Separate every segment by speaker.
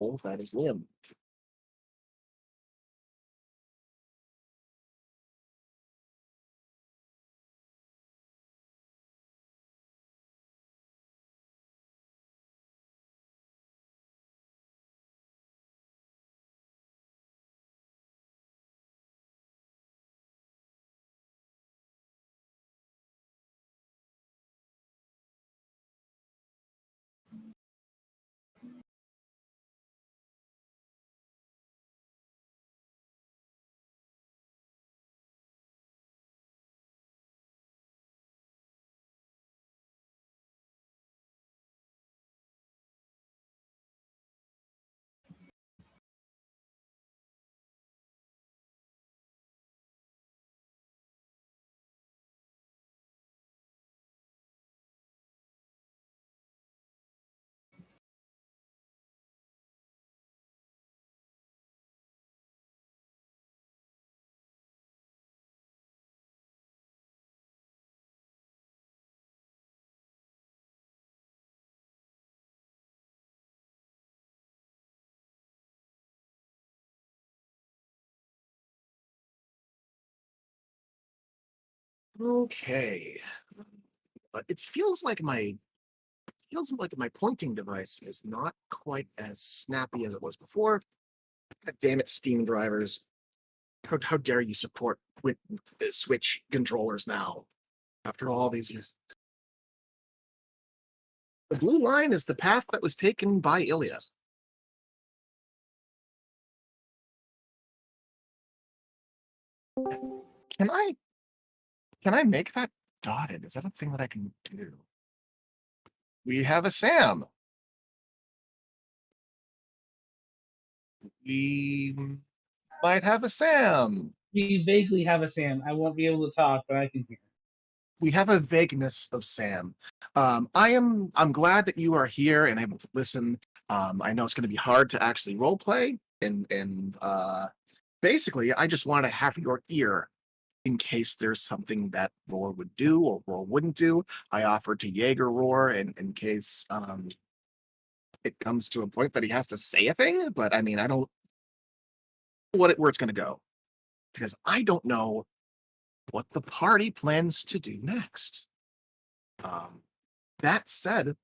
Speaker 1: Oh, that is Liam. Okay. But it feels like my pointing device is not quite as snappy as it was before. God damn it, Steam drivers. How dare you support Switch controllers now after all these years? The blue line is the path that was taken by Ilya. Can I make that dotted? Is that a thing that I can do? We have a Sam. We might have a Sam.
Speaker 2: We vaguely have a Sam. I won't be able to talk, but I can hear.
Speaker 1: We have a vagueness of Sam. I'm glad that you are here and able to listen. I know it's going to be hard to actually role play, and basically, I just want to have your ear in case there's something that Roar would do or Roar wouldn't do. I offered to Jaeger Roar in case it comes to a point that he has to say a thing, but I mean, I don't know where it's going to go because I don't know what the party plans to do next. That said,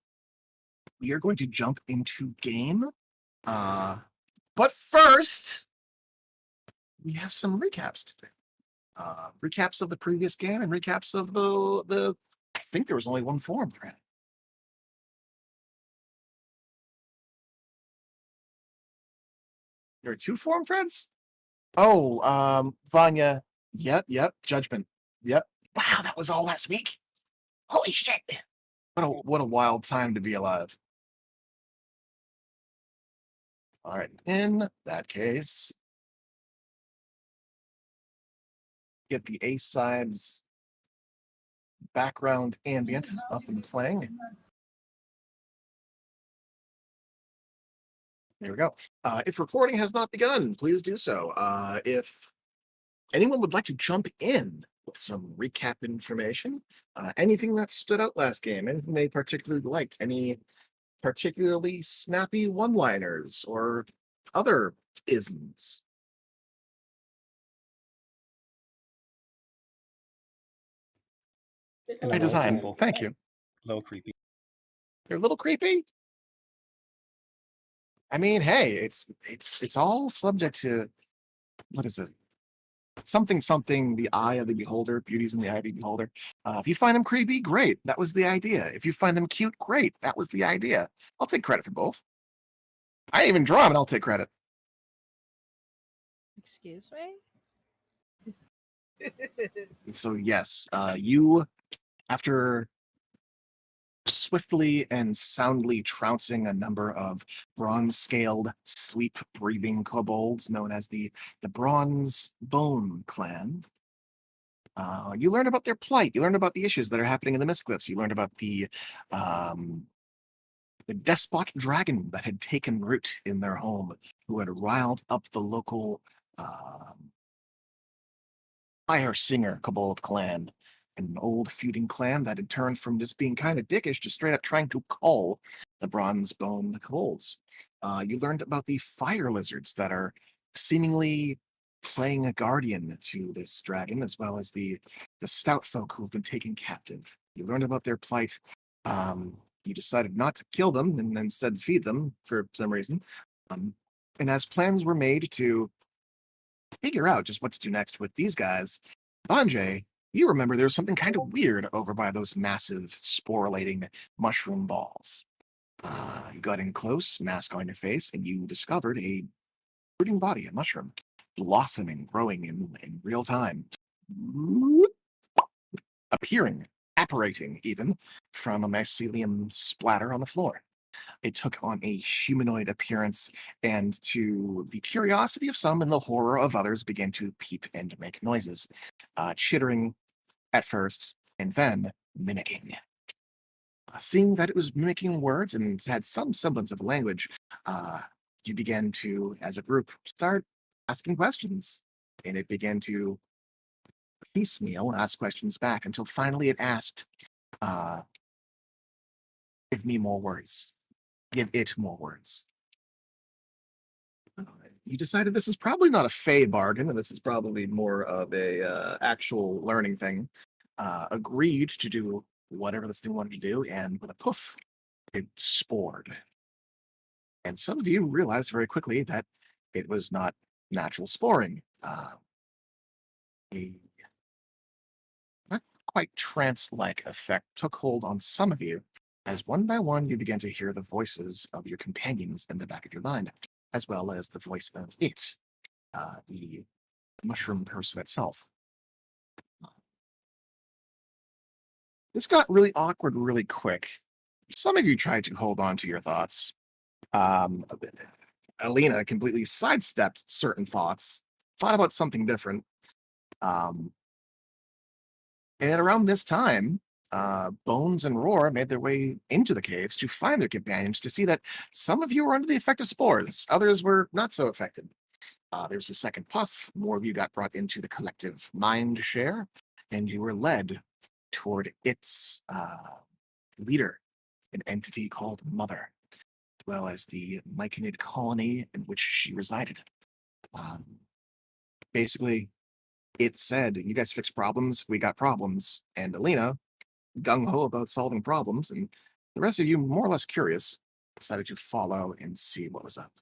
Speaker 1: we are going to jump into game. But first, we have some recaps to do. Recaps of the previous game and recaps of the I think there was only one forum thread. There are two forum threads? Oh, Vanya. Yep. Judgment. Yep. Wow, that was all last week. Holy shit. What a wild time to be alive. All right. In that case, get the A sides background ambient up and playing. There we go. If recording has not begun, please do so. If anyone would like to jump in with some recap information, anything that stood out last game, anything they particularly liked, any particularly snappy one-liners or other isms. By design. Thank you.
Speaker 3: A little creepy.
Speaker 1: They're a little creepy. I mean, hey, it's all subject to what is it? Something, the eye of the beholder, beauty's in the eye of the beholder. If you find them creepy, great. That was the idea. If you find them cute, great. That was the idea. I'll take credit for both. I didn't even draw them, and I'll take credit.
Speaker 4: Excuse me?
Speaker 1: So yes, you, after swiftly and soundly trouncing a number of bronze-scaled, sleep-breathing kobolds known as the Bronze Bone Clan, you learn about their plight. You learn about the issues that are happening in the Mistcliffs. You learned about the despot dragon that had taken root in their home, who had riled up the local fire singer kobold clan, an old feuding clan that had turned from just being kind of dickish to straight up trying to cull the bronze bone kobolds. You learned about the fire lizards that are seemingly playing a guardian to this dragon, as well as the stout folk who have been taken captive. You learned about their plight. You decided not to kill them and instead feed them for some reason. Um, and as plans were made to figure out just what to do next with these guys, Banjay, you remember there was something kind of weird over by those massive sporulating mushroom balls. You got in close, mask on your face, and you discovered a fruiting body, a mushroom, blossoming, growing in real time, appearing, apparating even, from a mycelium splatter on the floor. It took on a humanoid appearance, and to the curiosity of some and the horror of others, began to peep and make noises, chittering at first, and then mimicking. Seeing that it was mimicking words and had some semblance of language, you began to, as a group, start asking questions. And it began to piecemeal ask questions back until finally it asked, uh, give me more words. Give it more words. You decided this is probably not a fey bargain, and this is probably more of a actual learning thing. Agreed to do whatever this thing wanted to do, and with a poof, it spored. And some of you realized very quickly that it was not natural sporing. A not quite trance-like effect took hold on some of you, as one by one you began to hear the voices of your companions in the back of your mind, as well as the voice of it, the mushroom person itself. This got really awkward really quick. Some of you tried to hold on to your thoughts. Um, Alina completely sidestepped certain thoughts, thought about something different. Um, and around this time, Bones and Roar made their way into the caves to find their companions to see that some of you were under the effect of spores, others were not so affected. There was a second puff, more of you got brought into the collective mind share, and you were led toward its leader, an entity called Mother, as well as the Myconid colony in which she resided. Um, Basically, it said, you guys fix problems, we got problems. And Alina, gung-ho about solving problems, and the rest of you, more or less curious, decided to follow and see what was up.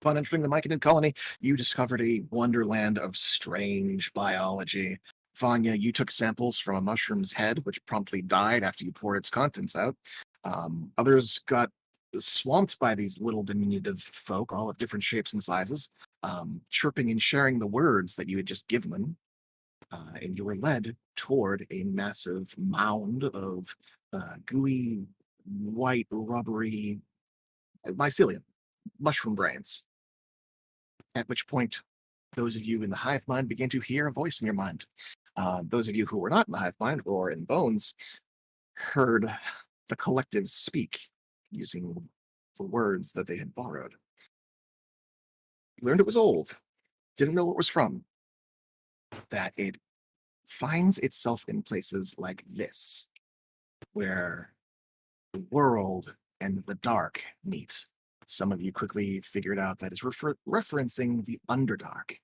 Speaker 1: Upon entering the Myconid colony, you discovered a wonderland of strange biology. Vanya, you took samples from a mushroom's head, which promptly died after you poured its contents out. Others got swamped by these little diminutive folk, all of different shapes and sizes, chirping and sharing the words that you had just given them. And you were led toward a massive mound of gooey, white, rubbery mycelium, mushroom brains. At which point, those of you in the hive mind began to hear a voice in your mind. Those of you who were not in the hive mind or in Bones heard the collective speak using the words that they had borrowed. You learned it was old, didn't know what it was from, that it finds itself in places like this, where the world and the dark meet. Some of you quickly figured out that it's referencing the Underdark,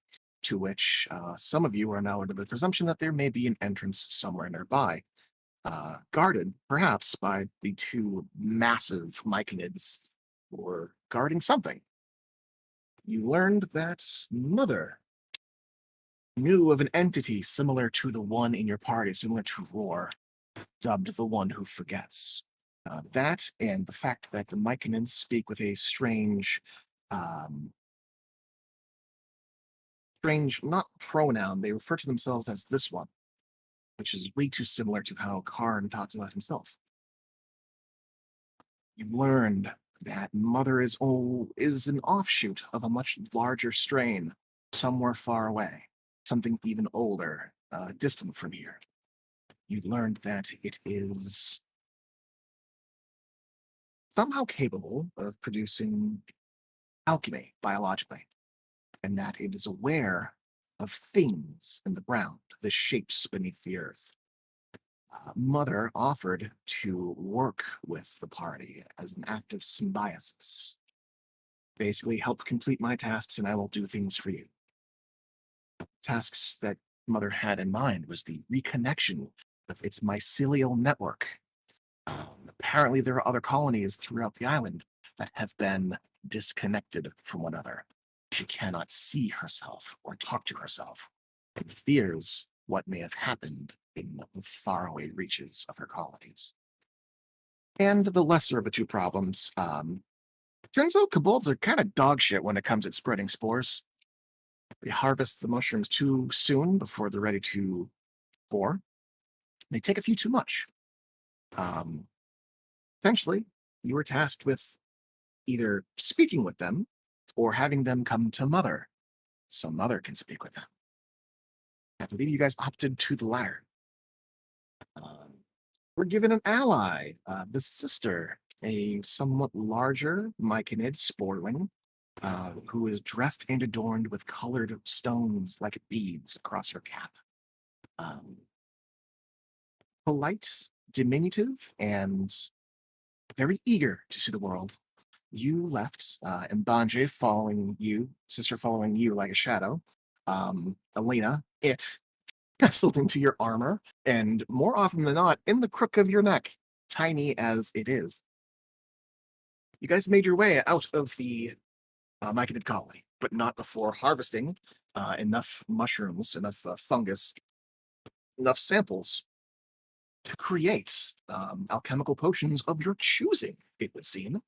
Speaker 1: to which some of you are now under the presumption that there may be an entrance somewhere nearby, guarded perhaps by the two massive Myconids who were guarding something. You learned that Mother knew of an entity similar to the one in your party, similar to Roar, dubbed the One Who Forgets. That and the fact that the Myconids speak with a strange, not pronoun, they refer to themselves as this one, which is way too similar to how Karn talks about himself. You learned that Mother is an offshoot of a much larger strain, somewhere far away, something even older, distant from here. You learned that it is somehow capable of producing alchemy biologically, and that it is aware of things in the ground, the shapes beneath the earth. Mother offered to work with the party as an act of symbiosis. Basically, help complete my tasks and I will do things for you. Tasks that Mother had in mind was the reconnection of its mycelial network. Apparently, there are other colonies throughout the island that have been disconnected from one another. She cannot see herself or talk to herself and fears what may have happened in the faraway reaches of her colonies. And the lesser of the two problems, turns out kobolds are kind of dog shit when it comes at spreading spores. They harvest the mushrooms too soon before they're ready to spore. They take a few too much. Um, Eventually, you were tasked with either speaking with them or having them come to Mother so Mother can speak with them. I believe you guys opted to the latter. Um, we're given an ally, the sister, a somewhat larger myconid sporling, who is dressed and adorned with colored stones like beads across her cap. Um, Polite, diminutive, and very eager to see the world. You left, Mbanje following you, sister following you like a shadow. Elena, it nestled into your armor, and more often than not, in the crook of your neck, tiny as it is. You guys made your way out of the myconid colony, but not before harvesting enough mushrooms, enough fungus, enough samples to create alchemical potions of your choosing, it would seem.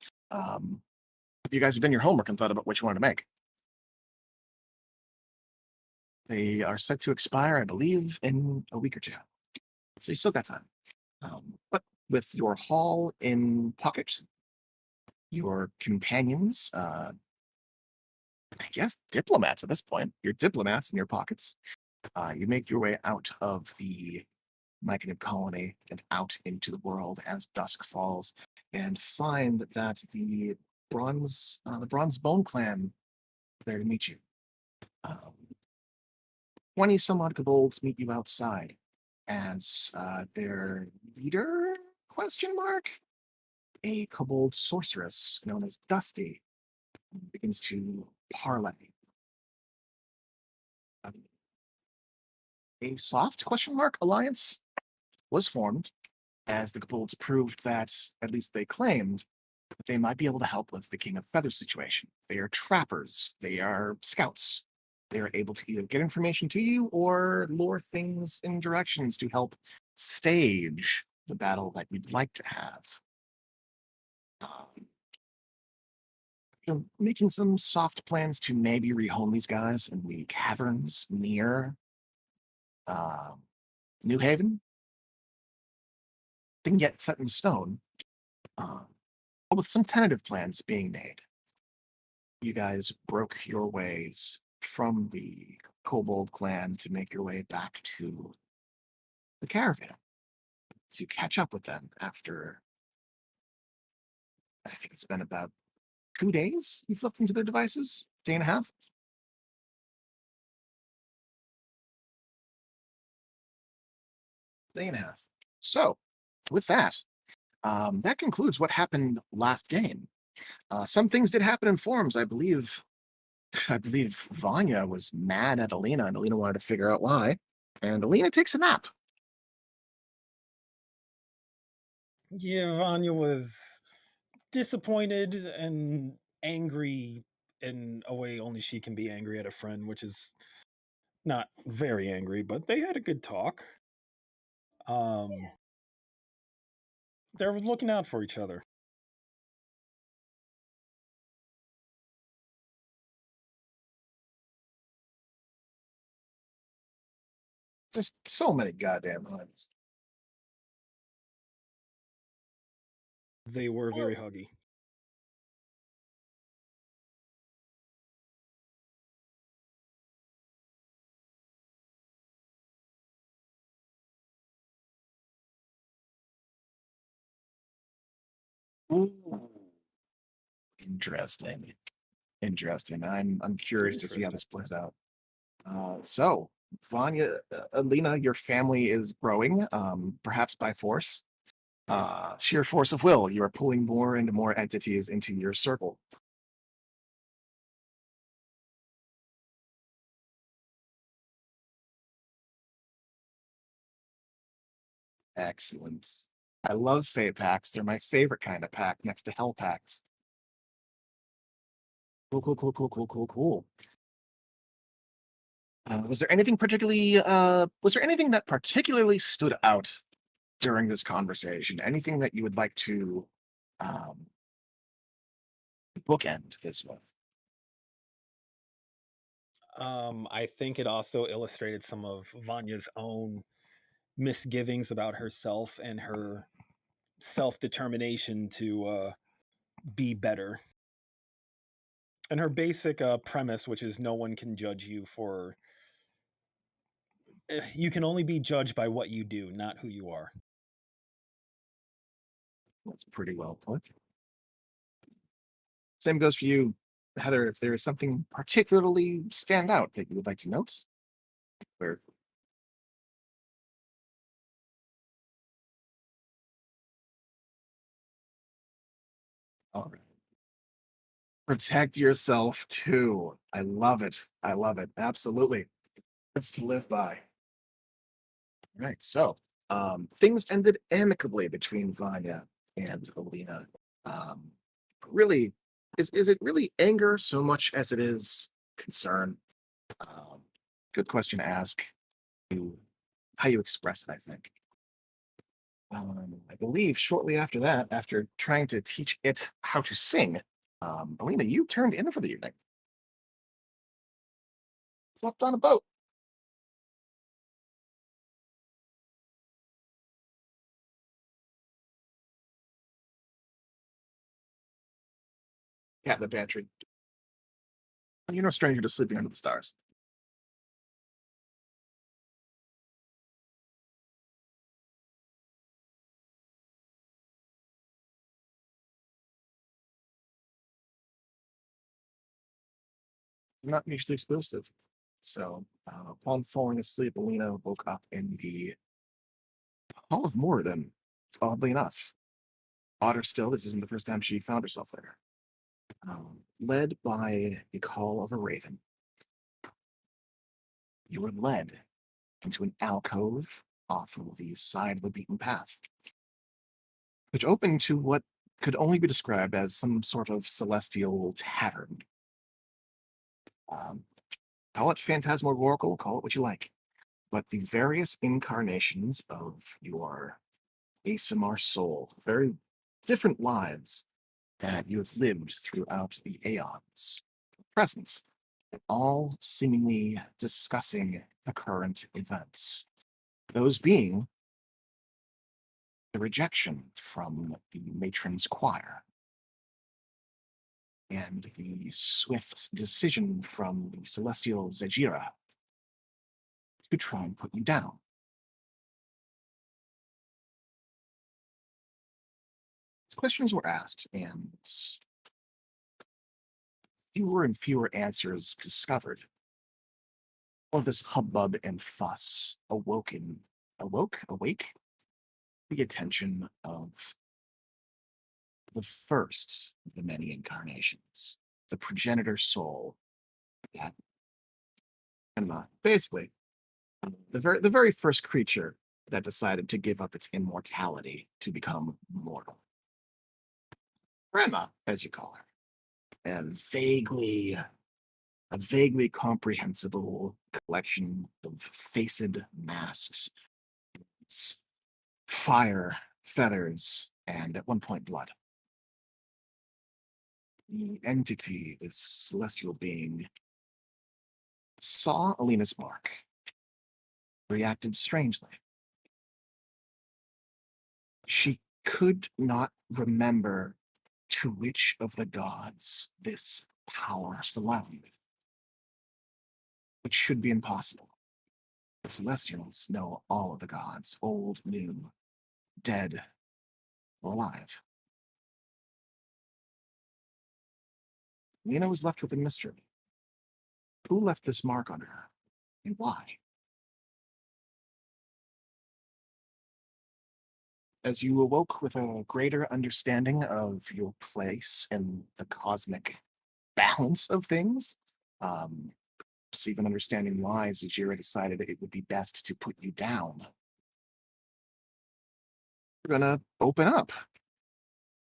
Speaker 1: You guys have done your homework and thought about what you wanted to make. They are set to expire, I believe, in a week or two. So you still got time. But with your haul in pocket, your companions, I guess diplomats at this point, your diplomats in your pockets, you make your way out of the Myconid colony and out into the world as dusk falls, and find that the Bronze Bone clan is there to meet you. 20 some odd kobolds meet you outside as their leader, question mark, a kobold sorceress known as Dusty, begins to parlay. A soft question mark alliance was formed as the kobolds proved that, at least they claimed, they might be able to help with the King of Feathers situation. They are trappers, they are scouts. They are able to either get information to you or lure things in directions to help stage the battle that you'd like to have. Making some soft plans to maybe rehome these guys in the caverns near uh, New Haven. Didn't get set in stone, but with some tentative plans being made. You guys broke your ways from the Kobold clan to make your way back to the caravan to catch up with them after, I think it's been about 2 days you've left them to their devices? Day and a half? Day and a half. So, with that, that concludes what happened last game. Some things did happen in forums. I believe Vanya was mad at Alina, and Alina wanted to figure out why. And Alina takes a nap.
Speaker 3: Yeah, Vanya was disappointed and angry in a way only she can be angry at a friend, which is not very angry, but they had a good talk. Um, they were looking out for each other.
Speaker 1: Just so many goddamn hugs.
Speaker 3: They were very huggy.
Speaker 1: Ooh. Interesting. Interesting. I'm curious to see how this plays out. So, Vanya, Alina, your family is growing, perhaps by force. Sheer force of will. You are pulling more and more entities into your circle. Excellent. I love Fey packs. They're my favorite kind of pack next to Hell packs. Cool, cool, cool, cool, cool, cool, cool. Was there anything that particularly stood out during this conversation? Anything that you would like to um, bookend this with?
Speaker 3: I think it also illustrated some of Vanya's own misgivings about herself and her self-determination to be better. And her basic premise, which is no one can judge you for. You can only be judged by what you do, not who you are.
Speaker 1: That's pretty well put. Same goes for you, Heather. If there is something particularly stand out that you would like to note, where all right. Protect yourself too. I love it. I love it. Absolutely. It's to live by. Right. So things ended amicably between Vanya and Alina. Um, really, is it really anger so much as it is concern? Um, Good question to ask. How you express it, I think. I believe shortly after that, after trying to teach it how to sing, Alina, you turned in for the evening. Slept on a boat. Cat in the pantry. You're no stranger to sleeping under the stars. Not mutually exclusive. So, upon falling asleep, Alina woke up in the Hall of Moradin. Oddly enough, odder still, this isn't the first time she found herself there. Led by the call of a raven, you were led into an alcove off of the side of the beaten path, which opened to what could only be described as some sort of celestial tavern. Um, Call it phantasmagorical, call it what you like. But the various incarnations of your ASMR soul, very different lives that you have lived throughout the aeons, present, all seemingly discussing the current events. Those being the rejection from the matron's choir and the swift decision from the celestial Zajira to try and put you down. Questions were asked, and fewer and fewer answers discovered. All of this hubbub and fuss awake the attention of the first of the many incarnations, the progenitor soul. That, and basically, the very first creature that decided to give up its immortality to become mortal. Grandma, as you call her. And a vaguely comprehensible collection of faced masks, fire, feathers, and at one point blood. The entity, this celestial being, saw Alina's mark, reacted strangely. She could not remember to which of the gods this power belonged, which should be impossible. The Celestials know all of the gods, old, new, dead, or alive. Lena was left with a mystery. Who left this mark on her, and why? As you awoke with a greater understanding of your place in the cosmic balance of things, even understanding why Zajira decided it would be best to put you down. we're gonna open up.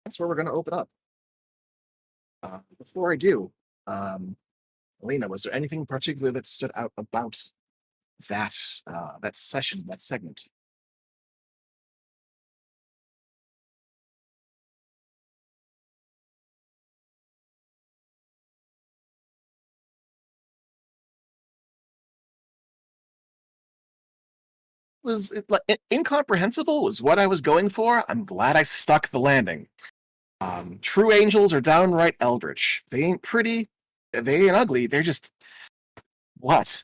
Speaker 1: That's where we're gonna open up. Before I do, Alina, was there anything particular that stood out about that that session, that segment? Was it like incomprehensible? Was what I was going for? I'm glad I stuck the landing. True angels are downright eldritch. They ain't pretty, they ain't ugly. They're just what?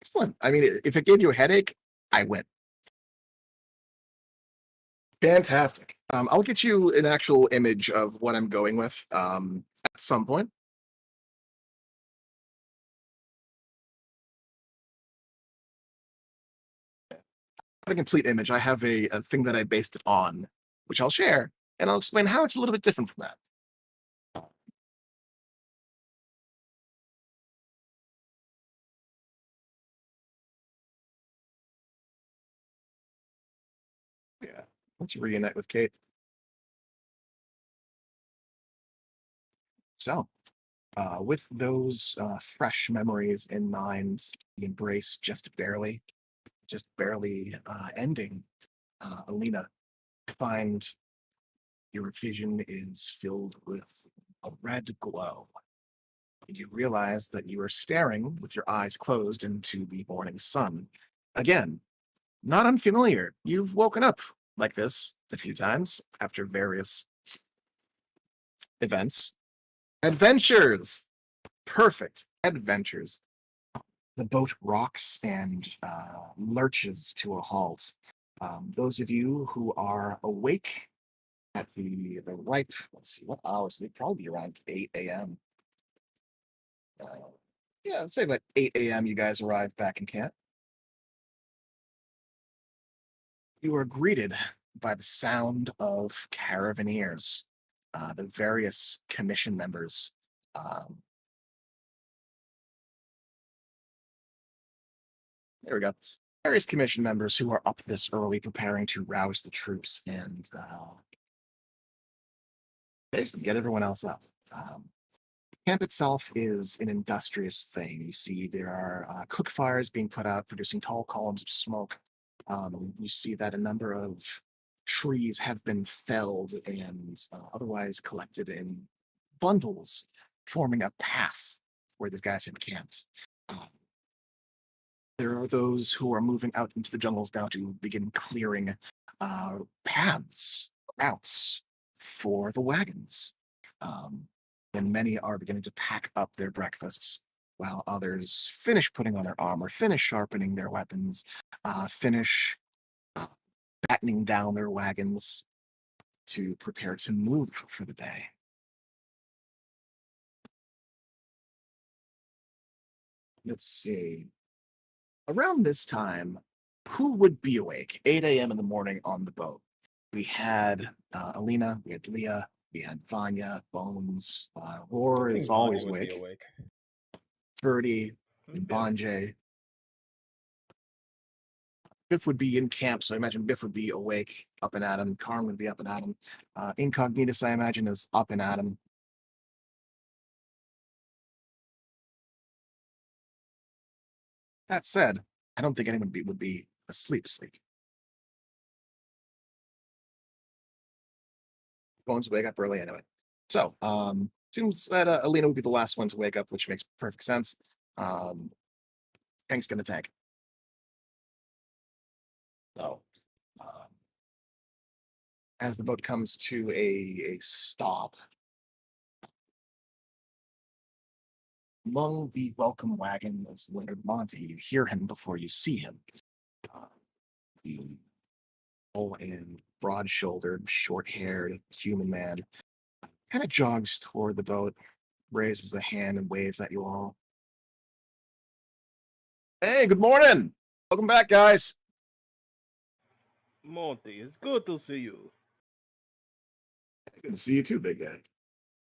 Speaker 1: Excellent. I mean, if it gave you a headache, I win. Fantastic. I'll get you an actual image of what I'm going with at some point. A complete image. I have a thing that I based it on, which I'll share, and I'll explain how it's a little bit different from that. Yeah, let's reunite with Kate. So, with those fresh memories in mind, the embrace just barely ending, Alina, find your vision is filled with a red glow. And you realize that you are staring with your eyes closed into the morning sun. Again, not unfamiliar. You've woken up like this a few times after various events. Adventures! Perfect. Adventures. The boat rocks and lurches to a halt. Those of you who are awake at the ripe, let's see, what hours? It'd probably be around 8 a.m. Yeah, let's say about 8 a.m. you guys arrive back in camp. You are greeted by the sound of caravaneers, the various commission members. There we go. Various commission members who are up this early preparing to rouse the troops and basically get everyone else up. Camp itself is an industrious thing. You see there are cook fires being put out, producing tall columns of smoke. You see that a number of trees have been felled and otherwise collected in bundles, forming a path where these guys have camped. There are those who are moving out into the jungles now to begin clearing paths, routes for the wagons. And many are beginning to pack up their breakfasts, while others finish putting on their armor, finish sharpening their weapons, finish battening down their wagons to prepare to move for the day. Let's see. Around this time, who would be awake? 8 a.m. in the morning on the boat. We had Alina, we had Leah, we had Vanya, Bones, Roar
Speaker 3: I think
Speaker 1: is
Speaker 3: Vanya
Speaker 1: always
Speaker 3: would be
Speaker 1: awake.
Speaker 3: awake.
Speaker 1: Birdie, and
Speaker 5: Okay.
Speaker 1: Bonjay. Biff would be in camp, so I imagine Biff would be awake, up and at him. Karn would be up and at him. Incognitus, I imagine, is up and at him. That said, I don't think anyone would be asleep. Bones wake up early anyway. So, seems that Alina would be the last one to wake up, which makes perfect sense. Hank's gonna tank. So, as the boat comes to a stop, among the welcome wagon is Leonard Monty. You hear him before you see him. The tall and broad-shouldered, short-haired human man kind of jogs toward the boat, raises a hand and waves at you all. Hey, good morning. Welcome back, guys.
Speaker 5: Monty, it's good to see you.
Speaker 1: Good to see you too, big guy.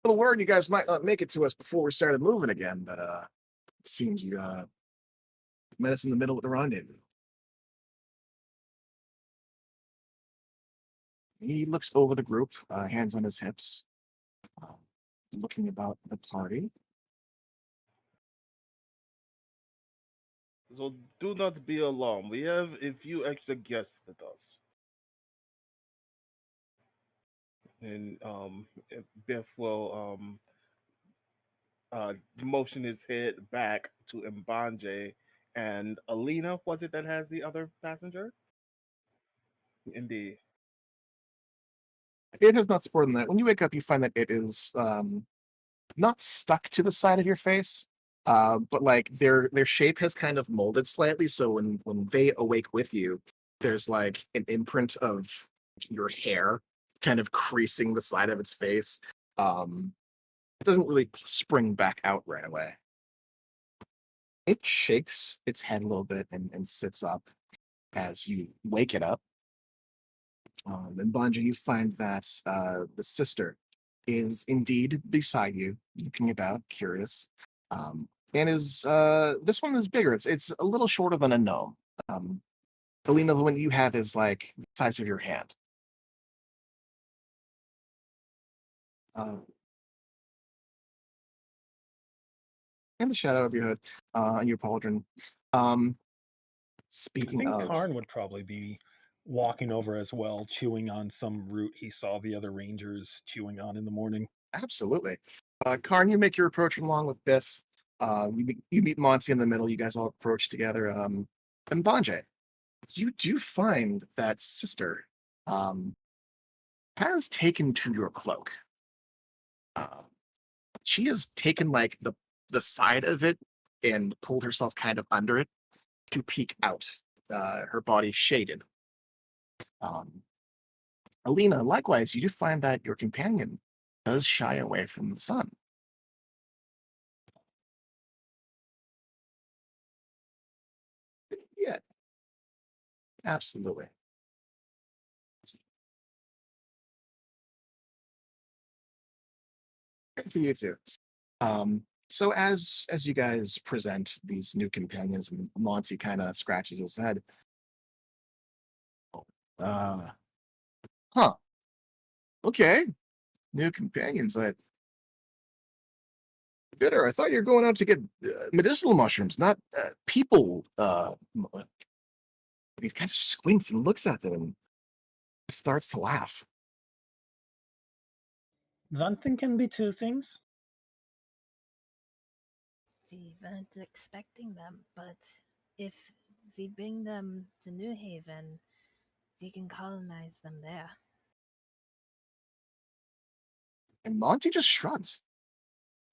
Speaker 1: little worried you guys might not make it to us before we started moving again, but it seems you met us in the middle of the rendezvous. He looks over the group, hands on his hips, um, looking about the party.
Speaker 5: So do not be alarmed. We have a few extra guests with us. And Biff will motion his head back to Mbanje and Alina. Was it that has the other passenger? Indeed.
Speaker 1: It has not supported that. When you wake up, you find that it is not stuck to the side of your face, but like their shape has kind of molded slightly. So when they awake with you, there's like an imprint of your hair kind of creasing the side of its face. It doesn't really spring back out right away. It shakes its head a little bit and sits up as you wake it up. And Banja, you find that the sister is indeed beside you, looking about, curious. And is this one is bigger. It's a little shorter than a gnome. Alina, the one you have is like the size of your hand. Uh, and the shadow of your hood, and your pauldron.
Speaker 3: I
Speaker 1: Speaking
Speaker 3: think
Speaker 1: of,
Speaker 3: Karn would probably be walking over as well, chewing on some root he saw the other rangers chewing on in the morning.
Speaker 1: absolutely. Karn, you make your approach along with Biff. You meet Monty in the middle. You guys all approach together. And Banje, you do find that sister has taken to your cloak. Uh, she has taken like the side of it and pulled herself kind of under it to peek out. Her body shaded. Um, Alina, likewise, you do find that your companion does shy away from the sun. Yeah, absolutely. Good for you too. So as you guys present these new companions, and Monty kind of scratches his head. Uh, huh. Okay, new companions. Bitter. I thought you were going out to get medicinal mushrooms, not people. He kind of squints and looks at them and starts to laugh.
Speaker 3: One thing can be two things.
Speaker 4: We weren't expecting them, but if we bring them to New Haven, we can colonize them there.
Speaker 1: And Monty just shrugs.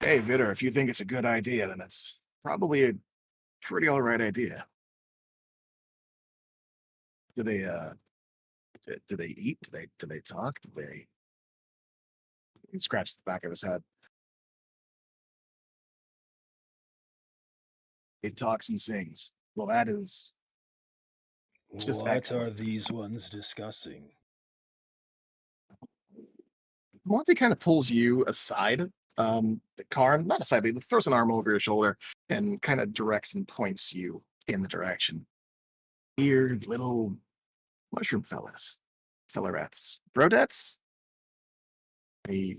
Speaker 1: Hey, Vitter, if you think it's a good idea, then it's probably a pretty all right idea. Do they do they eat? Do they talk? Do they he scratches the back of his head. He talks and sings. Well, that is just
Speaker 3: What are
Speaker 1: excellent.
Speaker 3: these ones discussing?
Speaker 1: Monty kind of pulls you aside, Karn, not aside, but he throws an arm over your shoulder and kind of directs and points you in the direction. Weird little mushroom fellerettes, brodettes. He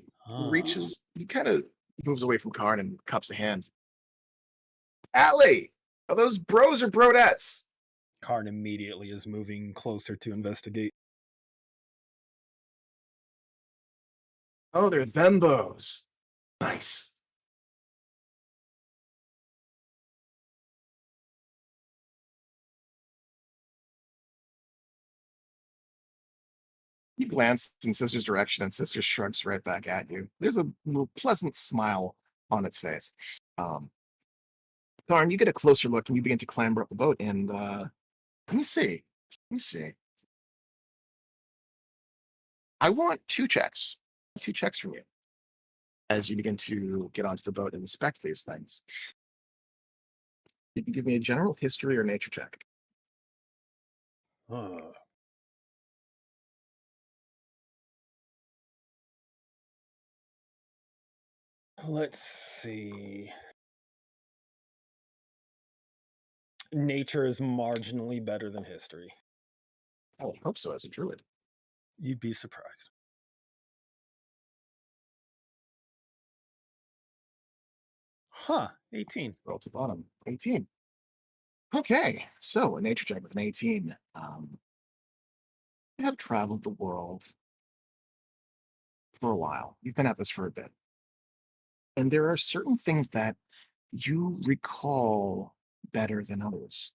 Speaker 1: reaches, he kind of moves away from Karn and cups of hands. Allie, are those bros or brodettes?
Speaker 3: Karn immediately is moving closer to investigate.
Speaker 1: Oh, they're thembos. Nice. You glance in Sister's direction, and Sister shrugs right back at you. There's a little pleasant smile on its face. Karn, you get a closer look, and you begin to clamber up the boat. And let me see. Let me see. I want two checks. Two checks from you as you begin to get onto the boat and inspect these things. You can give me a general history or nature check.
Speaker 3: Huh. Let's see. Nature is marginally better than history.
Speaker 1: I would hope so as a druid.
Speaker 3: You'd be surprised. Huh, 18.
Speaker 1: Roll to bottom. 18. Okay, so a nature check with an 18. You have traveled the world for a while. You've been at this for a bit. And there are certain things that you recall better than others.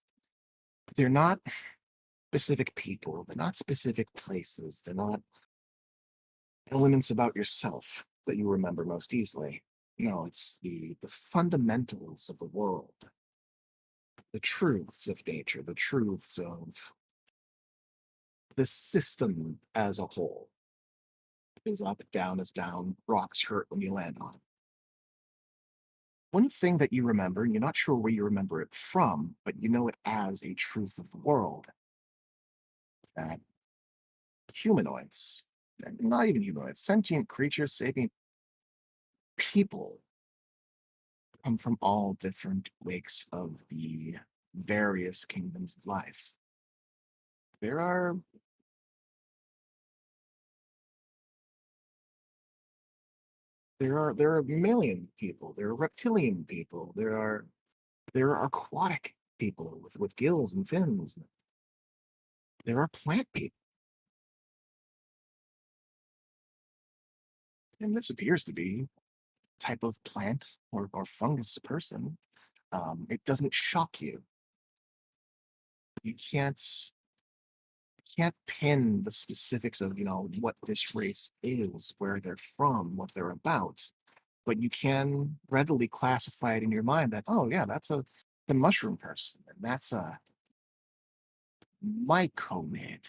Speaker 1: They're not specific people, they're not specific places, they're not elements about yourself that you remember most easily. No, it's the fundamentals of the world, the truths of nature, the truths of the system as a whole. Is up, down is down, rocks hurt when you land on it. One thing that you remember, and you're not sure where you remember it from, but you know it as a truth of the world, that humanoids, and not even humanoids, sentient creatures, sapient people come from all different wakes of the various kingdoms of life. There are there are mammalian people, there are reptilian people, there are aquatic people with gills and fins. There are plant people. And this appears to be a type of plant or fungus person. It doesn't shock you. You can't pin the specifics of what this race is, where they're from, what they're about, but you can readily classify it in your mind that, oh yeah, that's the mushroom person, and that's a mycomid.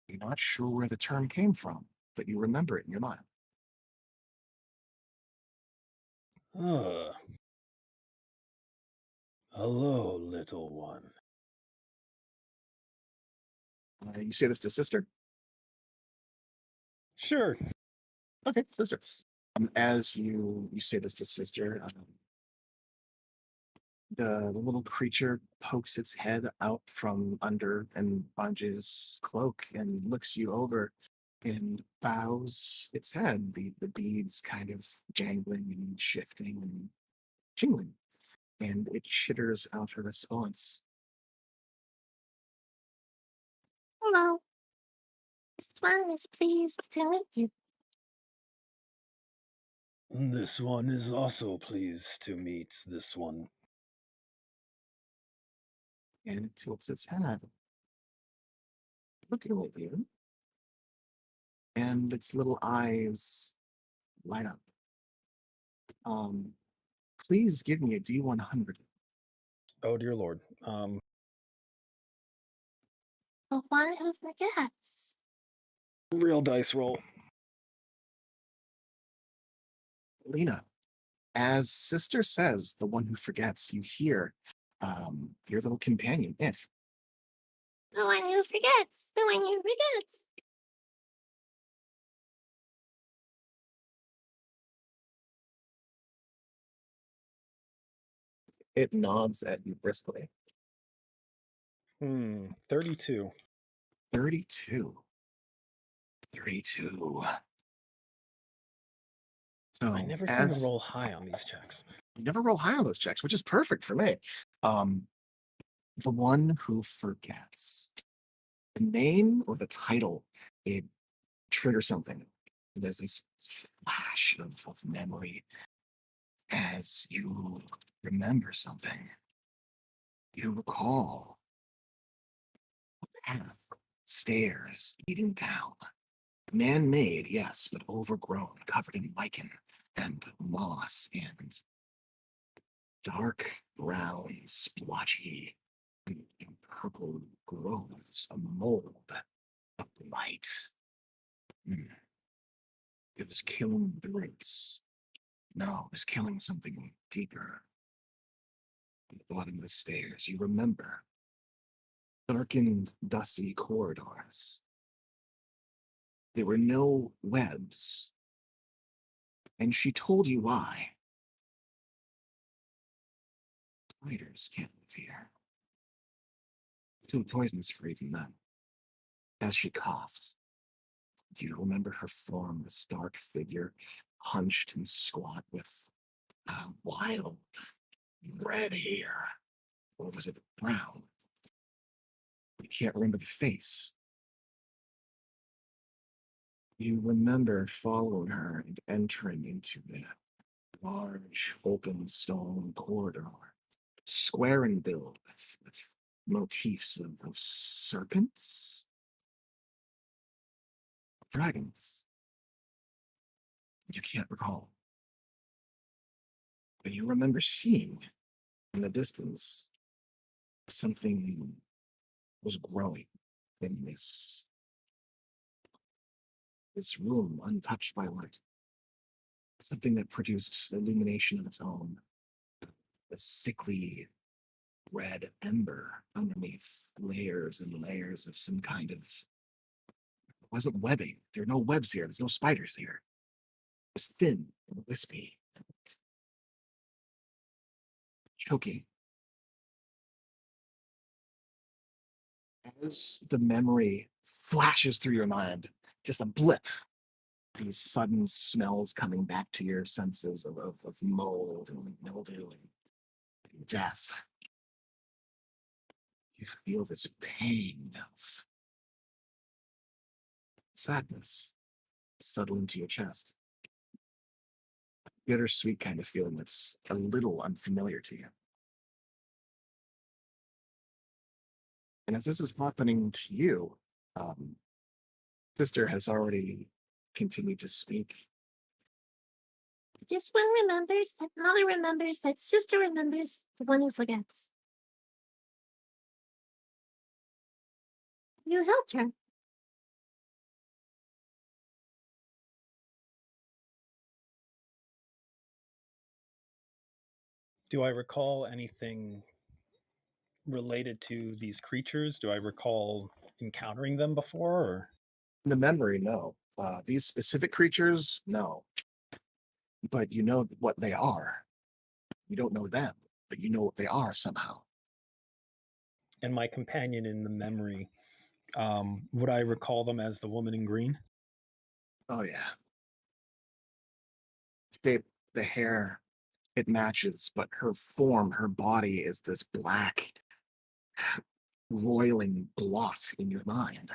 Speaker 1: You're not sure where the term came from, but you remember it in your mind.
Speaker 3: Uh, hello, little one.
Speaker 1: You say this to sister?
Speaker 3: Sure.
Speaker 1: Okay, sister. As you say this to sister, the little creature pokes its head out from under and Banji's cloak and looks you over and bows its head, the beads kind of jangling and shifting and jingling. And it chitters out a response.
Speaker 6: Hello. This one is pleased to meet you.
Speaker 3: This one is also pleased to meet this one.
Speaker 1: And it tilts its head, looking at you. And its little eyes light up. Please give me a D100.
Speaker 3: Oh dear lord.
Speaker 6: The one who forgets.
Speaker 3: Real dice roll.
Speaker 1: Lena, as sister says, the one who forgets, you hear your little companion, it.
Speaker 6: The one who forgets. The one who forgets.
Speaker 1: It nods at you briskly.
Speaker 3: 32.
Speaker 1: 32. 32. So
Speaker 3: I never seem to roll high on these checks.
Speaker 1: you never roll high on those checks, which is perfect for me. The one who forgets. The name or the title, it triggers something. There's this flash of memory as you remember something. You recall a path, stairs leading down. Man-made, yes, but overgrown, covered in lichen and moss and dark brown, splotchy, and purple growths, a mold of blight. It was killing the roots. No, it was killing something deeper. At the bottom of the stairs, you remember. Darkened, dusty corridors. There were no webs. And she told you why. Spiders can't live here. Too poisonous for even them. As she coughed, do you remember her form, this dark figure, hunched and squat with wild red hair? Or was it brown? You can't remember the face. You remember following her and entering into the large open stone corridor, square in build with motifs of serpents, dragons. You can't recall. But you remember seeing in the distance something was growing in this room untouched by light. Something that produced illumination of its own. A sickly red ember underneath layers and layers of some kind of. It wasn't webbing. There are no webs here. There's no spiders here. It was thin and wispy and choking. As the memory flashes through your mind, just a blip, these sudden smells coming back to your senses of mold and mildew and death. You feel this pang of sadness settle into your chest. Bittersweet kind of feeling that's a little unfamiliar to you. And as this is happening to you, Sister has already continued to speak.
Speaker 6: This one remembers, that mother remembers, that sister remembers, the one who forgets. You helped her.
Speaker 3: Do I recall anything related to these creatures? Do I recall encountering them before? Or?
Speaker 1: The memory, no. These specific creatures, no. But you know what they are. You don't know them, but you know what they are somehow.
Speaker 3: And my companion in the memory, would I recall them as the woman in green?
Speaker 1: Oh yeah. The hair, it matches, but her form, her body is this black, roiling blot in your mind.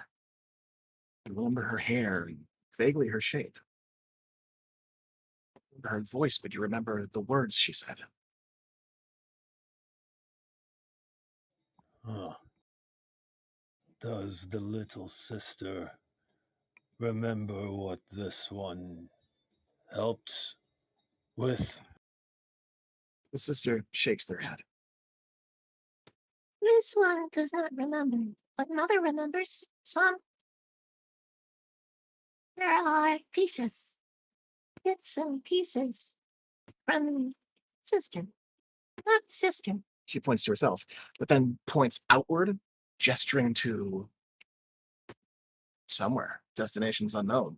Speaker 1: You remember her hair and vaguely her shape. Her voice, but you remember the words she said.
Speaker 3: Huh. Does the little sister remember what this one helped with?
Speaker 1: The sister shakes their head.
Speaker 6: This one does not remember, but mother remembers some. There are pieces. Bits and pieces from sister. Not sister.
Speaker 1: She points to herself, but then points outward, gesturing to somewhere, destinations unknown,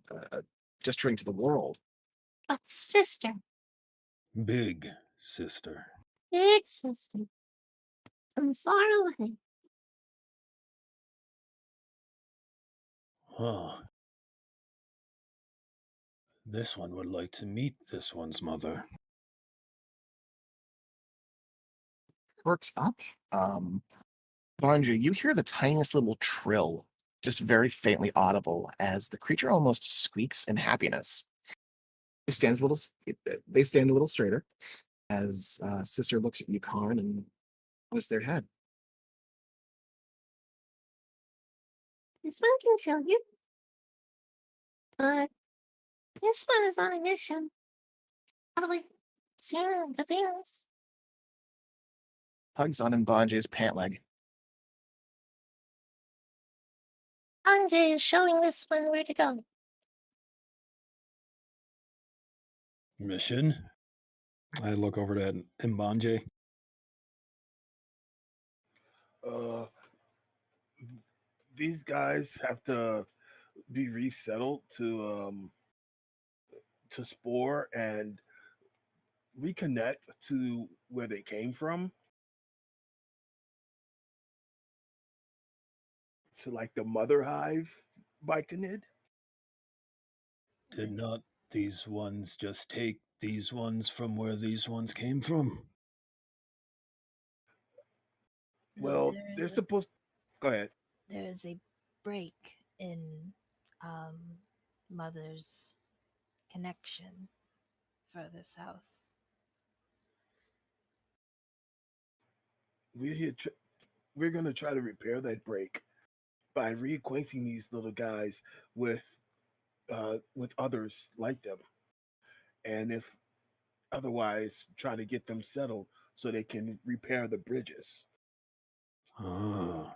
Speaker 1: gesturing to the world.
Speaker 6: But sister.
Speaker 3: Big sister.
Speaker 6: Big sister. From far away.
Speaker 3: Huh. This one would like to meet this one's mother.
Speaker 1: Works up. Banja, you hear the tiniest little trill, just very faintly audible, as the creature almost squeaks in happiness. They stand a little straighter as Sister looks at you, Karn, and nods their head.
Speaker 6: This one can show you. But this one is on a mission. Probably seen the things.
Speaker 1: Hugs on Mbanje's pant leg.
Speaker 6: Anjay is showing this one where to go.
Speaker 3: Mission? I look over to Mbanje.
Speaker 5: These guys have to be resettled to to spore and reconnect to where they came from, to like the mother hive Myconid.
Speaker 3: Did not these ones just take these ones from where these ones came from?
Speaker 4: No,
Speaker 5: Well, they're supposed. Go ahead.
Speaker 4: there is a break in um, Mother's connection further south.
Speaker 5: We're here. We're gonna try to repair that break by reacquainting these little guys with others like them, and if otherwise, try to get them settled so they can repair the bridges.
Speaker 3: Ah.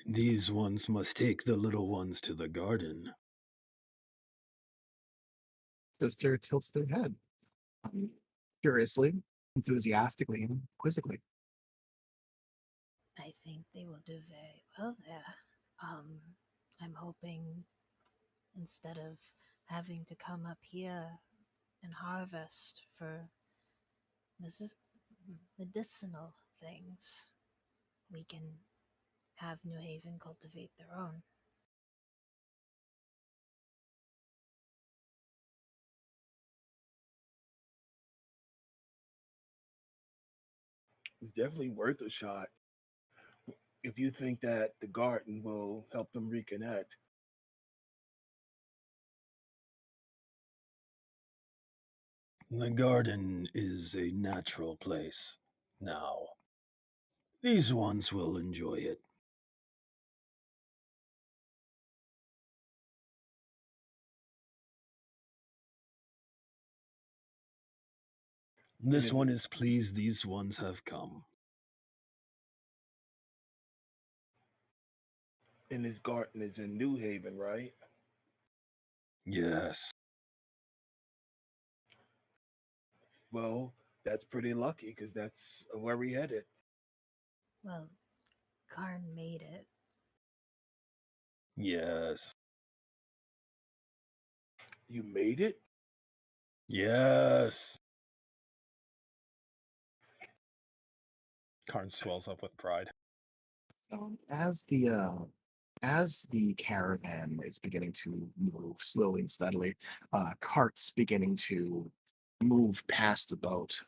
Speaker 3: These ones must take the little ones to the garden.
Speaker 1: Sister tilts their head curiously, enthusiastically, and quizzically.
Speaker 4: I think they will do very well there. Um, I'm hoping instead of having to come up here and harvest for this is medicinal things, we can have New Haven cultivate their own.
Speaker 5: It's definitely worth a shot if you think that the garden will help them reconnect.
Speaker 3: The garden is a natural place. Now, these ones will enjoy it. This
Speaker 5: is
Speaker 3: one
Speaker 5: it-
Speaker 3: is pleased these ones have come.
Speaker 5: And this garden is in New Haven, right?
Speaker 3: Yes.
Speaker 5: Well, that's pretty lucky because that's where we headed.
Speaker 4: Well, Karn made it.
Speaker 3: Yes.
Speaker 5: You made it?
Speaker 3: Yes. Karn swells up with pride.
Speaker 1: As the caravan is beginning to move slowly and steadily, carts beginning to move past the boat.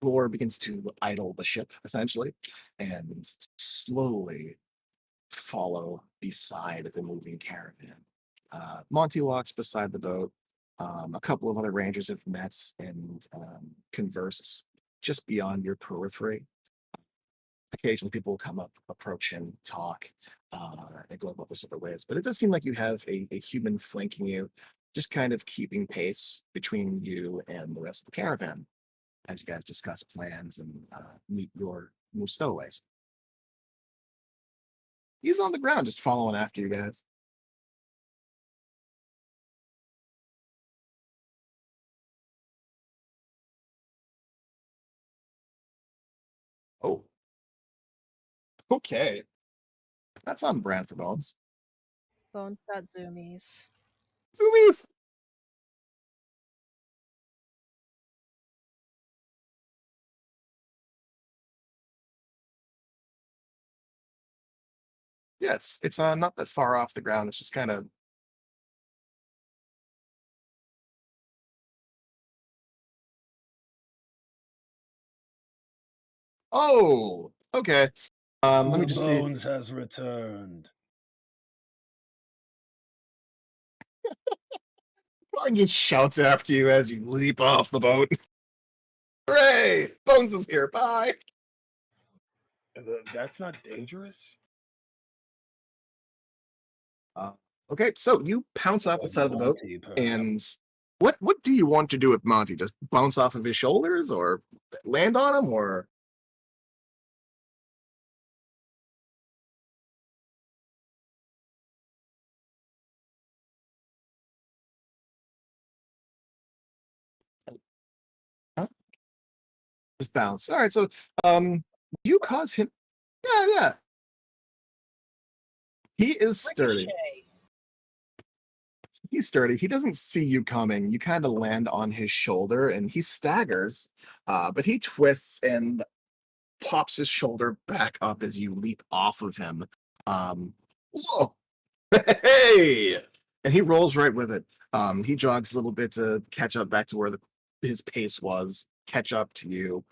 Speaker 1: Roar begins to idle the ship essentially, and slowly follow beside the moving caravan. Monty walks beside the boat. A couple of other rangers have met and conversed just beyond your periphery. Occasionally, people will come up, approach and talk, and go about their separate ways. But it does seem like you have a human flanking you, just kind of keeping pace between you and the rest of the caravan as you guys discuss plans and meet your new stowaways. He's on the ground, just following after you guys. Oh, okay. That's on brand for Bones.
Speaker 4: Bones got zoomies.
Speaker 1: Zoomies! Yeah, it's not that far off the ground. It's just kind of. Oh, okay. Let me
Speaker 3: The
Speaker 1: just see.
Speaker 3: Bones has returned.
Speaker 1: Barn just shouts after you as you leap off the boat. Hooray! Bones is here. Bye.
Speaker 5: That's not dangerous.
Speaker 1: Uh, okay, so you pounce off the
Speaker 3: But
Speaker 1: side of the boat,
Speaker 3: Monty, perhaps.
Speaker 1: and what do you want to do with Monty? Just bounce off of his shoulders, or land on him, or? Huh? Just bounce. All right, so you cause him. Yeah, yeah. He is sturdy. He's sturdy. He doesn't see you coming. You kind of land on his shoulder and he staggers, but he twists and pops his shoulder back up as you leap off of him. Whoa! Hey! And he rolls right with it. He jogs a little bit to catch up back to where his pace was, catch up to you,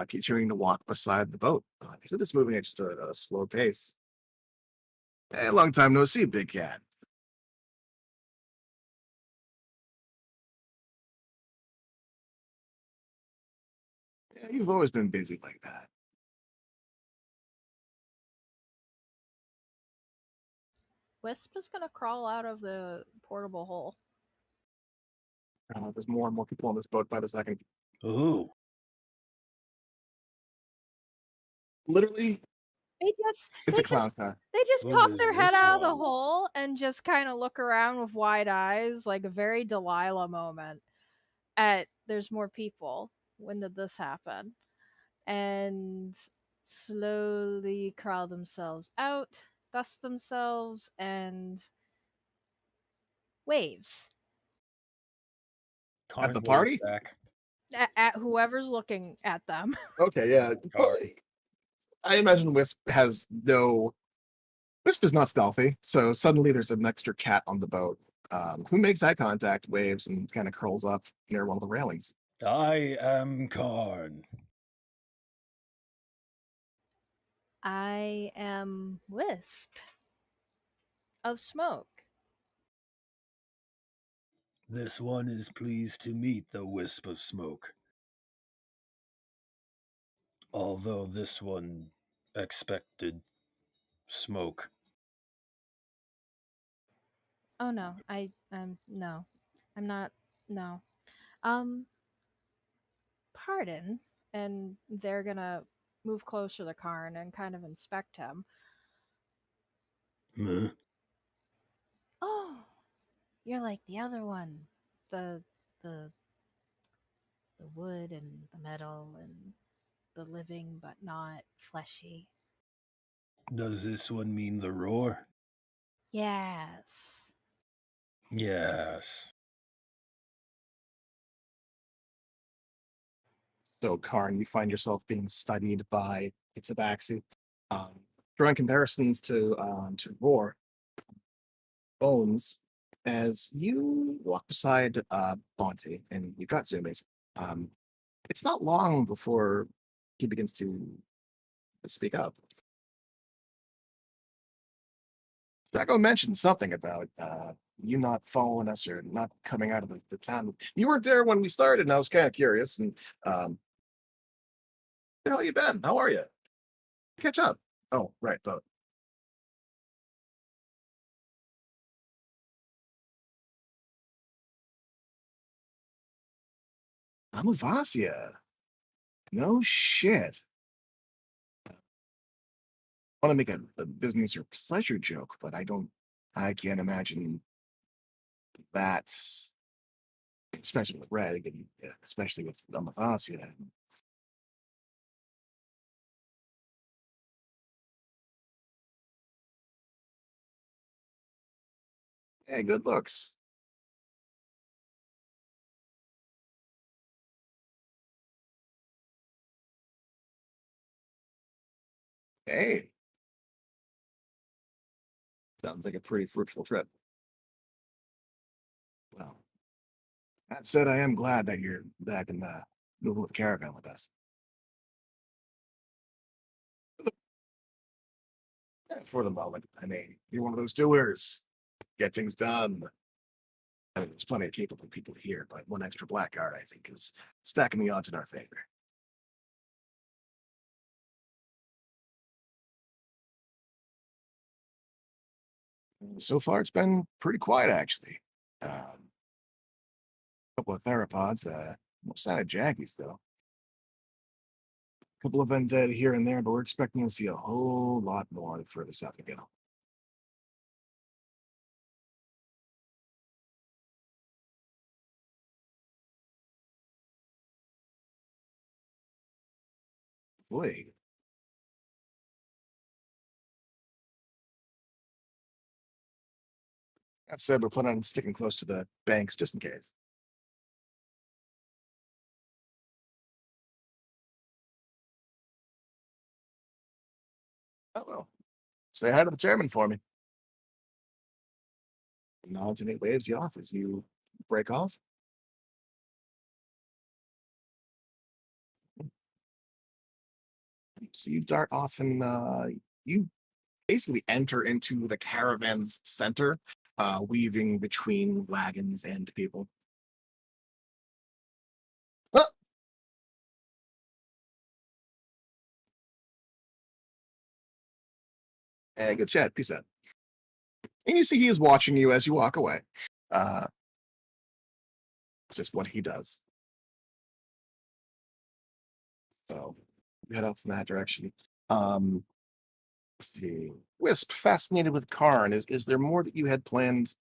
Speaker 1: continuing to walk beside the boat. He said it's moving at just a slow pace. Hey, long time no see, big cat. Yeah, you've always been busy like that.
Speaker 4: Wisp is gonna crawl out of the portable hole.
Speaker 1: There's more and more people on this boat by the second.
Speaker 3: Ooh.
Speaker 1: Literally,
Speaker 4: They just
Speaker 1: it's
Speaker 4: they
Speaker 1: a clown
Speaker 4: just
Speaker 1: car.
Speaker 4: they just
Speaker 3: What
Speaker 4: pop
Speaker 3: is
Speaker 4: their head
Speaker 3: this
Speaker 4: out of the
Speaker 3: one?
Speaker 4: hole and just kind of look around with wide eyes, like a very Delilah moment. At there's more people. When did this happen? And slowly crawl themselves out, dust themselves, and waves
Speaker 1: At the
Speaker 3: Karn waves
Speaker 1: party?
Speaker 3: back.
Speaker 4: at whoever's looking at them.
Speaker 1: Okay, yeah.
Speaker 3: Car.
Speaker 1: I imagine Wisp has no. Wisp is not stealthy, so suddenly there's an extra cat on the boat who makes eye contact, waves, and kind of curls up near one of the railings.
Speaker 3: I am Karn.
Speaker 4: I am Wisp of Smoke.
Speaker 3: This one is pleased to meet the wisp of smoke. Although this one expected smoke.
Speaker 4: Oh no, no. I'm not no. Um Pardon, and they're gonna move closer to Karn and kind of inspect him.
Speaker 3: Huh?
Speaker 4: Oh, you're like the other one. The the the wood and the metal and the living but not fleshy.
Speaker 3: Does this one mean the roar?
Speaker 4: Yes.
Speaker 3: Yes.
Speaker 1: So, Karn, you find yourself being studied by Itabaxi. Um, drawing comparisons to Roar, Bones, as you walk beside Bonte and you've got Zoomies. Um, it's not long before he begins to speak up. Draco mentioned something about you not following us or not coming out of the town. You weren't there when we started, and I was kind of curious. And where the hell you been? How are you? Catch up. Oh, right, boat. I'm a Vasia. No shit. I want to make a business or pleasure joke, but I can't imagine that, especially with Red, and especially with Amavasia. Hey, good looks. Hey, sounds like a pretty fruitful trip. Well, that said, I am glad that you're back in the moving with the caravan with us. For the moment, I mean, you're one of those doers. Get things done. I mean, there's plenty of capable people here, but one extra blackguard, I think, is stacking the odds in our favor. So far, it's been pretty quiet, actually. A couple of theropods, no sign of jaggies, though. A couple of undead here and there, but we're expecting to see a whole lot more the further south we go. Boy, That said, we're planning on sticking close to the banks just in case. Oh well. Say hi to the chairman for me. Nods and he waves you off as you break off. So you dart off and you basically enter into the caravan's center, weaving between wagons and people. Oh! Hey, good chat. Peace out. And you see he is watching you as you walk away. It's just what he does. So you head off in that direction. Let's see. Wisp, fascinated with Karn. Is there more that you had planned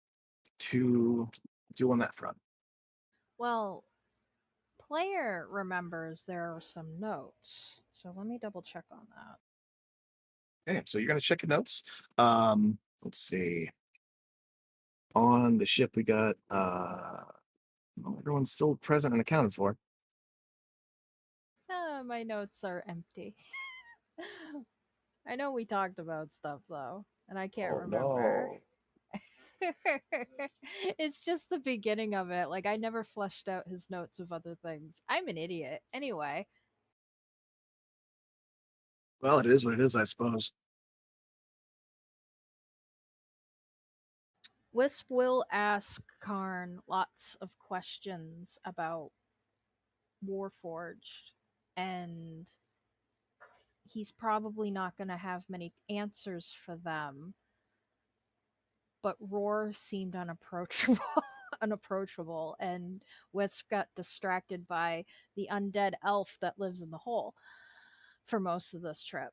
Speaker 1: to do on that front?
Speaker 4: Well, player remembers there are some notes, so let me double check on that.
Speaker 1: Okay, so you're gonna check your notes. Let's see. On the ship we got well, everyone's still present and accounted for.
Speaker 4: My notes are empty. I know we talked about stuff though, and I can't remember. It's just the beginning of it. Like I never fleshed out his notes of other things. I'm an idiot. Anyway,
Speaker 1: Well, it is what it is, I suppose.
Speaker 4: Wisp will ask Karn lots of questions about Warforged, and he's probably not going to have many answers for them. But Roar seemed unapproachable, unapproachable, and Wisp got distracted by the undead elf that lives in the hole for most of this trip.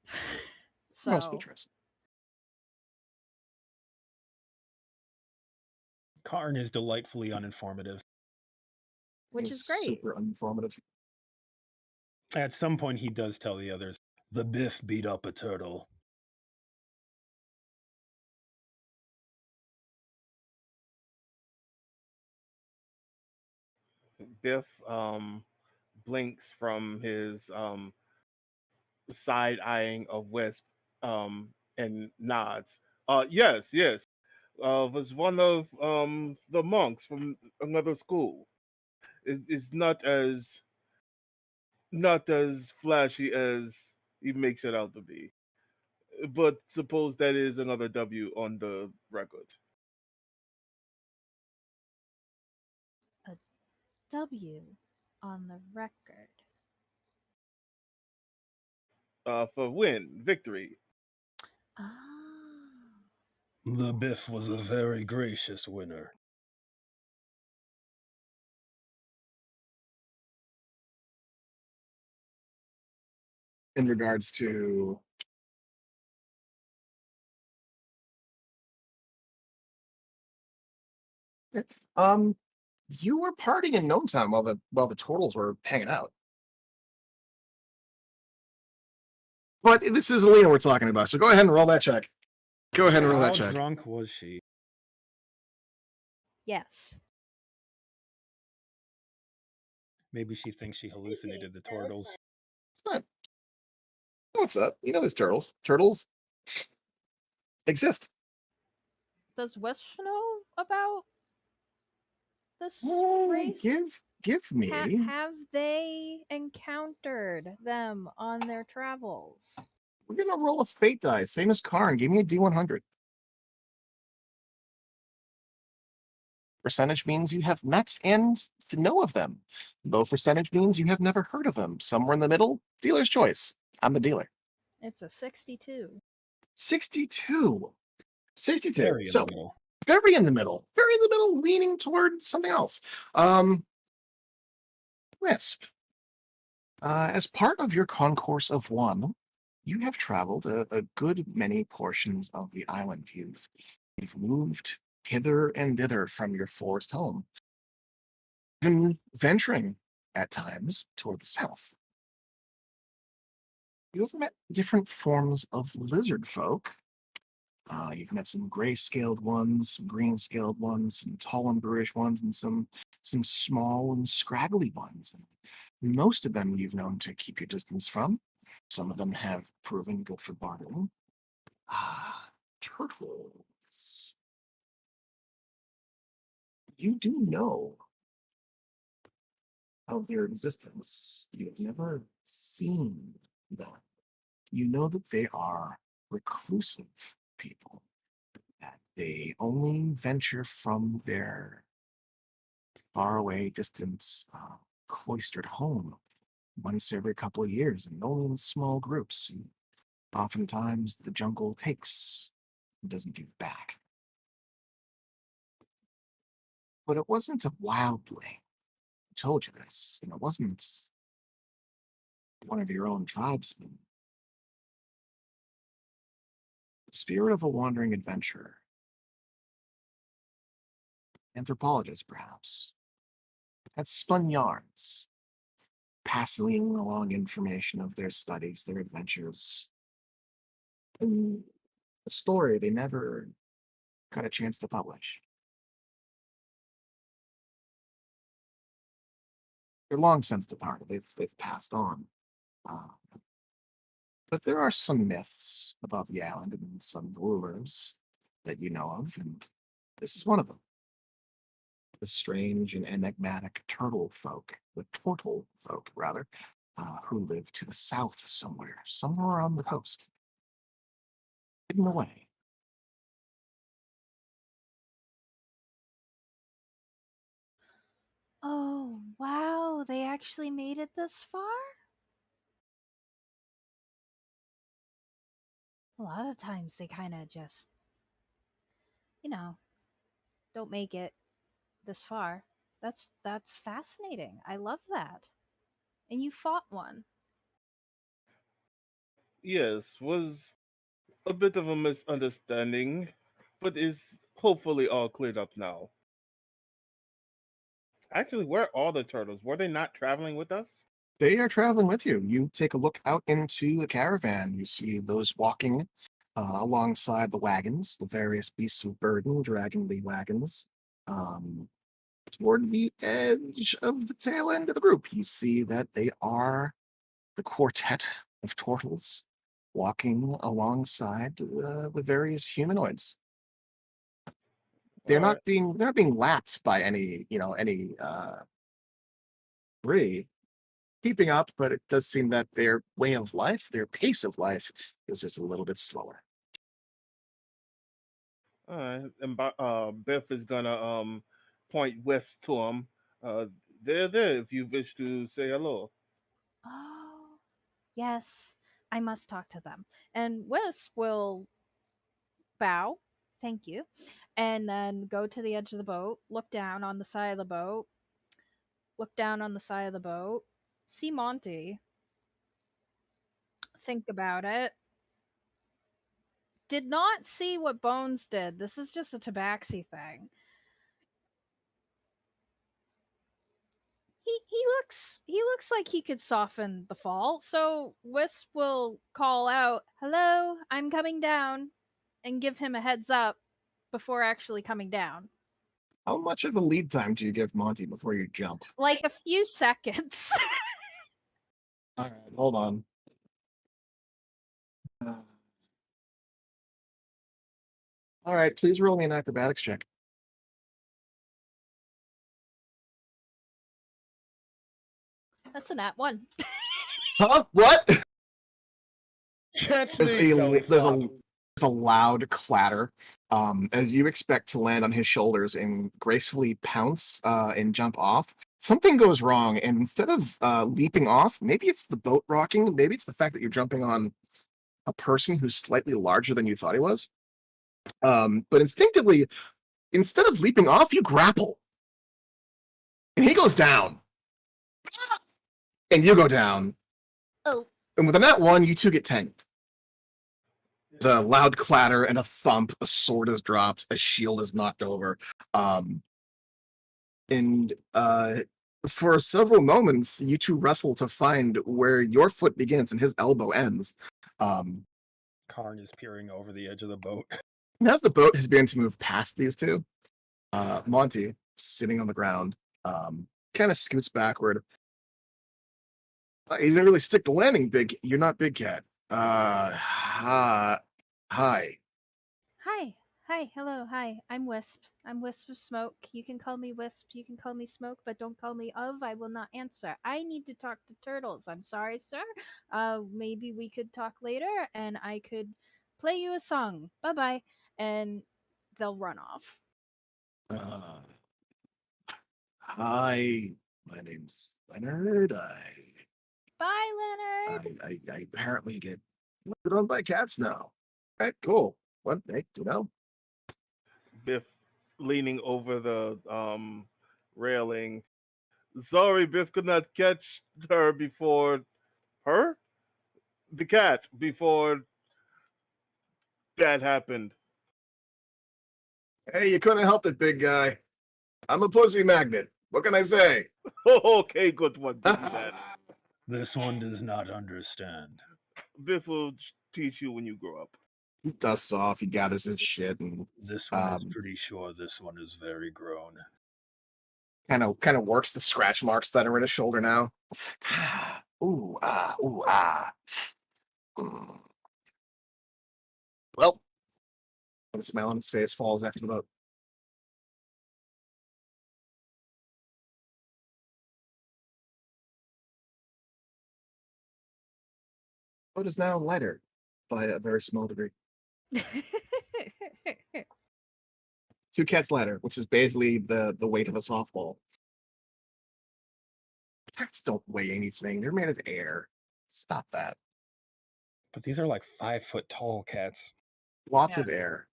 Speaker 1: Most
Speaker 4: So
Speaker 1: interesting.
Speaker 3: Karn is delightfully uninformative.
Speaker 4: which is great.
Speaker 1: Super uninformative.
Speaker 3: At some point, he does tell the others, the Biff beat up a turtle.
Speaker 5: Biff blinks from his side eyeing of Wisp and nods. Yes, yes. Was one of the monks from another school. It's not as flashy as he makes it out to be. But suppose that is another W on the record.
Speaker 4: A W on the record.
Speaker 5: For win, victory.
Speaker 4: Ah.
Speaker 3: The Biff was a very gracious winner.
Speaker 1: In regards to you were partying in Gnome Town while the turtles were hanging out. But this is Alina we're talking about, so go ahead and roll that check. Go ahead and roll
Speaker 3: How
Speaker 1: that check.
Speaker 3: drunk was she?
Speaker 4: Yes.
Speaker 3: Maybe she thinks she hallucinated the turtles.
Speaker 1: It's fine. What's up? You know there's turtles. Turtles exist.
Speaker 4: Does Wisp know about this race?
Speaker 1: Give me.
Speaker 4: Have they encountered them on their travels?
Speaker 1: We're gonna roll a fate die, same as Karn. Give me a D100. Percentage means you have met and know of them. Low percentage means you have never heard of them. Somewhere in the middle, dealer's choice. I'm the dealer.
Speaker 4: It's a 62.
Speaker 1: 62. 62.
Speaker 3: Very in
Speaker 1: So
Speaker 3: the middle.
Speaker 1: very in the middle. Very in the middle, leaning toward something else. Wisp. As part of your concourse of one, you have traveled a good many portions of the island. You've moved hither and thither from your forest home, even venturing at times toward the south. You have met different forms of lizard folk, You've met some gray-scaled ones, some green-scaled ones, some tall and bluish ones, and some small and scraggly ones. And most of them you've known to keep your distance from. Some of them have proven good for bartering. Turtles. You do know of their existence. You've never seen them. You know that they are reclusive people, that they only venture from their faraway, distant, cloistered home once every couple of years, and only in small groups. And oftentimes, the jungle takes and doesn't give back. But it wasn't a wildling. I told you this, and it wasn't one of your own tribesmen. The spirit of a wandering adventurer. Anthropologist, perhaps. Had spun yarns, passing along information of their studies, their adventures. And a story they never got a chance to publish. They're long since departed. They've passed on. Uh, but there are some myths about the island and some rulers that you know of, and this is one of them. The strange and enigmatic turtle folk, the turtle folk, rather, who live to the south somewhere on the coast, hidden away.
Speaker 4: Oh, wow, they actually made it this far? A lot of times they kind of just, you know, don't make it this far. That's fascinating. I love that. And you fought one.
Speaker 5: Yes, was a bit of a misunderstanding, but is hopefully all cleared up now. Actually, where are the turtles? Were they not traveling with us?
Speaker 1: They are traveling with you. You take a look out into the caravan. You see those walking alongside the wagons, the various beasts of burden dragging the wagons. Toward the edge of the tail end of the group, you see that they are the quartet of turtles walking alongside the various humanoids.
Speaker 5: All right.
Speaker 1: They're not being lapped by any breed, keeping up, but it does seem that their way of life, their pace of life, is just a little bit slower.
Speaker 5: All right. And Biff is gonna point west to him. Uh, they're there if you wish to say hello.
Speaker 4: Oh, yes, I must talk to them. And Wisp will bow, thank you, and then go to the edge of the boat, look down on the side of the boat, see Monty, think about it. Did not see what Bones did. This is just a tabaxi thing. He looks like he could soften the fall. So Wisp will call out, "Hello, I'm coming down," and give him a heads up before actually coming down.
Speaker 1: How much of a lead time do you give Monty before you jump?
Speaker 4: Like a few seconds.
Speaker 1: All right, hold on. All right, please roll me an acrobatics check.
Speaker 4: That's a nat one.
Speaker 1: Huh? What?
Speaker 3: Catch
Speaker 1: There's
Speaker 3: me, belly
Speaker 1: there's
Speaker 3: flop.
Speaker 1: a loud clatter as you expect to land on his shoulders and gracefully pounce and jump off. Something goes wrong, and instead of leaping off, maybe it's the boat rocking, maybe it's the fact that you're jumping on a person who's slightly larger than you thought he was. But instinctively, instead of leaping off, you grapple, and he goes down, and you go down,
Speaker 4: Oh.
Speaker 1: and with a nat one, you two get tanked. A loud clatter and a thump. A sword is dropped. A shield is knocked over. And for several moments, you two wrestle to find where your foot begins and his elbow ends.
Speaker 3: Karn is peering over the edge of the boat.
Speaker 1: And as the boat has begun to move past these two, Monty, sitting on the ground, kind of scoots backward. You didn't really stick the landing, big. You're not Big Cat. Hi.
Speaker 4: Hi. Hi. Hello. Hi. I'm Wisp. I'm Wisp of Smoke. You can call me Wisp. You can call me Smoke, but don't call me of. I will not answer. I need to talk to turtles. I'm sorry, sir. Maybe we could talk later and I could play you a song. Bye bye. And they'll run off.
Speaker 1: Uh, hi. My name's Leonard.
Speaker 4: Bye, Leonard.
Speaker 1: I apparently get looked on by cats now. Right, cool. What? Hey,
Speaker 5: Biff leaning over the railing. Sorry, Biff could not catch her before her? The cat before that happened.
Speaker 1: Hey, you couldn't help it, big guy. I'm a pussy magnet. What can I say?
Speaker 5: Okay, good one. Give me that.
Speaker 3: This one does not understand.
Speaker 5: Biff will teach you when you grow up.
Speaker 1: He dusts off. He gathers his shit and
Speaker 3: This one is pretty sure this one is very grown.
Speaker 1: kind of works the scratch marks that are in his shoulder now. Ooh ah ooh ah. Mm. Well, the smile on his face falls after the boat. Boat is now lighter by a very small degree. 2 cats lighter, which is basically the weight of a softball. Cats don't weigh anything. They're made of air. Stop that.
Speaker 3: But these are like 5 foot tall cats.
Speaker 1: Lots
Speaker 2: Yeah.
Speaker 1: of air.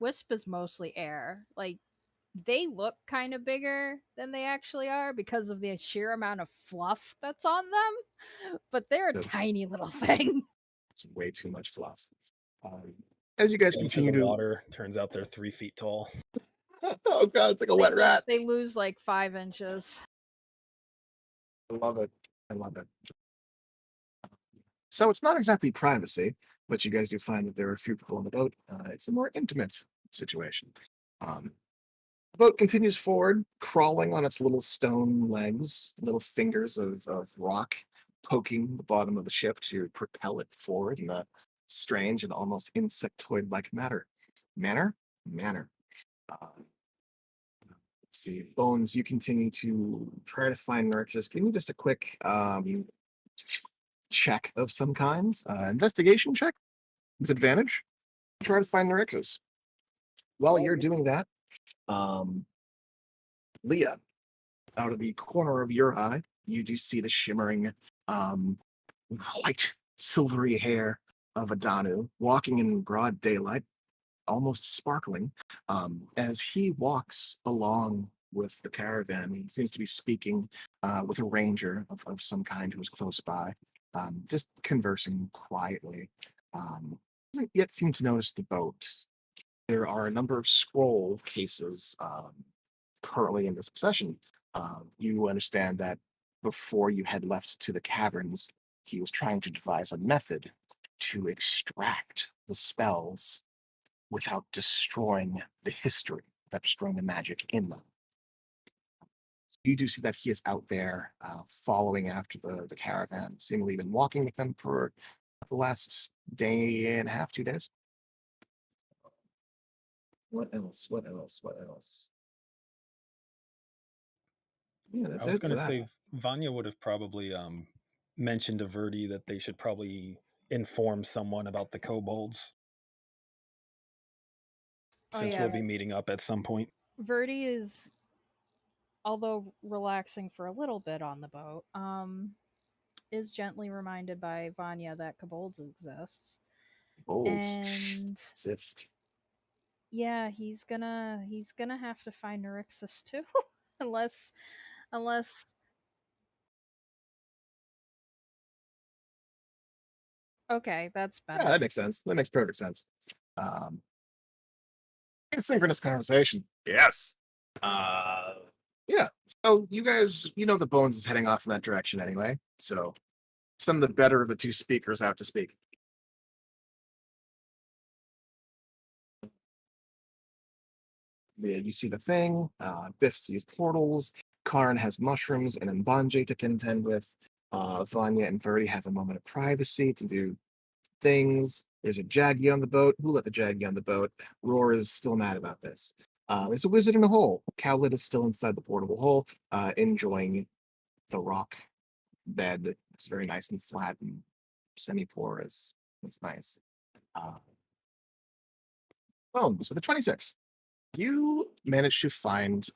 Speaker 4: Wisp is mostly air. Like, they look kind of bigger than they actually are because of the sheer amount of fluff that's on them, but they're a
Speaker 1: Good.
Speaker 4: tiny little thing.
Speaker 1: It's way too much fluff. As you guys
Speaker 3: Into
Speaker 1: continue
Speaker 3: the
Speaker 1: to
Speaker 3: water, turns out they're 3 feet tall.
Speaker 1: oh god, it's like a wet rat.
Speaker 4: They lose like 5 inches.
Speaker 1: I love it. I love it. So it's not exactly privacy, but you guys do find that there are a few people on the boat. It's a more intimate situation. The boat continues forward, crawling on its little stone legs, little fingers of rock poking the bottom of the ship to propel it forward in a strange and almost insectoid-like manner. Let's see, Bones, you continue to try to find Nurkic. Give me just a quick check of some kind, investigation check with advantage. Try to find Nurkic. While you're doing that, Leah, out of the corner of your eye, you do see the shimmering white, silvery hair of Adanu walking in broad daylight, almost sparkling. As he walks along with the caravan, he seems to be speaking with a ranger of some kind who is close by, just conversing quietly. Doesn't yet seem to notice the boat. There are a number of scroll cases currently in this possession. You understand that before you had left to the caverns, he was trying to devise a method to extract the spells without destroying the history, without destroying the magic in them. You do see that he is out there following after the caravan, seemingly been walking with them for the last day and a half, 2 days. What else? What else? What else? Yeah, that's
Speaker 3: I was
Speaker 1: it for
Speaker 3: going to
Speaker 1: that.
Speaker 3: say Vanya would have probably mentioned to Verdi that they should probably inform someone about the kobolds.
Speaker 4: Oh,
Speaker 3: Since
Speaker 4: yeah.
Speaker 3: we'll be meeting up at some point.
Speaker 4: Verdi is, although relaxing for a little bit on the boat, is gently reminded by Vanya that kobolds exists.
Speaker 1: Bolts
Speaker 4: And
Speaker 1: exist.
Speaker 4: yeah, he's gonna have to find Neuroxis too. unless Okay, that's
Speaker 1: Yeah,
Speaker 4: better.
Speaker 1: that makes sense. That makes perfect sense. Um, Asynchronous conversation. Yes. Yeah. So you guys, you know, the Bones is heading off in that direction anyway. So send the better of the two speakers out to speak. You see the thing. Biff sees turtles. Karn has mushrooms and Mbanje to contend with. Vanya and Verdi have a moment of privacy to do things. There's a Jaggy on the boat. Who let the Jaggy on the boat? Roar is still mad about this. There's a wizard in a hole. Cowlet is still inside the portable hole, enjoying the rock bed. It's very nice and flat and semi-porous. It's nice. Bones with a 26. You manage to find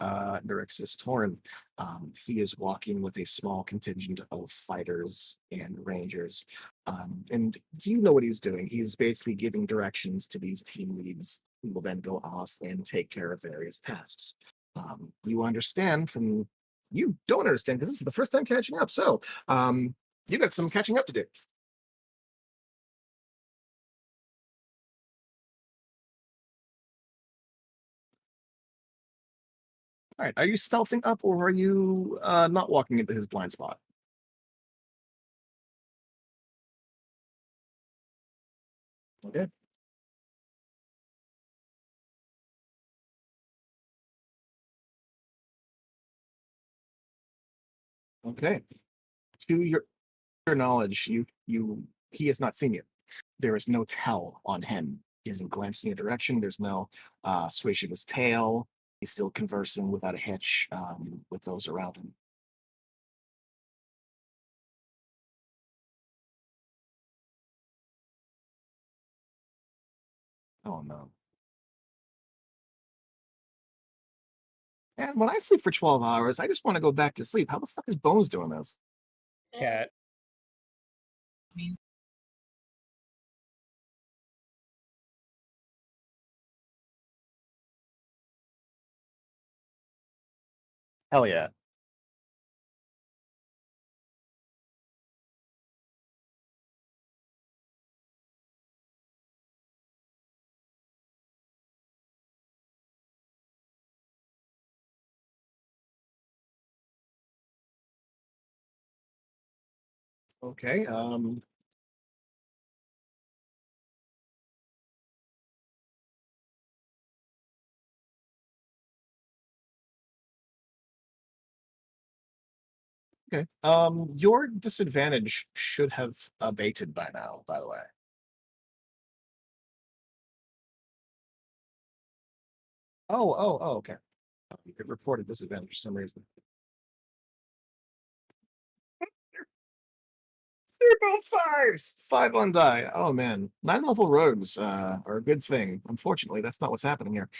Speaker 1: Nurix's Torn. He is walking with a small contingent of fighters and rangers. And you know what he's doing. He's basically giving directions to these team leads who will then go off and take care of various tasks. You understand from you don't understand because this is the first time catching up. So you got some catching up to do. All right. Are you stealthing up or are you not walking into his blind spot? Okay. Okay. To your knowledge, he has not seen you. There is no tell on him. He hasn't glanced in your direction. There's no swish of his tail. He's still conversing without a hitch with those around him. Oh no. And when I sleep for 12 hours, I just want to go back to sleep. How the fuck is Bones doing this?
Speaker 3: Cat.
Speaker 1: Hell yeah. Okay. Okay. Your disadvantage should have abated by now, by the way. Okay. You could report a disadvantage for some reason. They're both fives. 5 on die. Oh man. 9 level rogues are a good thing. Unfortunately, that's not what's happening here.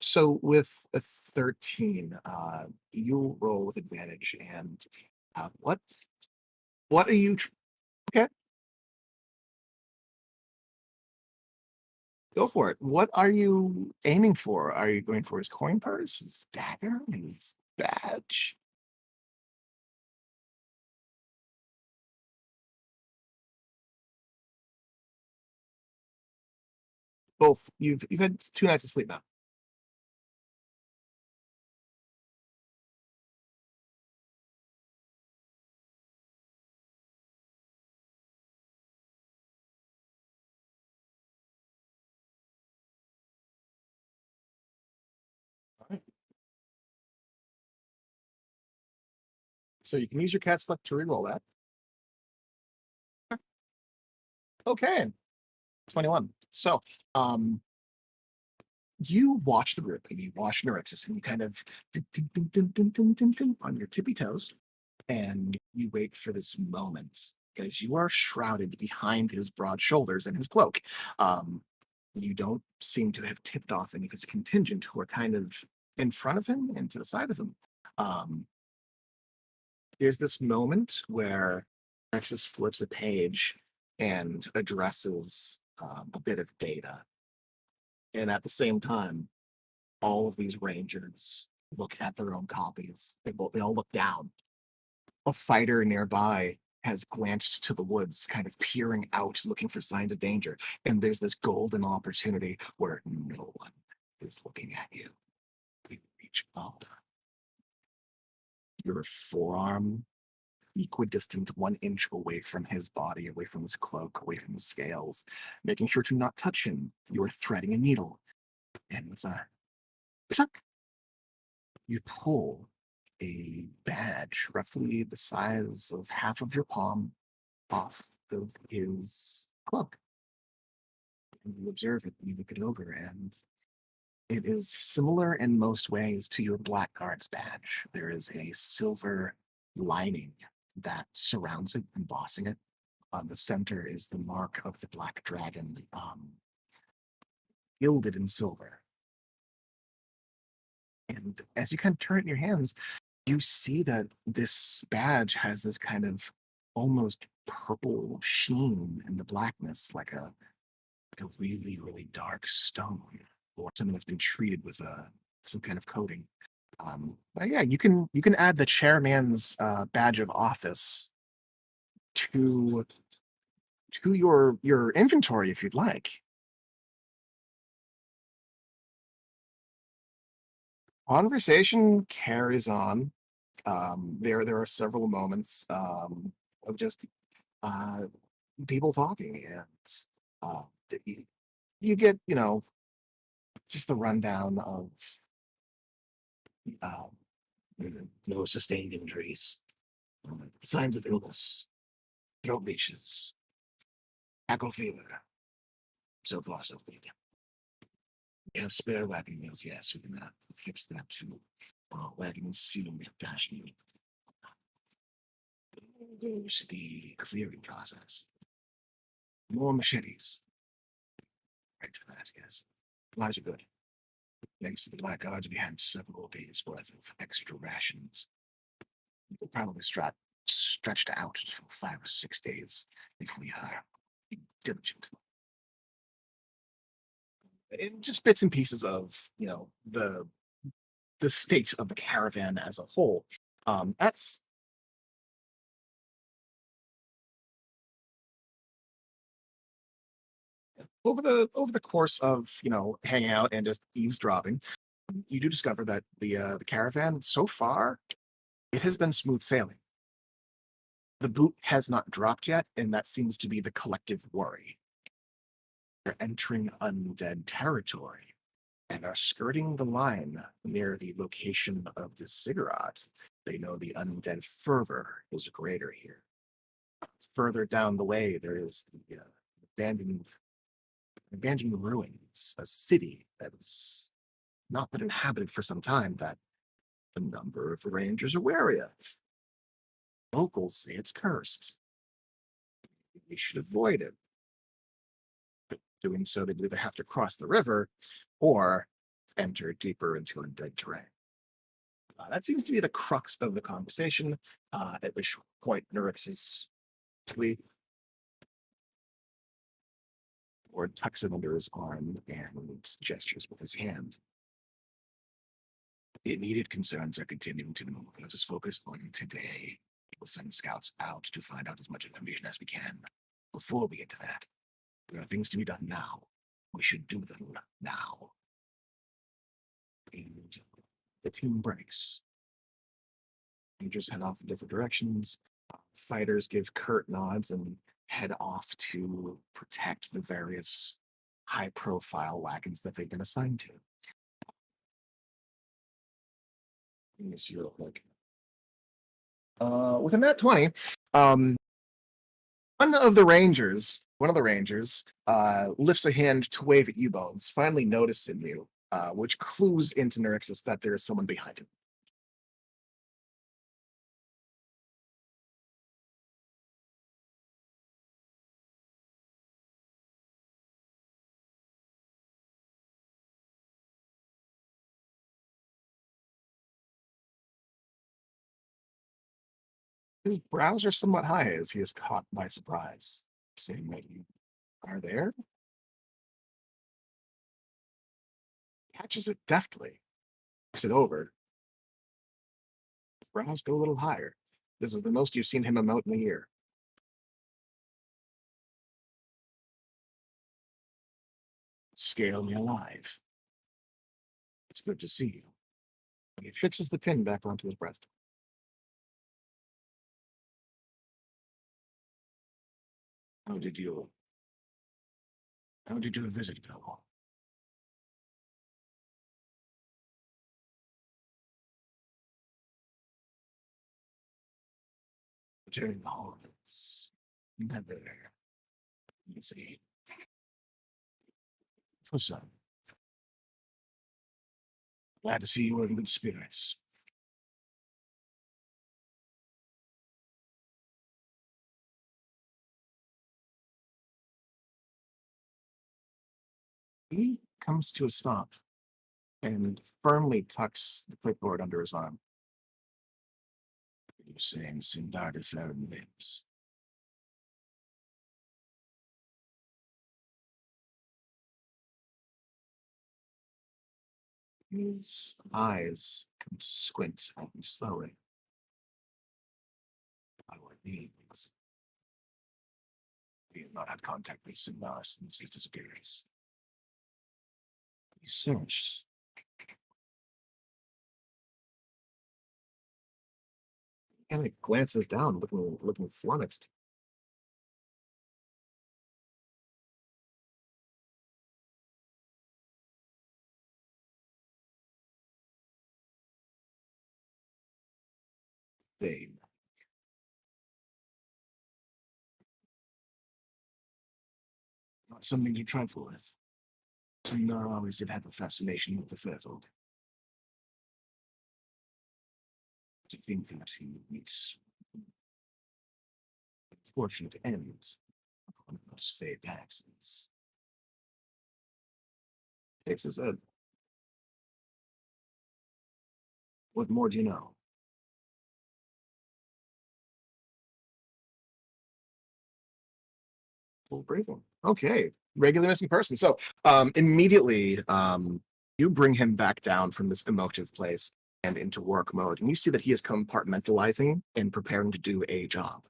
Speaker 1: So with a 13, you roll with advantage. And what are you okay? Go for it. What are you aiming for? Are you going for his coin purse, his dagger, his badge? Both. You've had 2 nights of sleep now. All right. So you can use your cat's luck to reroll that. Okay. 21. So you watch the group and you watch Neurexus and you kind of on your tippy toes and you wait for this moment as you are shrouded behind his broad shoulders and his cloak. You don't seem to have tipped off any of his contingent who are kind of in front of him and to the side of him. There's this moment where Nexus flips a page and addresses a bit of data. And at the same time, all of these rangers look at their own copies. They all look down. A fighter nearby has glanced to the woods, kind of peering out, looking for signs of danger. And there's this golden opportunity where no one is looking at you. You reach up. Your forearm equidistant 1 inch away from his body, away from his cloak, away from his scales, making sure to not touch him. You are threading a needle. And with a Chuck, you pull a badge roughly the size of half of your palm off of his cloak. And you observe it, you look it over, and it is similar in most ways to your Blackguard's badge. There is a silver lining that surrounds it, embossing it. On the center is the mark of the Black Dragon, gilded in silver. And as you kind of turn it in your hands, you see that this badge has this kind of almost purple sheen in the blackness, like a really, really dark stone or something that's been treated with some kind of coating. But yeah, you can add the chairman's badge of office to your inventory if you'd like. Conversation carries on. There are several moments of just uh, people talking, and uh, you get just the rundown of um, no sustained injuries, signs of illness, throat leeches, ankle fever, so far so good. We have spare wagon wheels, yes, we can fix that too. Wagon seal dashing. Goes the clearing process. More machetes. Right for that, yes. Lives are good. Thanks to the Blackguards, we have several days worth of extra rations. We'll probably stretched out for 5 or 6 days if we are diligent. Just bits and pieces of the state of the caravan as a whole. That's over the course of hanging out and just eavesdropping, you do discover that the caravan so far it has been smooth sailing. The boot has not dropped yet, and that seems to be the collective worry. They're entering undead territory and are skirting the line near the location of the ziggurat. They know the undead fervor is greater here. Further down the way, there is the abandoned abandoned ruins, a city that has not been inhabited for some time that a number of rangers are wary of. Locals say it's cursed. We should avoid it. But doing so, they'd either have to cross the river or enter deeper into undead terrain. That seems to be the crux of the conversation, at which point Nurix is basically or tucks it under his arm and gestures with his hand. The immediate concerns are continuing to move. Let us focus on today. We'll send scouts out to find out as much information as we can. Before we get to that, there are things to be done now. We should do them now. And the team breaks. Rangers head off in different directions. Fighters give curt nods and head off to protect the various high-profile wagons that they've been assigned to. Let me see real quick. With a nat 20, one of the rangers lifts a hand to wave at you, Bones, finally noticing you, which clues into Nurixus that there is someone behind him. His brows are somewhat high as he is caught by surprise, saying that you are there. Catches it deftly, looks it over. Brows go a little higher. This is the most you've seen him emote in a year. Scale me alive. It's good to see you. He fixes the pin back onto his breast. How did your visit go? Returning home is never easy. For some. Glad to see you are in good spirits. He comes to a stop and firmly tucks the clipboard under his arm. You're saying Sindar de Ferrum lives. His eyes come to squint at you slowly. By what means? We have not had contact with Sindar since his disappearance. He searched. And it glances down, looking flummoxed. Fame. Not something to trifle with. Sindar always did have a fascination with the fair folk. To think that he would meet a fortunate end of one of those fey accidents. Takes his head. What more do you know? Full briefing. Okay. Regular missing person. So immediately you bring him back down from this emotive place and into work mode. And you see that he is compartmentalizing and preparing to do a job.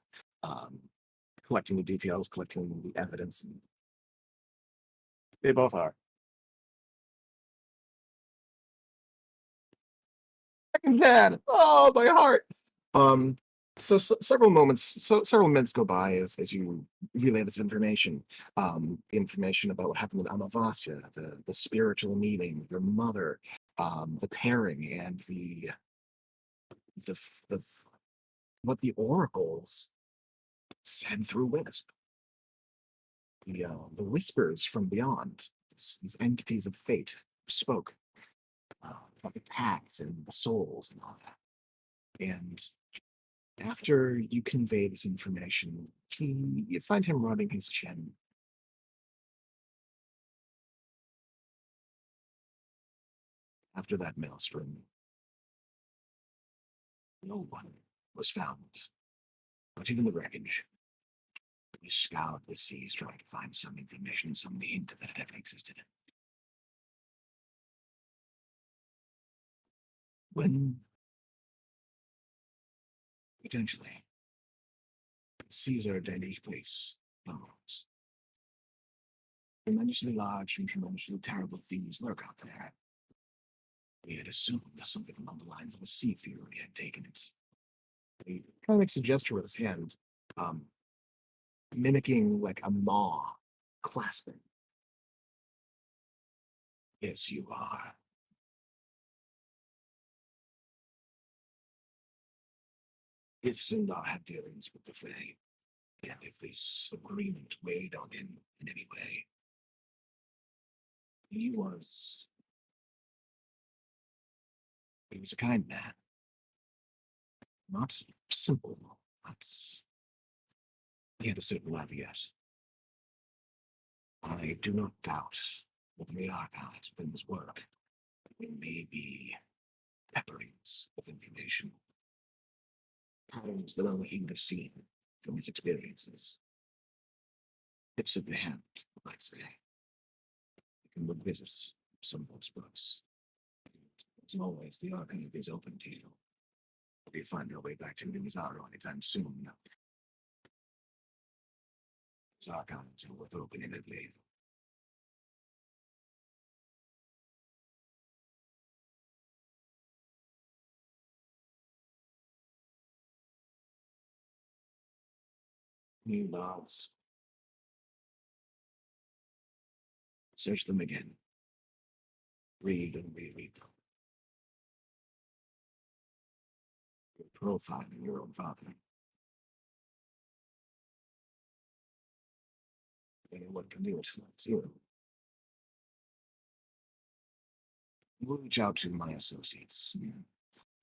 Speaker 1: Collecting the details, collecting the evidence. They both are. Man, oh my heart. Several minutes go by as you relay this information. Information about what happened with Amavasya, the spiritual meeting, your mother, the pairing, and the what the oracles said through Wisp. The whispers from beyond, these entities of fate spoke about the pacts and the souls and all that. And after you convey this information, you find him rubbing his chin. After that maelstrom, no one was found, not even the wreckage. We scoured the seas trying to find some information, some hint that it ever existed. When, potentially, seas are a dangerous place, bones. Tremendously large and tremendously terrible things lurk out there. We had assumed something along the lines of a sea fury had taken it. He kind of makes a gesture with his hand, mimicking like a maw clasping. Yes, you are. If Sindar had dealings with the Fae, and if this agreement weighed on him in any way, he was a kind man. Not simple, but he had a certain caveat. I do not doubt that the archives within his work may be pepperings of information, patterns that only he would have seen from his experiences. Tips of the hand, you might say. You can revisit some of those books. As always, the archive is open to you. If you find your way back to Mizaro anytime soon, those archives are worth opening, I believe. He nods. Search them again. Read and reread them. You're profiling your own father. Anyone can do it. It's you. We'll reach out to my associates.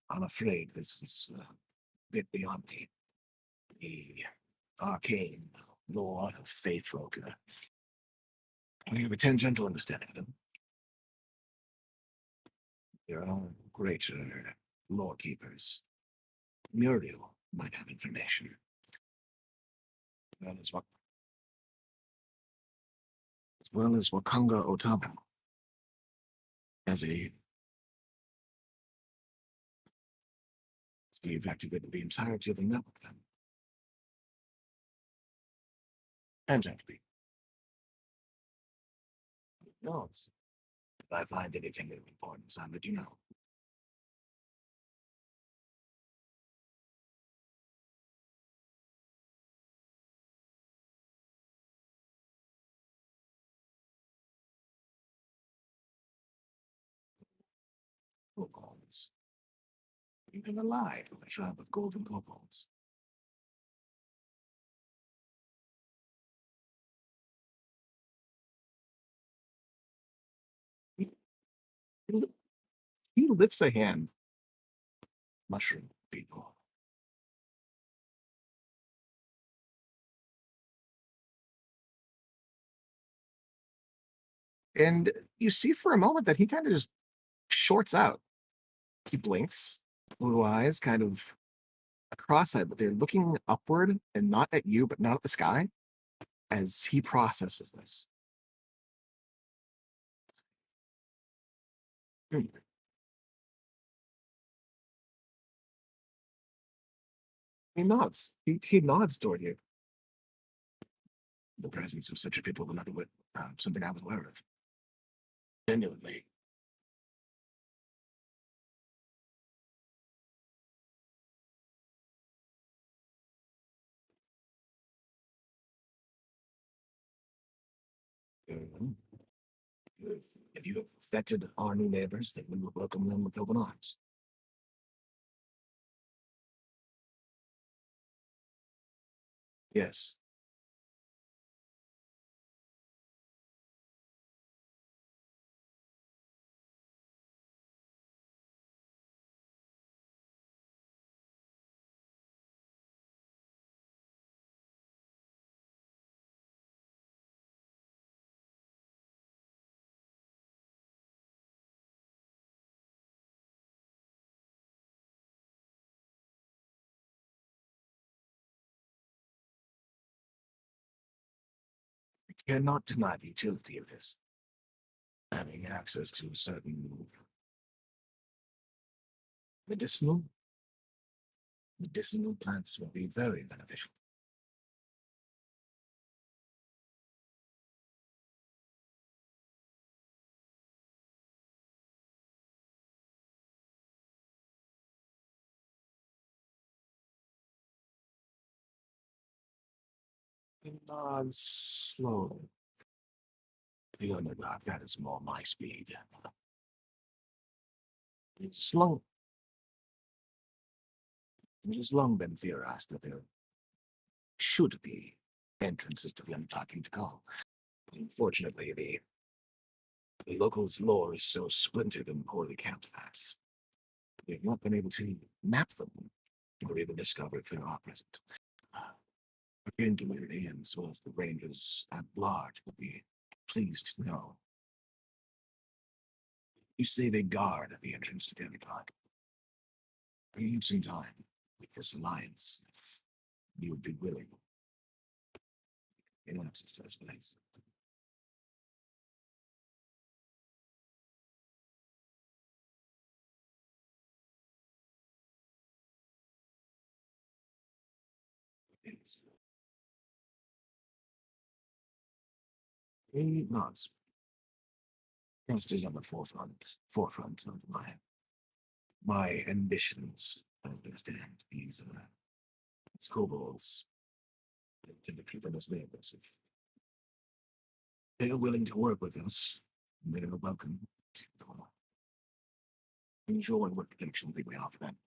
Speaker 1: I'm afraid this is a bit beyond me. The arcane lore of faith folk. I have a tangential understanding of them. There are greater lore keepers. Muriel might have information. That is what, as well as Wakanga Otabo. As a Steve activated the entirety of the network then. Tangentially. No, if I find anything of importance, I'll let you know. Kobolds. You never lied with a tribe of golden kobolds. He, he lifts a hand. Mushroom people. And you see for a moment that he kind of just shorts out. He blinks, blue eyes kind of cross-eyed, but they're looking upward and not at you, but not at the sky as he processes this. Hmm. He nods. He nods toward you. The presence of such a people was not something I was aware of. Genuinely. Mhm. If you have affected our new neighbors, then we will welcome them with open arms. Yes. I cannot deny the utility of this. Having access to certain medicinal plants will be very beneficial. He nods slowly. The underground, that is more my speed. It's long. It has long been theorized that there should be entrances to the Underdark to go. Unfortunately, the locals' lore is so splintered and poorly kept that we've not been able to map them or even discover if they are present. Our game community, and as well as the Rangers at large, will be pleased to know. You say they guard the entrance to the Underdark. We have some time with this alliance, if you would be willing. In access to this place. Yes. He nods. Trust is on the forefront of my ambitions as they stand. These kobolds tend to treat them as neighbors. If they are willing to work with us, they are welcome to enjoy what protection we may offer them.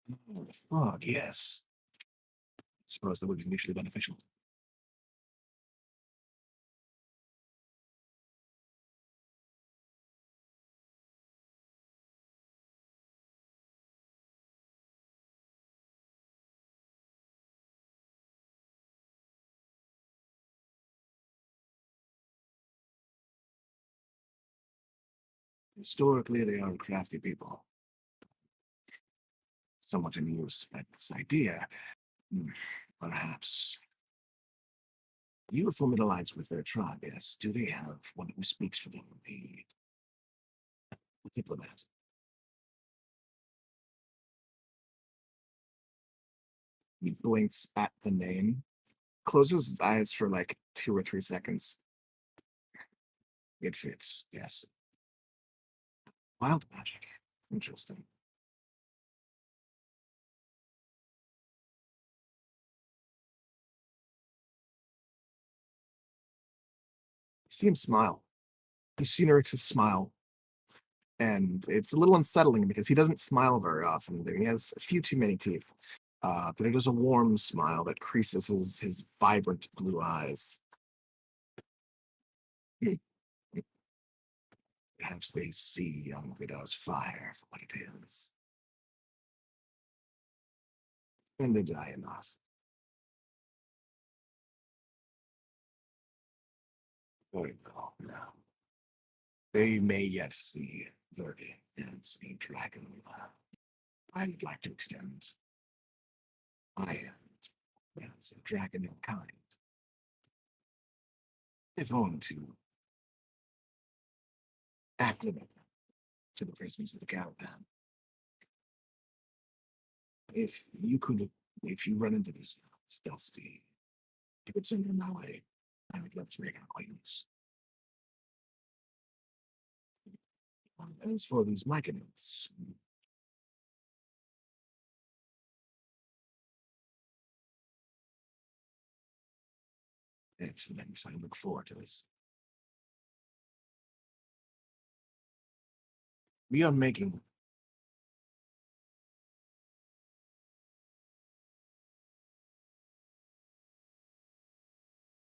Speaker 1: The fog, yes. Suppose that would be mutually beneficial. Historically, they are crafty people. Somewhat amused at this idea. Hmm, perhaps you have formed an alliance with their tribe, yes? Do they have one who speaks for them? A diplomat. He blinks at the name, closes his eyes for like 2 or 3 seconds. It fits, yes. Wild magic. Interesting. You see him smile. You've seen Eric's smile, and it's a little unsettling because he doesn't smile very often. He has a few too many teeth. But it is a warm smile that creases his vibrant blue eyes. Perhaps they see young Vidal's fire for what it is, and they die in us. Very little now. They may yet see Verdi as a dragon. I would like to extend my hand as a dragon in kind, if only to acclimate them to the presence of the caravan. If you could, if you run into this stealthy, you could send them my way. I would love to make an acquaintance. As for these Myconians, excellent. I look forward to this. We are making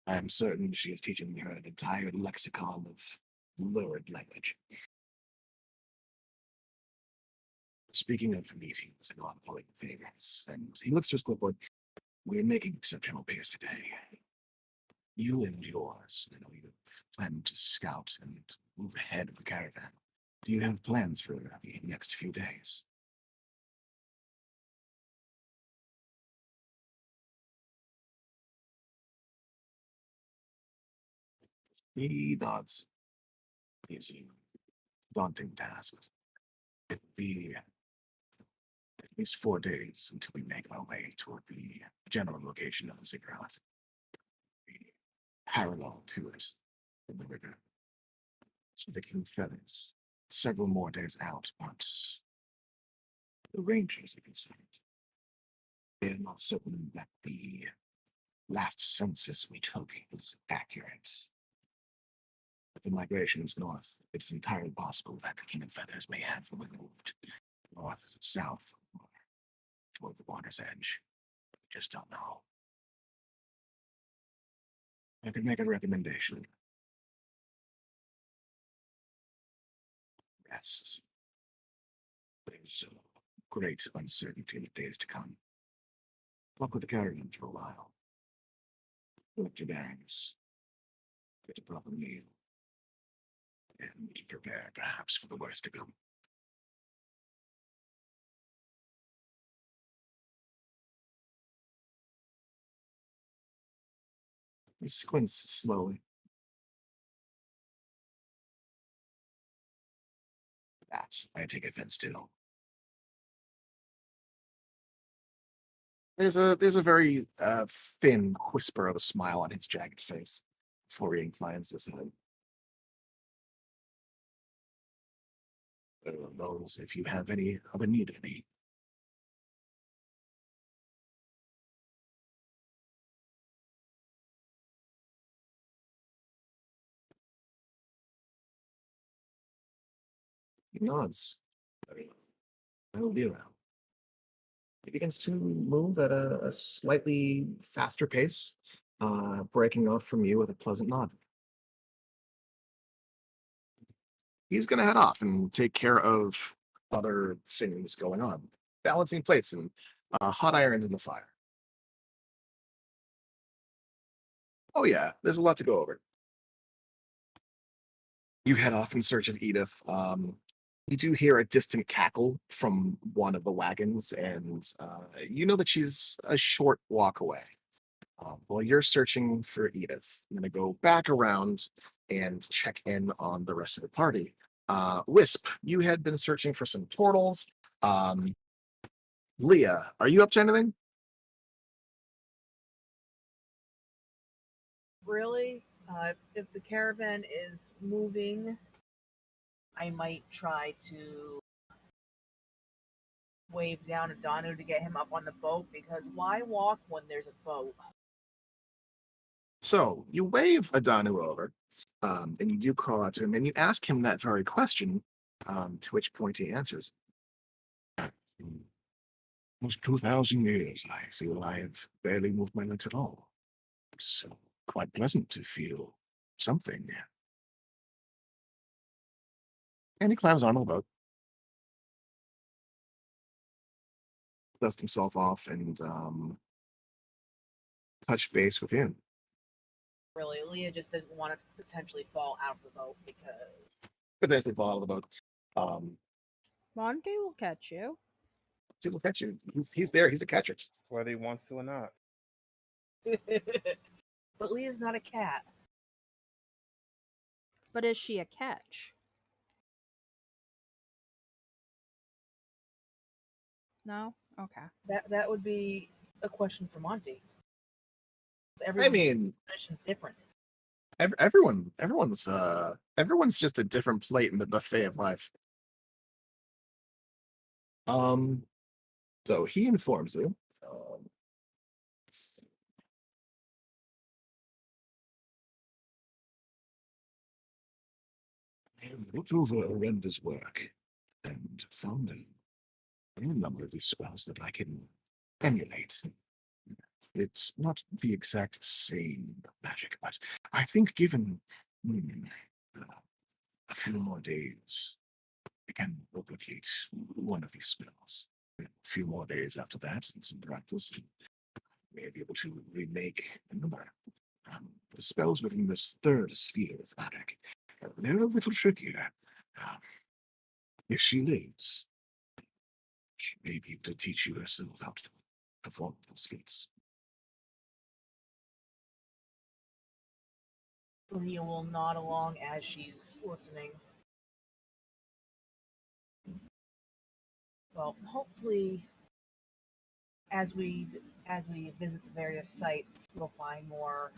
Speaker 1: I am certain she is teaching her an entire lexicon of lurid language. Speaking of meetings and ongoing things, and he looks to his clipboard, we're making exceptional pace today. You and yours, I know you plan to scout and move ahead of the caravan. Do you have plans for the next few days? He nods. These daunting tasks. It'd be at least 4 days until we make our way toward the general location of the ziggurat. Be parallel to it in the river. Sticking feathers. Several more days out, but the rangers are concerned. They are not certain that the last census we took is accurate. With the migrations north, it is entirely possible that the King of Feathers may have moved north, south, or toward the water's edge. We just don't know. I could make a recommendation. Rest. There's great uncertainty in the days to come. Walk with the caravan for a while. Collect your bearings. Get a proper meal. And prepare perhaps for the worst to come. He squints slowly. That I take offense to. There's a very thin whisper of a smile on his jagged face before he inclines his head. Knows if you have any other need of me. He nods. Very well. I will be around. He begins to move at a slightly faster pace, breaking off from you with a pleasant nod. He's going to head off and take care of other things going on, balancing plates and hot irons in the fire. Oh, yeah, there's a lot to go over. You head off in search of Edith. You do hear a distant cackle from one of the wagons, and you know that she's a short walk away. While you're searching for Edith, I'm going to go back around and check in on the rest of the party. Wisp, you had been searching for some portals. Leah, are you up to anything?
Speaker 7: Really, if the caravan is moving, I might try to wave down Adanu to get him up on the boat, because why walk when there's a boat?
Speaker 1: So you wave Adanu over, and you do call out to him, and you ask him that very question, to which point he answers. Almost 2,000 years, I feel I have barely moved my legs at all. It's quite pleasant to feel something. And he climbs onto the boat, dusts himself off, and touch base with him.
Speaker 7: Really, Leah just didn't want to potentially fall out of the boat because
Speaker 1: Potentially fall out of the boat.
Speaker 8: Monty will catch you.
Speaker 1: He will catch you. He's there. He's a catcher.
Speaker 5: Whether he wants to or not.
Speaker 7: but Leah's not a cat.
Speaker 8: But is she a catch? No? Okay.
Speaker 7: That would be a question for Monty.
Speaker 1: I mean,
Speaker 7: Everyone's different.
Speaker 1: Everyone's just a different plate in the buffet of life. So he informs you. I have looked over Arenda's work and found a number of these spells that I can emulate. It's not the exact same magic, but I think given a few more days, I can replicate one of these spells. A few more days after that, and some practice, and may be able to remake another. The spells within this third sphere of magic, they're a little trickier. If she lives, she may be able to teach you herself how to perform these feats.
Speaker 7: Leah will nod along as she's listening. Well, hopefully, as we visit the various sites, we'll find more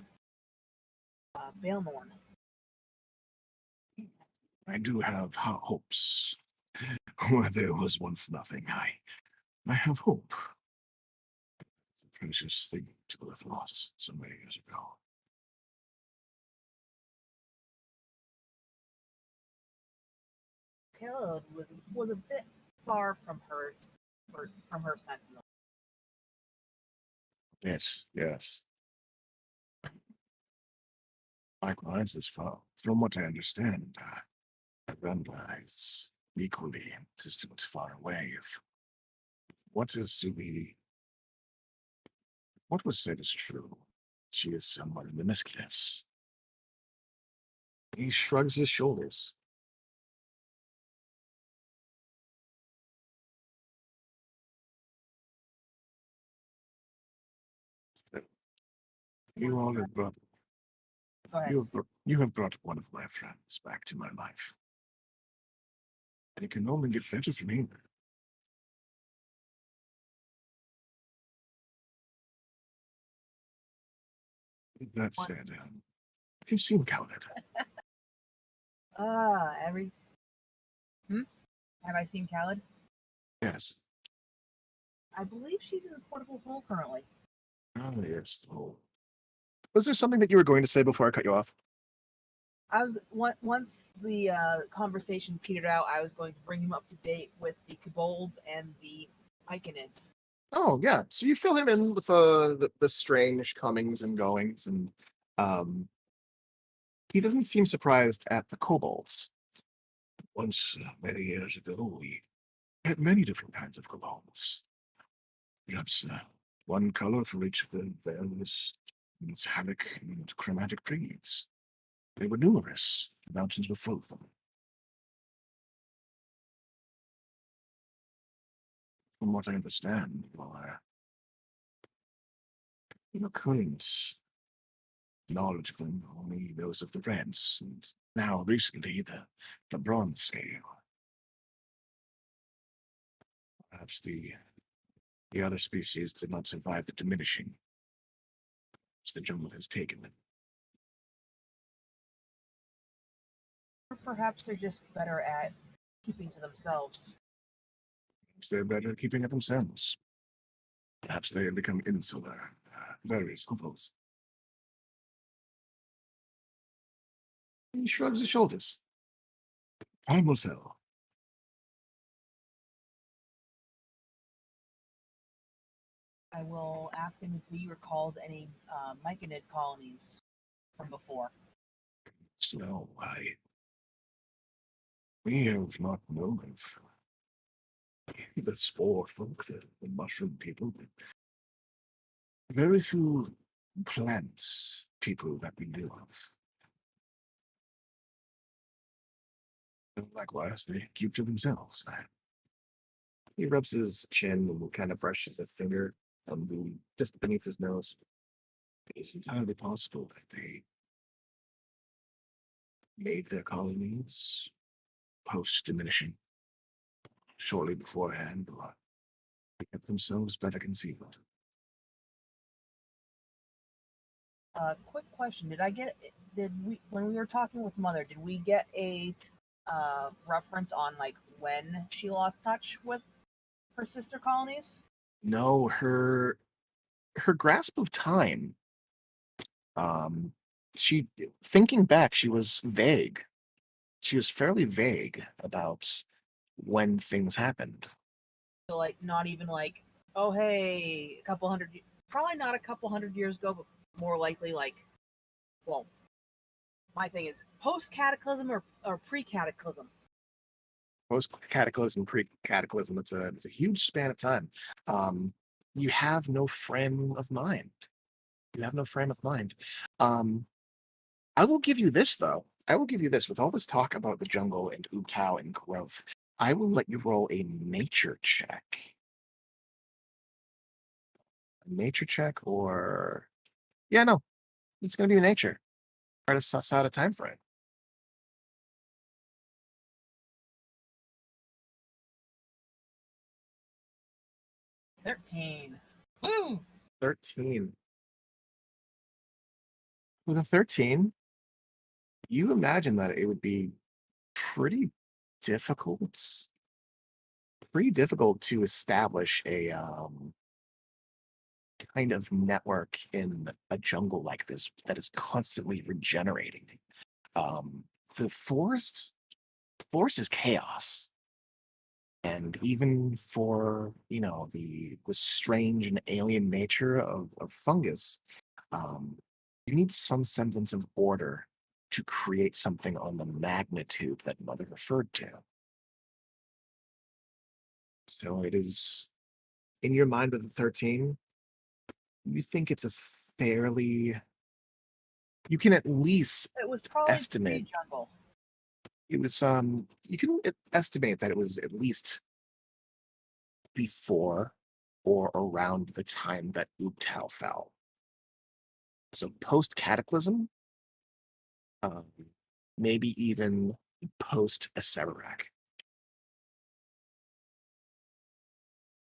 Speaker 7: Baelmorn.
Speaker 1: I do have hopes. Where there was once nothing, I have hope. It's a precious thing to have lost so many years ago.
Speaker 7: Caleb was a bit far from her sentinel.
Speaker 1: Yes. Likewise, as far from what I understand, Brenda is equally distant, far away. If what was said is true, she is somewhere in the Mistcliffs. He shrugs his shoulders. You all have brought.
Speaker 7: Go ahead.
Speaker 1: You have brought one of my friends back to my life. And it can only get better from here. That said, you've seen Khaled.
Speaker 7: Have I seen Khaled?
Speaker 1: Yes.
Speaker 7: I believe she's in the portable hole currently.
Speaker 1: Oh, yes. Oh. Was there something that you were going to say before I cut you off?
Speaker 7: Once the conversation petered out, I was going to bring him up to date with the kobolds and the Iconids.
Speaker 1: Oh yeah, so you fill him in with the strange comings and goings, and um, he doesn't seem surprised at the kobolds. Once, many years ago, we had many different kinds of kobolds. Perhaps one color for each of the various metallic and chromatic breeds. They were numerous. The mountains were full of them. From what I understand, your current knowledge of them only those of the reds, and now recently the bronze scale. Perhaps the other species did not survive the diminishing, as the jungle has taken them.
Speaker 7: Or perhaps they're just better at keeping to themselves.
Speaker 1: Perhaps they're better at keeping it themselves. Perhaps they have become insular, various hovels. He shrugs his shoulders. Time will tell.
Speaker 7: I will ask him if he recalls any myconid colonies from before.
Speaker 1: So we have not known of the spore folk, the mushroom people. Very few plant people that we knew of. Likewise, they keep to themselves. He rubs his chin and kind of brushes a finger on just beneath his nose. It's entirely possible that they made their colonies post diminishing shortly beforehand, or kept themselves better concealed.
Speaker 7: Quick question: Did we, when we were talking with Mother, did we get a reference on like when she lost touch with her sister colonies?
Speaker 1: No, her grasp of time. Um, she thinking back, she was vague. She was fairly vague about when things happened.
Speaker 7: So like not even like, oh hey, a couple hundred, probably not a couple hundred years ago, but more likely like, well, my thing is post cataclysm or pre cataclysm.
Speaker 1: Post cataclysm, pre cataclysm. It's a huge span of time. You have no frame of mind. You have no frame of mind. I will give you this though. I will give you this with all this talk about the jungle and Ubtao and growth. I will let you roll a nature check. A nature check, or yeah, no, it's gonna be nature. Try to suss out a time frame.
Speaker 7: 13. Woo!
Speaker 1: 13. With a 13, you imagine that it would be pretty difficult, to establish a kind of network in a jungle like this that is constantly regenerating. Um, the forest is chaos, and even for the strange and alien nature of fungus, um, you need some semblance of order to create something on the magnitude that Mother referred to. So it is in your mind with the 13, you think it's a fairly, you can at least
Speaker 7: It was probably
Speaker 1: estimate
Speaker 7: pre-jungle.
Speaker 1: it was you can estimate that it was at least before or around the time that Ubtao fell. So post cataclysm, um, maybe even post Acererak.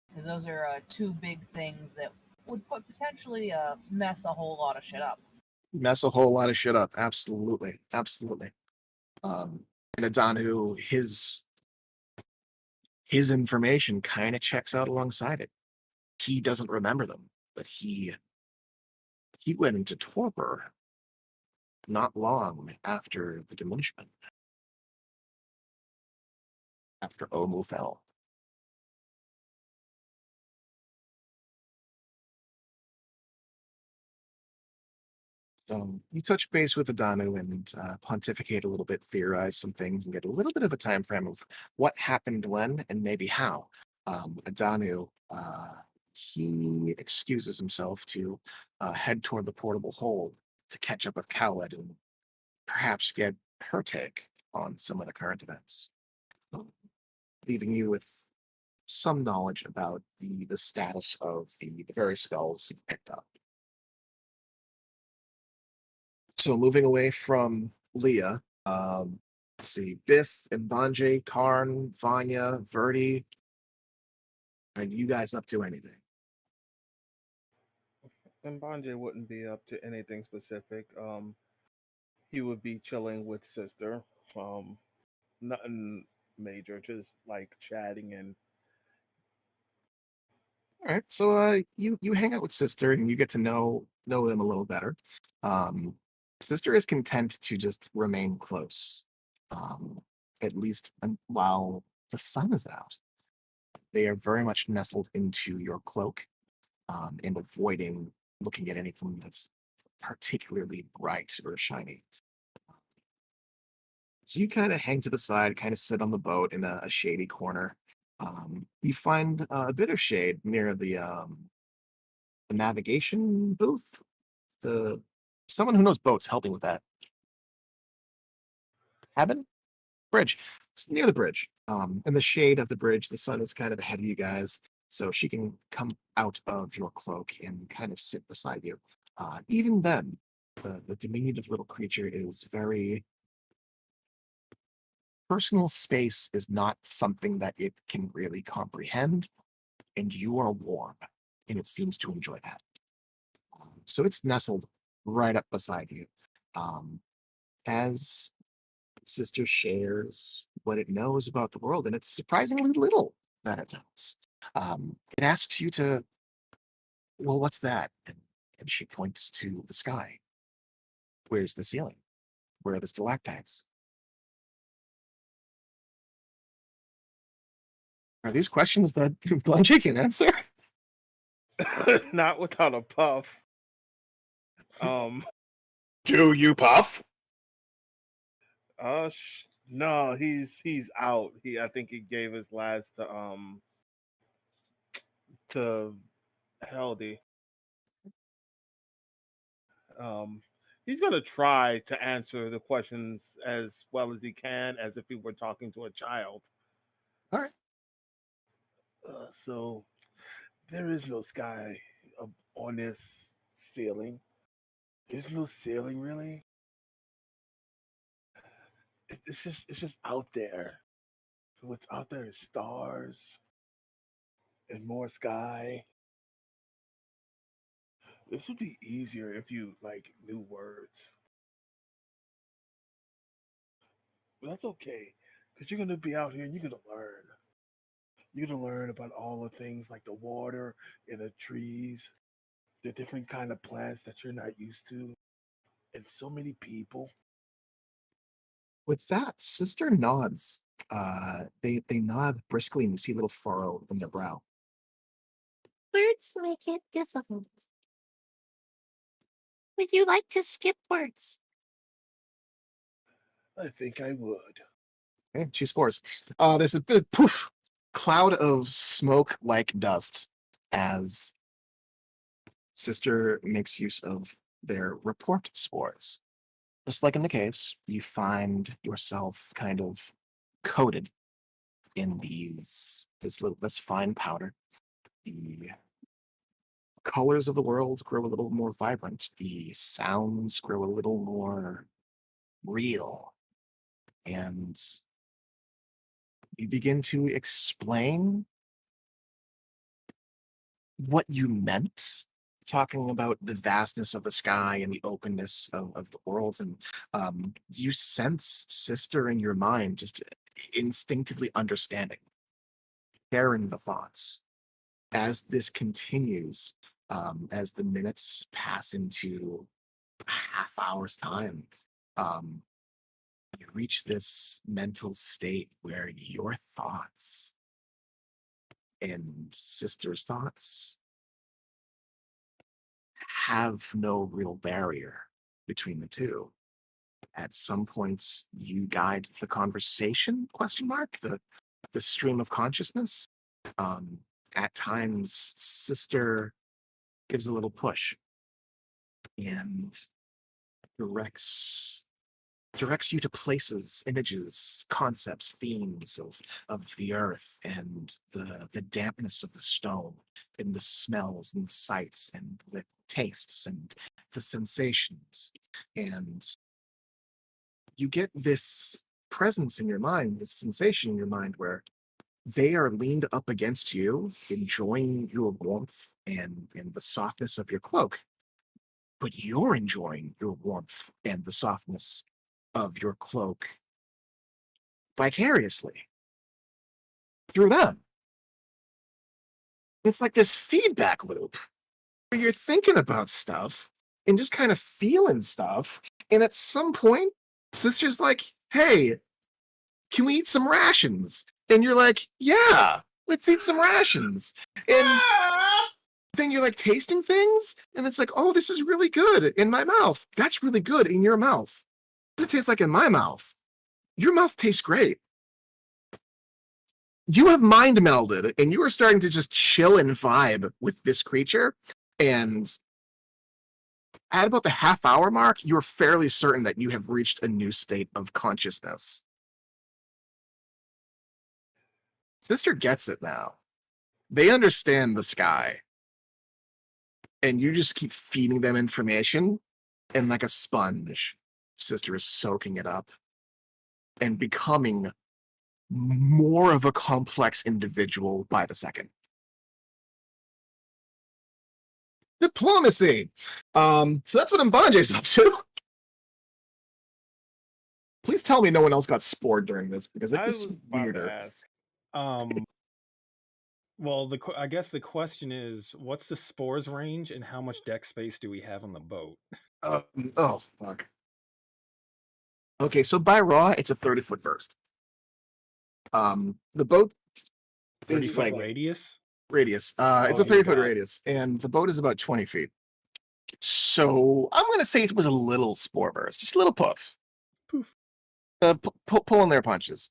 Speaker 7: Because those are two big things that would potentially mess a whole lot of shit up.
Speaker 1: Mess a whole lot of shit up. Absolutely, absolutely. Um, and Adanu, his information kind of checks out alongside it. He doesn't remember them, but he went into torpor not long after the diminishment, after Omu fell. So you touch base with Adanu and pontificate a little bit, theorize some things, and get a little bit of a time frame of what happened when and maybe how. Adanu, he excuses himself to head toward the portable hole to catch up with Cowled and perhaps get her take on some of the current events, leaving you with some knowledge about the status of the very skulls you've picked up. So moving away from Leah, let's see, Biff and Banjay, Karn, Vanya, Verdi. Are you guys up to anything?
Speaker 5: And Bonjay wouldn't be up to anything specific. He would be chilling with sister. Um, Nothing major, just like chatting and
Speaker 1: All right. So you hang out with sister and you get to know them a little better. Um, sister is content to just remain close, at least while the sun is out. They are very much nestled into your cloak, and avoiding looking at anything that's particularly bright or shiny. So you kind of hang to the side, kind of sit on the boat in a shady corner. You find a bit of shade near the navigation booth. The Someone who knows boats helping with that. Cabin? Bridge. It's near the bridge. In the shade of the bridge, the sun is kind of ahead of you guys, so she can come out of your cloak and kind of sit beside you. Even then, the diminutive little creature is very personal space is not something that it can really comprehend, and you are warm, and it seems to enjoy that. So it's nestled right up beside you. Um, as Sister shares what it knows about the world, and it's surprisingly little that it knows. It asks you to, well, what's that? And she points to the sky. Where's the ceiling? Where are the stalactites? Are these questions that Blanche can answer?
Speaker 5: not without a puff. Um,
Speaker 1: Do you puff?
Speaker 5: no, he's out. I think he gave his last to Heldy. Um, he's gonna try to answer the questions as well as he can, as if he were talking to a child.
Speaker 1: All right.
Speaker 5: So there is no sky on this ceiling. There's no ceiling, really. It's just out there. What's out there is stars and more sky. This would be easier if you like knew words. But that's okay, because you're gonna be out here and you're gonna learn. You're gonna learn about all the things like the water and the trees, the different kind of plants that you're not used to, and so many people.
Speaker 1: With that, Sister nods. They nod briskly, and you see a little furrow in their brow.
Speaker 6: Words make it difficult. Would you like to skip words?
Speaker 5: I think I would.
Speaker 1: Okay, she spores. There's a big poof cloud of smoke like dust as Sister makes use of their report spores. Just like in the caves, you find yourself kind of coated in this fine powder. The colors of the world grow a little more vibrant. The sounds grow a little more real. And you begin to explain what you meant, talking about the vastness of the sky and the openness of the world. And you sense Sister in your mind just instinctively understanding, sharing the thoughts. As this continues, as the minutes pass into a half hour's time, um, you reach this mental state where your thoughts and Sister's thoughts have no real barrier. between the two. At some points, you guide the conversation, question mark, the stream of consciousness. At times, Sister gives a little push and directs you to places, images, concepts, themes of the earth and the dampness of the stone and the smells and the sights and the tastes and the sensations. And you get this presence in your mind, this sensation in your mind where they are leaned up against you, enjoying your warmth and the softness of your cloak. But you're enjoying your warmth and the softness of your cloak vicariously through them. It's like this feedback loop where you're thinking about stuff and just kind of feeling stuff. And at some point, Sister's like, hey, can we eat some rations? And you're like, yeah, let's eat some rations. And then you're like tasting things, and it's like, oh, this is really good in my mouth. That's really good in your mouth. What does it taste like in my mouth? Your mouth tastes great. You have mind melded, and you are starting to just chill and vibe with this creature. And at about the half-hour mark, you're fairly certain that you have reached a new state of consciousness. Sister gets it now. They understand the sky. And you just keep feeding them information, and like a sponge, Sister is soaking it up and becoming more of a complex individual by the second. Diplomacy. So that's what Mbanje's up to. Please tell me no one else got spored during this, because it
Speaker 5: I
Speaker 1: gets
Speaker 5: was about to
Speaker 1: weirder.
Speaker 5: ask.
Speaker 3: Well, I guess the question is, what's the spores range, and how much deck space do we have on the boat?
Speaker 1: Oh, fuck. Okay, so by raw, it's a 30-foot burst. The boat
Speaker 3: 30
Speaker 1: is
Speaker 3: foot
Speaker 1: like
Speaker 3: radius?
Speaker 1: radius. It's
Speaker 3: Oh,
Speaker 1: a
Speaker 3: you
Speaker 1: 30-foot
Speaker 3: got it.
Speaker 1: radius, and the boat is about 20 feet. So I'm gonna say it was a little spore burst, just a little puff.
Speaker 3: Poof.
Speaker 1: Pulling their punches.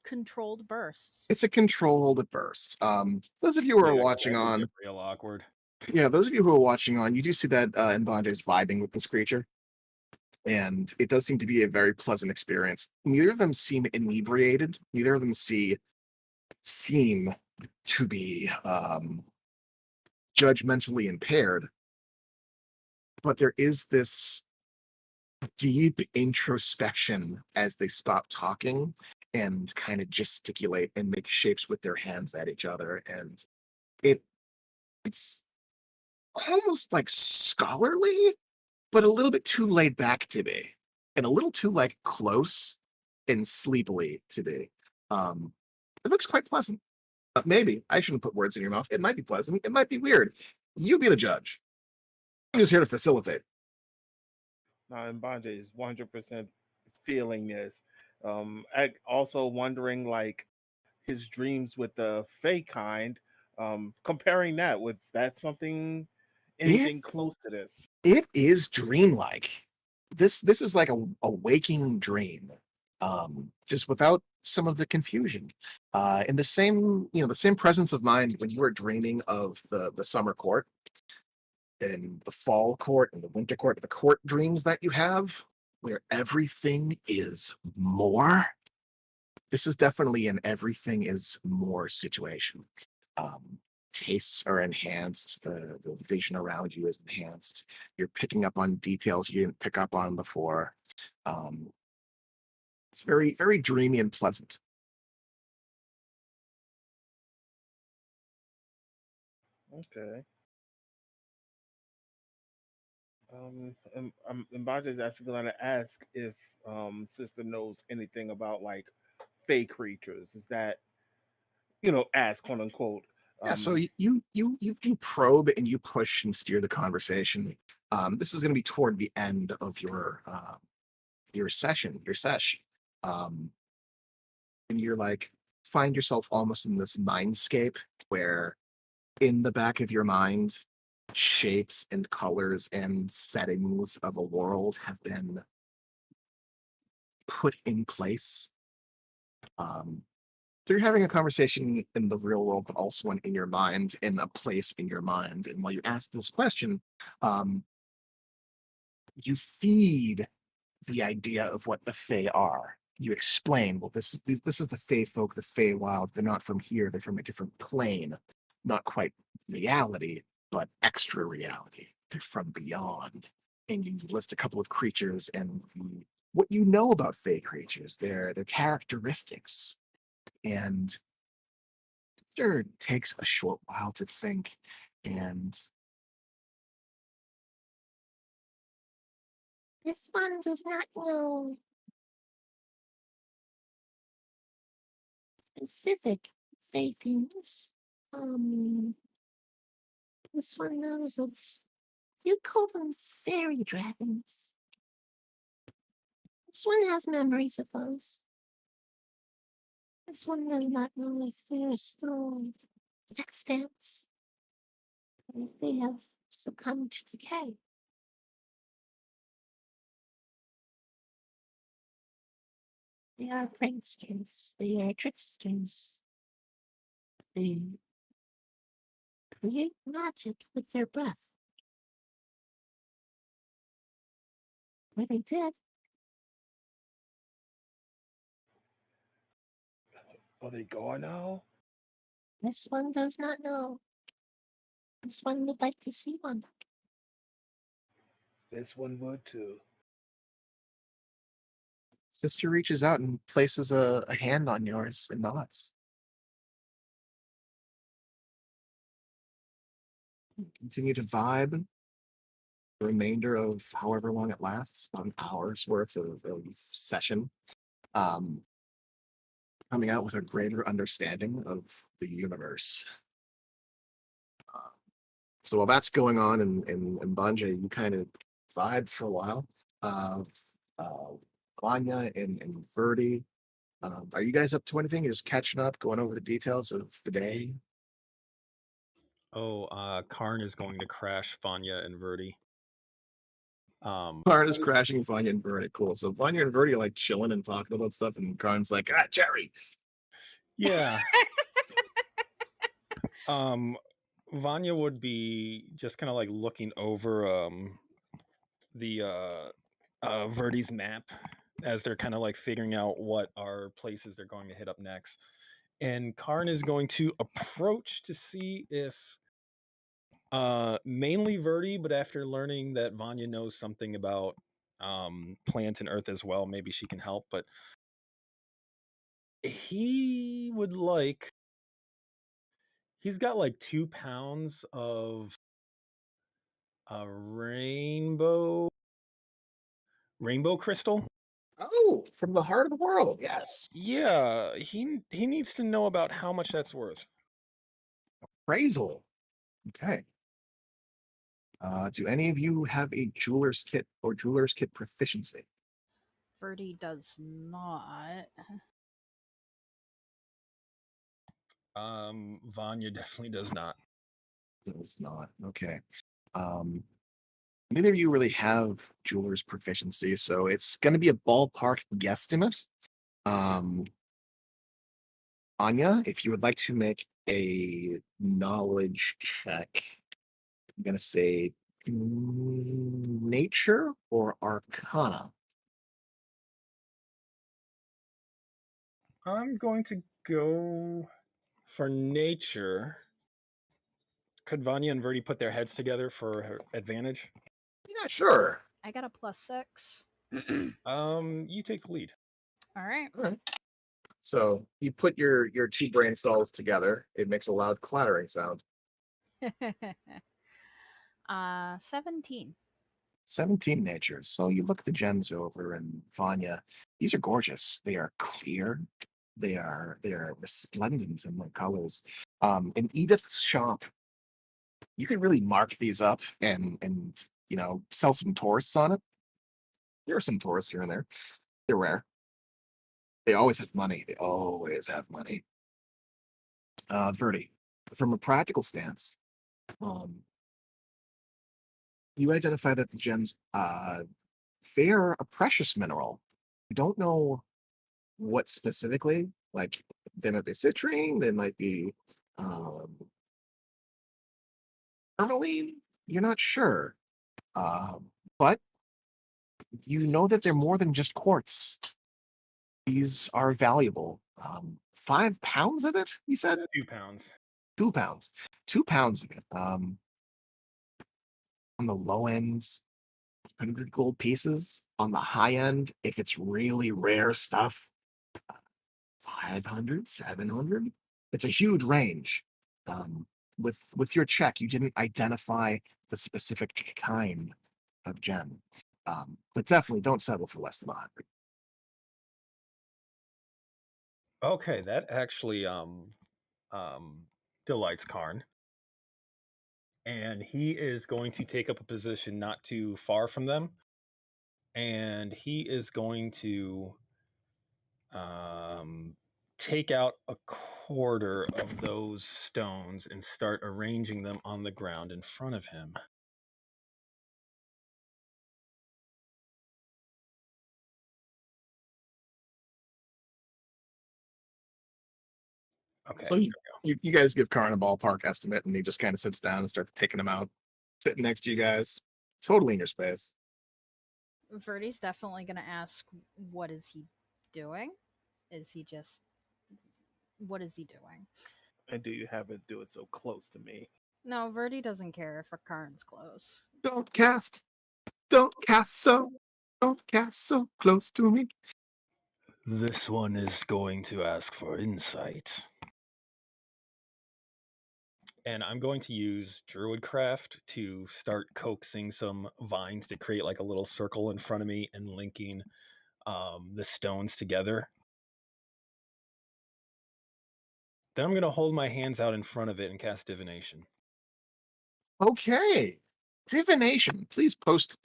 Speaker 8: Controlled bursts.
Speaker 1: It's a controlled burst. Those of you who are
Speaker 3: Yeah, 'cause
Speaker 1: watching
Speaker 3: that could
Speaker 1: on,
Speaker 3: get real awkward.
Speaker 1: yeah, those of you who are watching on, you do see that Mbanje is vibing with this creature, and it does seem to be a very pleasant experience. Neither of them seem inebriated. Neither of them seem to be judgmentally impaired. But there is this deep introspection as they stop talking and kind of gesticulate and make shapes with their hands at each other. And it's almost like scholarly, but a little bit too laid back to be, and a little too like close and sleepily to be. It looks quite pleasant. Maybe I shouldn't put words in your mouth. It might be pleasant. It might be weird. You be the judge. I'm just here to facilitate.
Speaker 5: Now, Mbanje is 100% feeling this. Also wondering, like, his dreams with the Fey kind, comparing that with that something, anything close to this.
Speaker 1: It is dreamlike. This is like a waking dream, just without some of the confusion. In the same presence of mind when you are dreaming of the summer court and the fall court and the winter court, the court dreams that you have, where everything is more. This is definitely an everything is more situation. Tastes are enhanced, the vision around you is enhanced. You're picking up on details you didn't pick up on before. It's very, very dreamy and pleasant.
Speaker 5: Okay. Mbanje is actually going to ask if Sister knows anything about like Fey creatures. Is that, ask, quote unquote.
Speaker 1: Yeah, so you probe and you push and steer the conversation. This is going to be toward the end of your session, your sesh, and you're like find yourself almost in this mindscape where in the back of your mind shapes and colors and settings of a world have been put in place. So you're having a conversation in the real world, but also one in your mind, in a place in your mind. And while you ask this question, um, you feed the idea of what the Fae are. You explain, well, this is the Fae folk, the Fae wild. They're not from here. They're from a different plane, not quite reality, but extra reality. They're from beyond. And you list a couple of creatures and what you know about Fae creatures, their characteristics. And sure, it takes a short while to think, and
Speaker 6: This one does not know specific fae things. Um, this one knows of, you call them fairy dragons. This one has memories of those. This one does not know if they're still extant, or if they have succumbed to decay. They are pranksters. They are tricksters. They create magic with their breath. Or they did.
Speaker 5: Are they gone now?
Speaker 6: This one does not know. This one would like to see one.
Speaker 5: This one would too.
Speaker 1: Sister reaches out and places a hand on yours and nods. Continue to vibe the remainder of however long it lasts, about an hour's worth of session. Um, Coming out with a greater understanding of the universe. So while that's going on in Banja, you kind of vibe for a while. Uh, Vanya and Verdi. Are you guys up to anything? You're just catching up, going over the details of the day?
Speaker 3: Karn is going to crash Vanya and Verdi.
Speaker 1: Karn is crashing Vanya and Verdi. Cool. So Vanya and Verdi are like chilling and talking about stuff, and Karn's like, Jerry.
Speaker 3: Yeah. Vanya would be just kind of like looking over the Verdi's map as they're kind of like figuring out what are places they're going to hit up next. And Karn is going to approach to see if mainly Verdi, but after learning that Vanya knows something about plant and earth as well, maybe she can help. But he would like, he's got like 2 pounds of a rainbow crystal.
Speaker 1: Oh, from the heart of the world, yes.
Speaker 3: Yeah, he needs to know about how much that's worth.
Speaker 1: Appraisal. Okay. Do any of you have a jeweler's kit or jeweler's kit proficiency?
Speaker 8: Verdi does not.
Speaker 3: Vanya definitely does not.
Speaker 1: It's not. Okay. Neither of you really have jeweler's proficiency, so it's going to be a ballpark guesstimate. Anya, if you would like to make a knowledge check, I'm going to say nature or arcana.
Speaker 3: I'm going to go for nature. Could Vanya and Verdi put their heads together for her advantage?
Speaker 1: Yeah, sure.
Speaker 8: I got a +6.
Speaker 3: You take the lead.
Speaker 8: All right.
Speaker 1: All right. So you put your two brain cells together. It makes a loud clattering sound.
Speaker 8: 17.
Speaker 1: 17 natures. So you look the gems over, and Vanya, these are gorgeous. They are clear. They are resplendent in their colors. In Edith's shop, you could really mark these up and sell some tourists on it. There are some tourists here and there. They're rare. They always have money. They always have money. Verdi, from a practical stance, you identify that the gems, they're a precious mineral. You don't know what specifically. Like, they might be citrine, they might be um, tourmaline. You're not sure, but you know that they're more than just quartz. These are valuable. 5 pounds of it, he said?
Speaker 3: 2 pounds.
Speaker 1: 2 pounds. 2 pounds of it. On the low end, 100 gold pieces. On the high end, if it's really rare stuff, 500, 700. It's a huge range. With your check, you didn't identify the specific kind of gem. But definitely don't settle for less than 100.
Speaker 3: Okay, that actually delights Karn. And he is going to take up a position not too far from them. And he is going to take out a quarter of those stones and start arranging them on the ground in front of him. Okay.
Speaker 1: So you guys give Karn a ballpark estimate, and he just kind of sits down and starts taking them out, sitting next to you guys, totally in your space.
Speaker 8: Verdi's definitely going to ask, what is he doing? Is he just. What is he doing?
Speaker 5: And do you have it do it so close to me?
Speaker 8: No, Verdi doesn't care if Karn's close.
Speaker 1: Don't cast so close to me.
Speaker 3: This one is going to ask for insight. And I'm going to use Druidcraft to start coaxing some vines to create like a little circle in front of me and linking the stones together. Then I'm going to hold my hands out in front of it and cast Divination.
Speaker 1: Okay, divination. Please post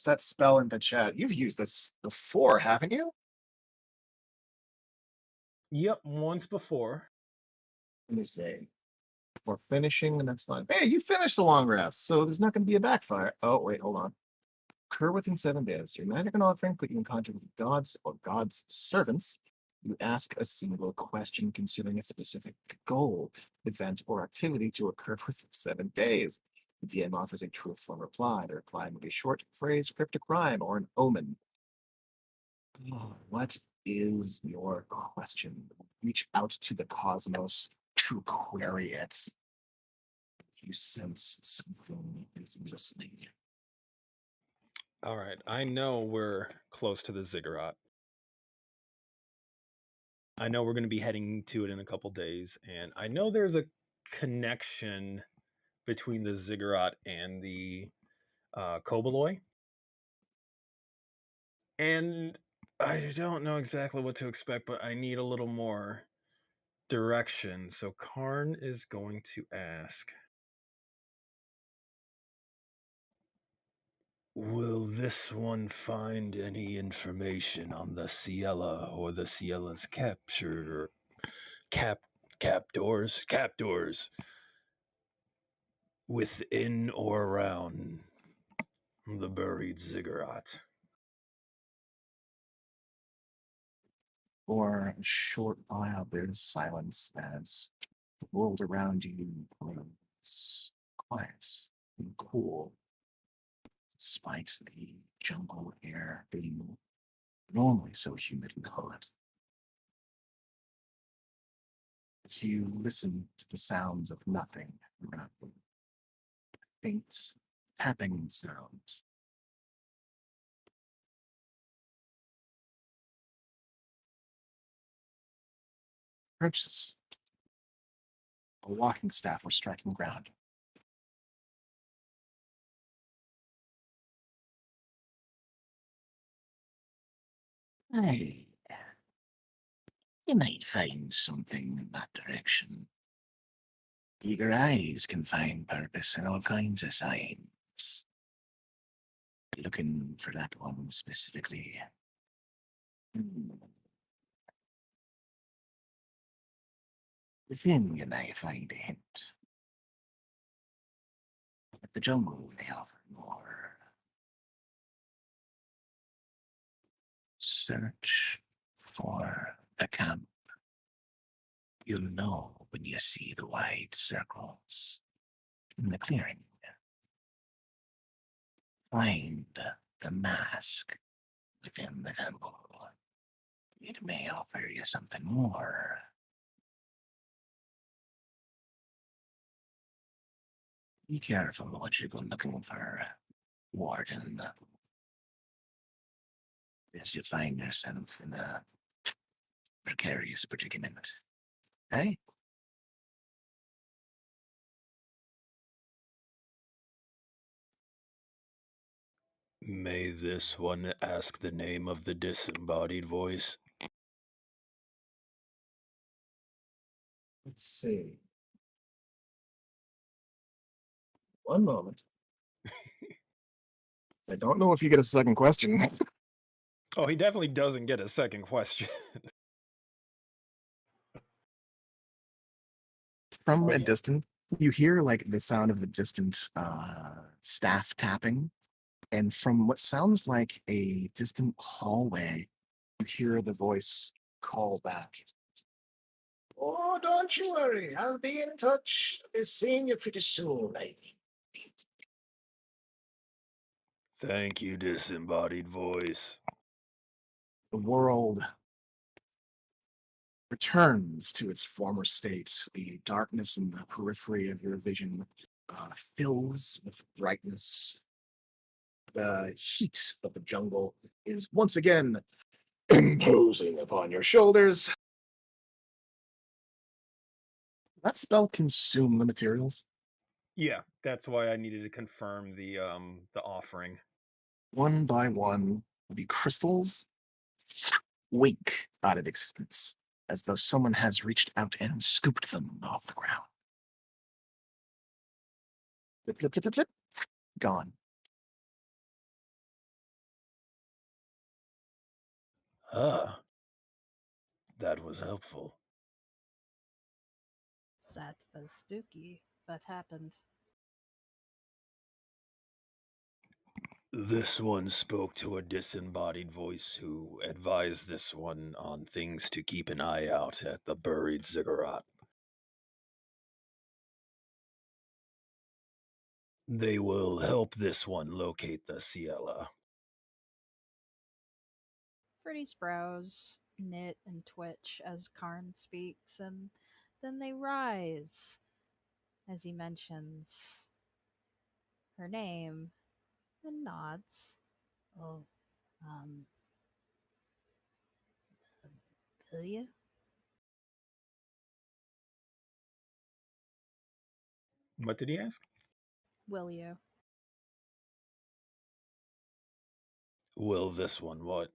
Speaker 1: that spell in the chat. You've used this before, haven't you?
Speaker 3: Yep, once before.
Speaker 1: Let me see. We're finishing the next line. Hey, you finished a long rest, so there's not going to be a backfire. Oh, wait, hold on. Occur within 7 days. Your magic and offering put you in contact with gods or gods' servants. You ask a single question concerning a specific goal, event, or activity to occur within 7 days. The DM offers a truthful reply. The reply may be short, phrase, cryptic rhyme, or an omen. What is your question? Reach out to the cosmos to query it. You sense something is listening.
Speaker 3: All right, I know we're close to the ziggurat. I know we're going to be heading to it in a couple days, and I know there's a connection between the ziggurat and the Koboloi. And I don't know exactly what to expect, but I need a little more direction. So Karn is going to ask, will this one find any information on the Ciela or the Ciela's capture? Captors within or around the buried ziggurat?
Speaker 1: For a short while, there's silence as the world around you grows quiet and cool, despite the jungle air being normally so humid and hot. As you listen to the sounds of nothing around you, faint tapping sound. Approaches. A walking staff or striking ground. Hey, you might find something in that direction. Eager eyes can find purpose in all kinds of signs. Looking for that one specifically. Within you may find a hint. But the jungle may offer more. search for the camp. You'll know when you see the wide circles in the clearing. Find the mask within the temple. It may offer you something more. Be careful what you go looking for, Warden. As you find yourself in a precarious predicament. Eh?
Speaker 3: May this one ask the name of the disembodied voice?
Speaker 1: Let's see. One moment. I don't know if you get a second question.
Speaker 3: Oh, he definitely doesn't get a second question.
Speaker 1: From
Speaker 3: Oh,
Speaker 1: a
Speaker 3: yeah.
Speaker 1: distance, you hear like the sound of the distant staff tapping, and from what sounds like a distant hallway, you hear the voice call back. Oh, don't you worry. I'll be in touch. I'll be seeing you pretty soon, lady.
Speaker 3: Thank you, disembodied voice.
Speaker 1: The world returns to its former state. The darkness in the periphery of your vision fills with brightness. The heat of the jungle is once again imposing upon your shoulders. That spell consume the materials.
Speaker 3: Yeah, that's why I needed to confirm the offering.
Speaker 1: One by one, the crystals wink out of existence, as though someone has reached out and scooped them off the ground. Flip, flip, flip, flip, flip. Gone.
Speaker 3: Ah, that was helpful.
Speaker 8: That was spooky. What happened?
Speaker 3: This one spoke to a disembodied voice who advised this one on things to keep an eye out at the buried ziggurat. They will help this one locate the Ciela.
Speaker 8: Freddy's brows knit and twitch as Karn speaks, and then they rise as he mentions her name and nods. Oh, um, will you?
Speaker 3: What did he ask?
Speaker 8: Will you?
Speaker 3: Will this one what?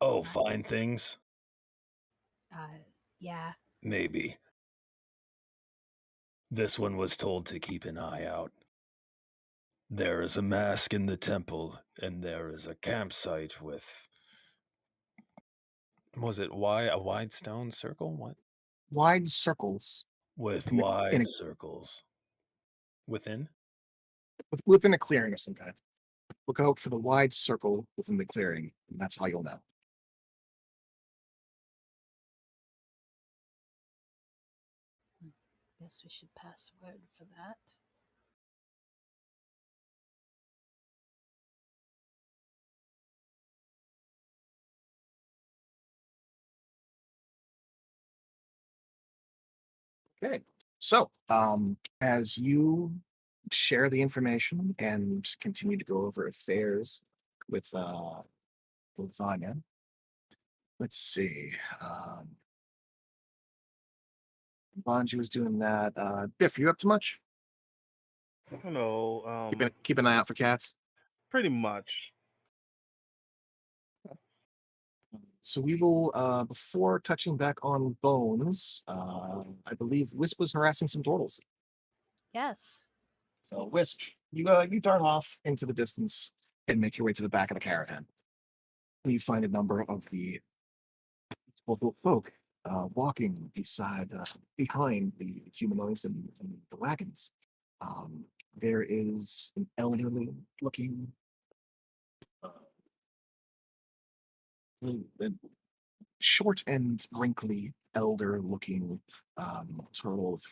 Speaker 3: Oh, find things?
Speaker 8: Yeah.
Speaker 3: Maybe. This one was told to keep an eye out. There is a mask in the temple, and there is a campsite with. Was it a wide stone circle? What?
Speaker 1: Wide circles
Speaker 3: With
Speaker 1: in the,
Speaker 3: wide circles. Within?
Speaker 1: within a clearing of some kind. Look out for the wide circle within the clearing, and that's how you'll know.
Speaker 8: Guess we should pass word for that.
Speaker 1: Okay. So, as you share the information and continue to go over affairs with Vanya, let's see. Bonji was doing that. Biff, you up to much?
Speaker 5: I don't know.
Speaker 1: Keep an eye out for cats.
Speaker 5: Pretty much.
Speaker 1: So we will, before touching back on Bones, I believe Wisp was harassing some turtles.
Speaker 8: Yes.
Speaker 1: So Wisp, you dart off into the distance and make your way to the back of the caravan. You find a number of the local folk walking behind the humanoids and the wagons. There is an elderly-looking The short and wrinkly, elder-looking turtle with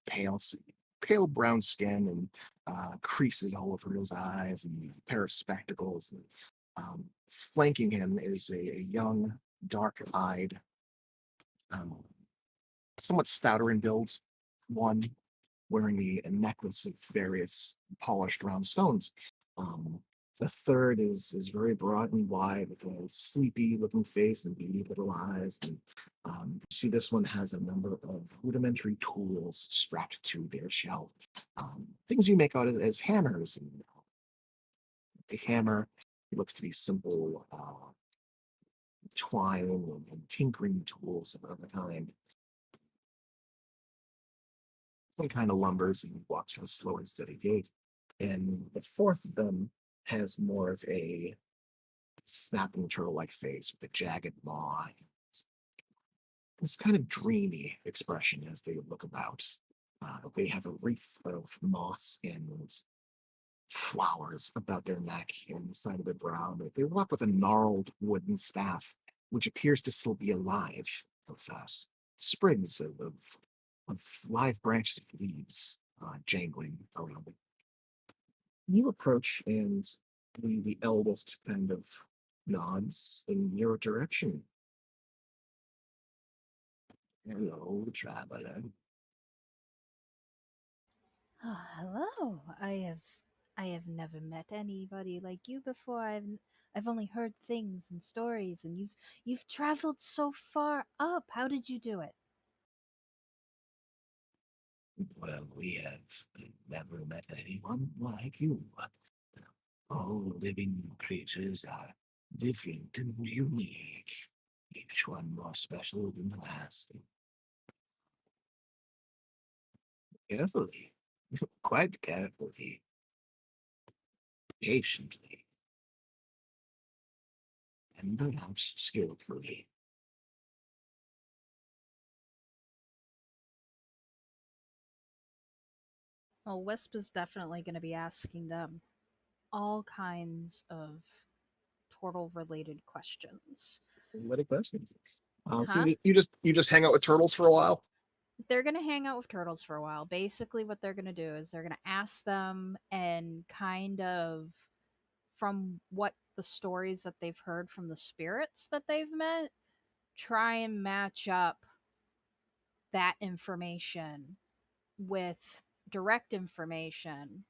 Speaker 1: pale brown skin and creases all over his eyes and a pair of spectacles. And, flanking him is a young, dark-eyed, um, somewhat stouter in build one wearing a necklace of various polished round stones. Um, the third is very broad and wide with a sleepy looking face and beady little eyes. And you see this one has a number of rudimentary tools strapped to their shelf. Things you make out as hammers. And the hammer looks to be simple twine and tinkering tools of a kind. One kind of lumbers and walks with a slow and steady gait. And the fourth of them has more of a snapping turtle-like face with a jagged maw. This kind of dreamy expression as they look about. They have a wreath of moss and flowers about their neck and the side of their brow. They walk with a gnarled wooden staff, which appears to still be alive, with sprigs of live branches of leaves jangling around it. You approach, and the eldest kind of nods in your direction. Hello, traveler.
Speaker 8: Oh, hello. I have never met anybody like you before. I've only heard things and stories, and you've traveled so far up. How did you do it?
Speaker 1: Well, we have never met anyone like you. All living creatures are different and unique, each one more special than the last. Carefully, quite carefully, patiently, and perhaps skillfully.
Speaker 8: Well, Wisp is definitely going to be asking them all kinds of turtle related questions.
Speaker 1: What questions? So
Speaker 8: Huh?
Speaker 1: you just hang out with turtles for a while?
Speaker 8: They're going to hang out with turtles for a while. Basically, what they're going to do is they're going to ask them and kind of from what the stories that they've heard from the spirits that they've met, try and match up that information with direct information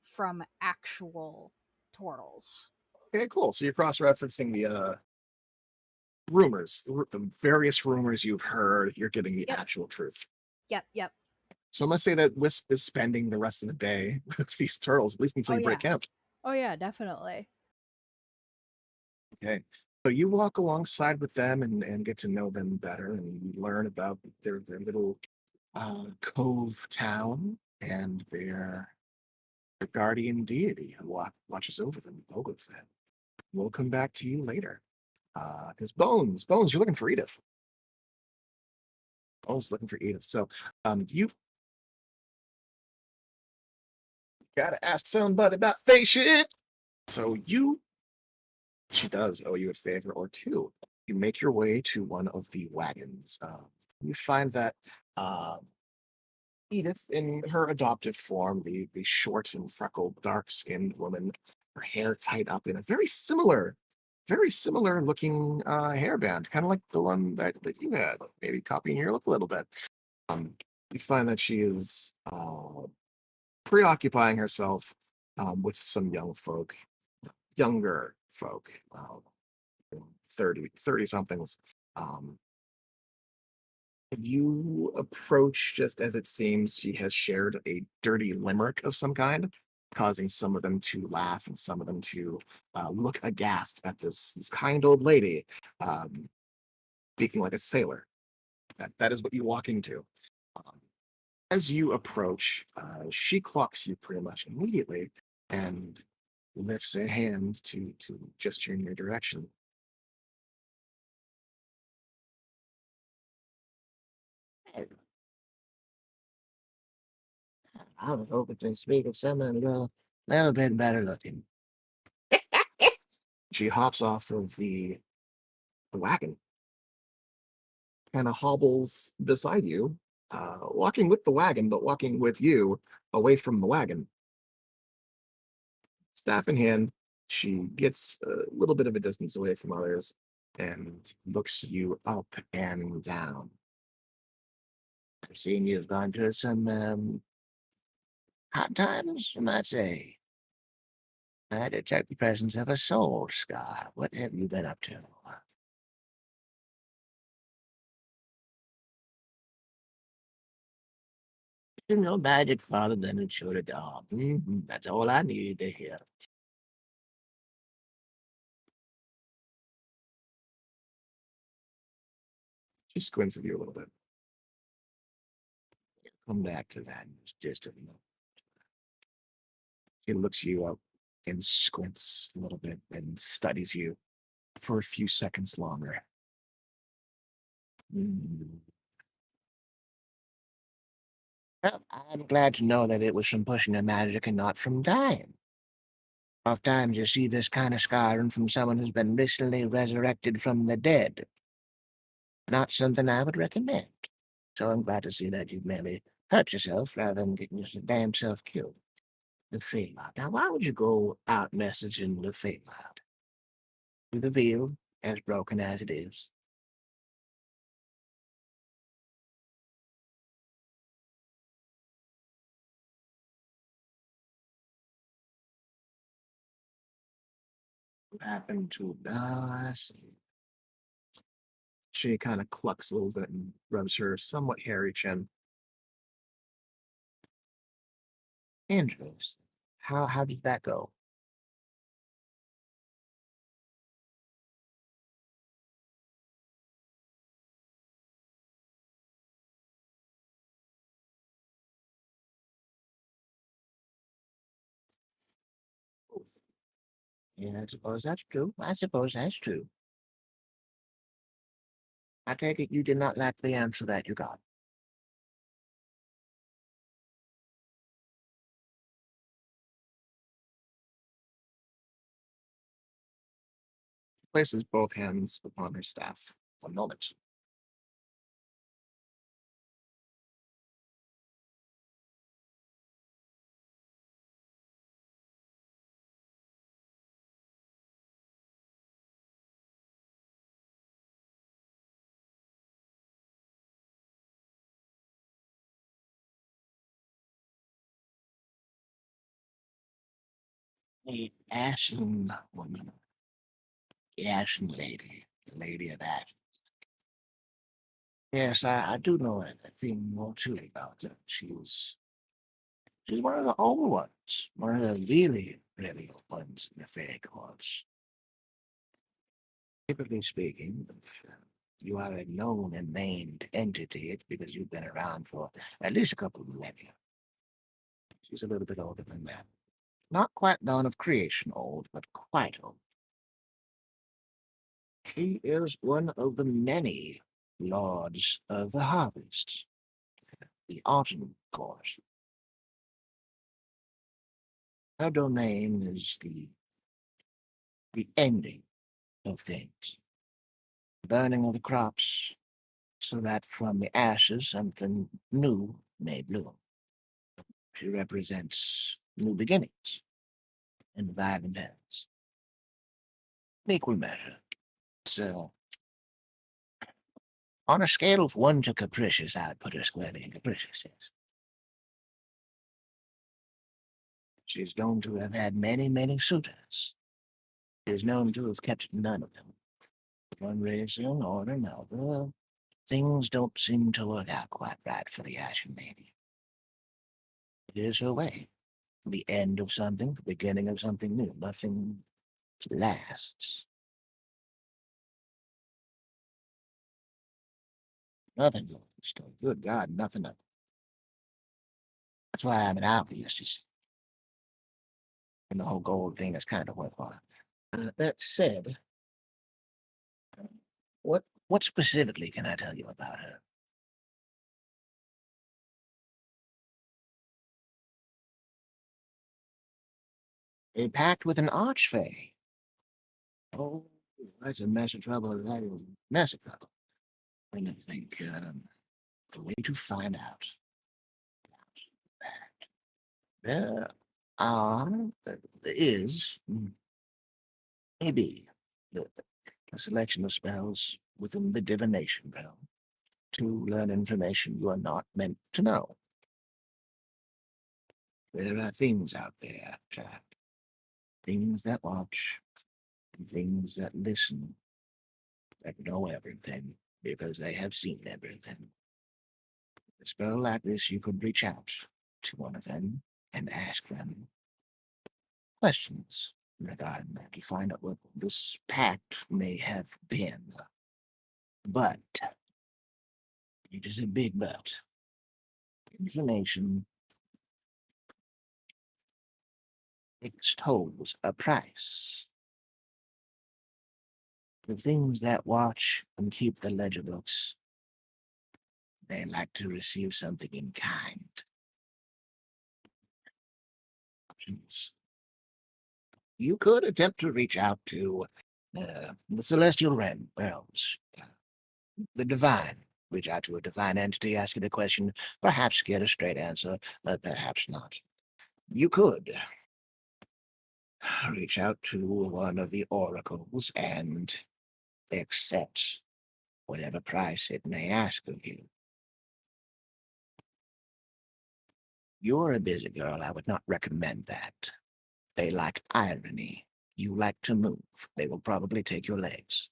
Speaker 8: from actual turtles.
Speaker 1: Okay, cool. So you're cross-referencing the rumors, the various rumors you've heard. You're getting the
Speaker 8: Yep.
Speaker 1: actual truth.
Speaker 8: Yep.
Speaker 1: So I'm gonna say that Wisp is spending the rest of the day with these turtles, at least until
Speaker 8: Oh
Speaker 1: you break
Speaker 8: yeah.
Speaker 1: camp.
Speaker 8: Oh yeah, definitely.
Speaker 1: Okay. So you walk alongside with them and get to know them better, and you learn about their little cove town and their guardian deity who watches over them, Ogofed. We'll come back to you later. Because Bones, you're looking for Edith. Bones looking for Edith. So you gotta ask somebody about face shit. So she does owe you a favor or two. You make your way to one of the wagons. You find that Edith, in her adoptive form, the short and freckled, dark-skinned woman, her hair tied up in a very similar looking hairband, kind of like the one that you had, maybe copying your look a little bit. You find that she is preoccupying herself with some younger folk, 30 somethings. You approach just as it seems she has shared a dirty limerick of some kind, causing some of them to laugh and some of them to look aghast at this kind old lady speaking like a sailor. That is what you walk into. Um, as you approach, she clocks you pretty much immediately and lifts a hand to gesture in your direction. I was hoping to speak of someone a little bit better looking. She hops off of The wagon kind of hobbles beside you, walking with the wagon, but walking with you away from the wagon. Staff in hand, she gets a little bit of a distance away from others and looks you up and down. I've seen you've gone through some hard times, you might say. I detect the presence of a soul scar. What have you been up to? You know, magic farther than it should have gone. That's all I needed to hear. She squints at you a little bit. Come back to that in just a moment. She looks you up and squints a little bit and studies you for a few seconds longer. Mm. Well, I'm glad to know that it was from pushing the magic and not from dying. Oftentimes you see this kind of scarring from someone who's been recently resurrected from the dead. Not something I would recommend. So I'm glad to see that you've maybe hurt yourself rather than getting your damn self killed. The Feywild. Now, why would you go out messaging the Feywild? The veil, as broken as it is. What happened to I see. She kind of clucks a little bit and rubs her somewhat hairy chin. Andrews, how did that go? Yeah, I suppose that's true. I suppose that's true. I take it you did not like the answer that you got. Places both hands upon her staff. One moment. The Ashen woman. The Ashen lady. The Lady of Ash. Yes, I do know a thing or two about her. She's one of the old ones. One of the really, really old ones in the fairy courts. Typically speaking, if you are a known and named entity, it's because you've been around for at least a couple of millennia. She's a little bit older than that. Not quite dawn of creation old, but quite old. She is one of the many lords of the harvest, the autumn course. Her domain is the ending of things, burning of the crops, so that from the ashes something new may bloom. She represents new beginnings and reviving hands. In equal measure. So, on a scale of 1 to capricious, I'd put her squarely in capricious. Yes. She's known to have had many, many suitors. She is known to have kept none of them. For one reason or another, things don't seem to work out quite right for the Ashen Lady. It is her way. The end of something, the beginning of something new. Nothing lasts. Nothing lasts. Good God, nothing of it. That's why I'm an outcast, you see. And the whole gold thing is kind of worthwhile. That said, what specifically can I tell you about her? A pact with an archfey. Oh, That's a mess of trouble. That is a mess of trouble. And I think the way to find out there is maybe the, a selection of spells within the divination realm to learn information you are not meant to know. There are things out there, Jack. Things that watch, and things that listen, that know everything because they have seen everything. A spell like this, you could reach out to one of them and ask them questions regarding that to find out what this pact may have been. But, it is a big but. Information extols a price. The things that watch and keep the ledger books, they like to receive something in kind. Options. You could attempt to reach out to the celestial realms, the divine. Reach out to a divine entity, ask it a question, perhaps get a straight answer, perhaps not. You could reach out to one of the oracles and accept whatever price it may ask of you. You're a busy girl. I would not recommend that. They like irony. You like to move. They will probably take your legs.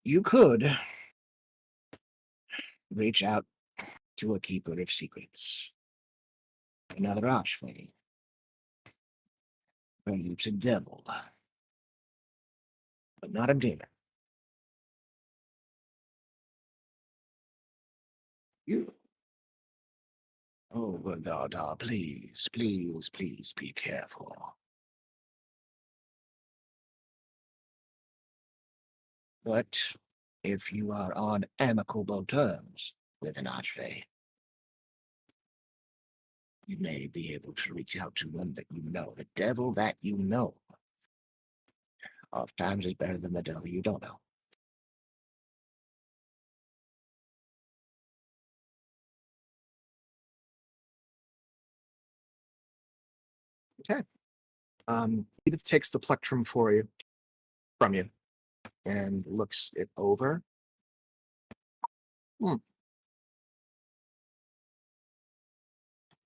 Speaker 1: You could reach out to a keeper of secrets. Another archfey. Perhaps a devil. But not a demon. You. Oh, good God, please, please, please be careful. But if you are on amicable terms with an archfey, you may be able to reach out to one that you know. The devil that you know oftentimes is better than the devil you don't know. Okay. Edith takes the plectrum from you and looks it over.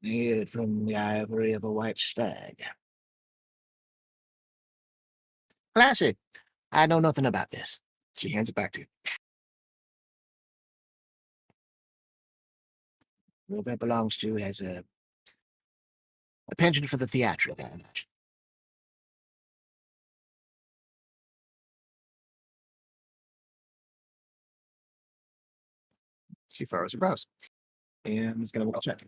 Speaker 1: Made from the ivory of a white stag. Classy. I know nothing about this. She hands it back to you. Whoever it belongs to has a penchant for the theatric, I imagine. She furrows her brows and is going to check.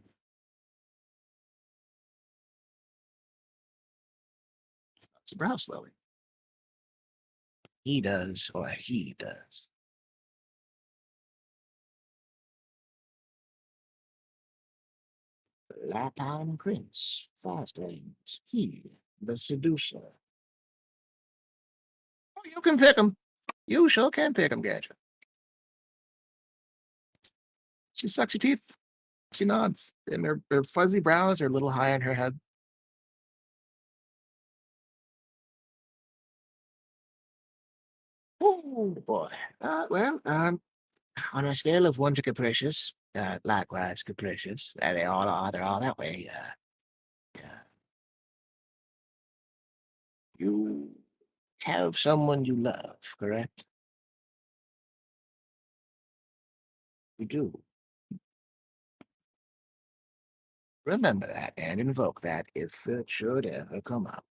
Speaker 1: It's a brow slowly. He does. Lapine Prince, Fastlings, he, the seducer. Oh, you can pick him. You sure can pick him, Gadget. She sucks your teeth. She nods, and her fuzzy brows are a little high on her head. Oh boy. On a scale of 1 to capricious, likewise capricious. They all are. They're all that way. Yeah. You have someone you love, correct? You do. Remember that and invoke that if it should ever come up.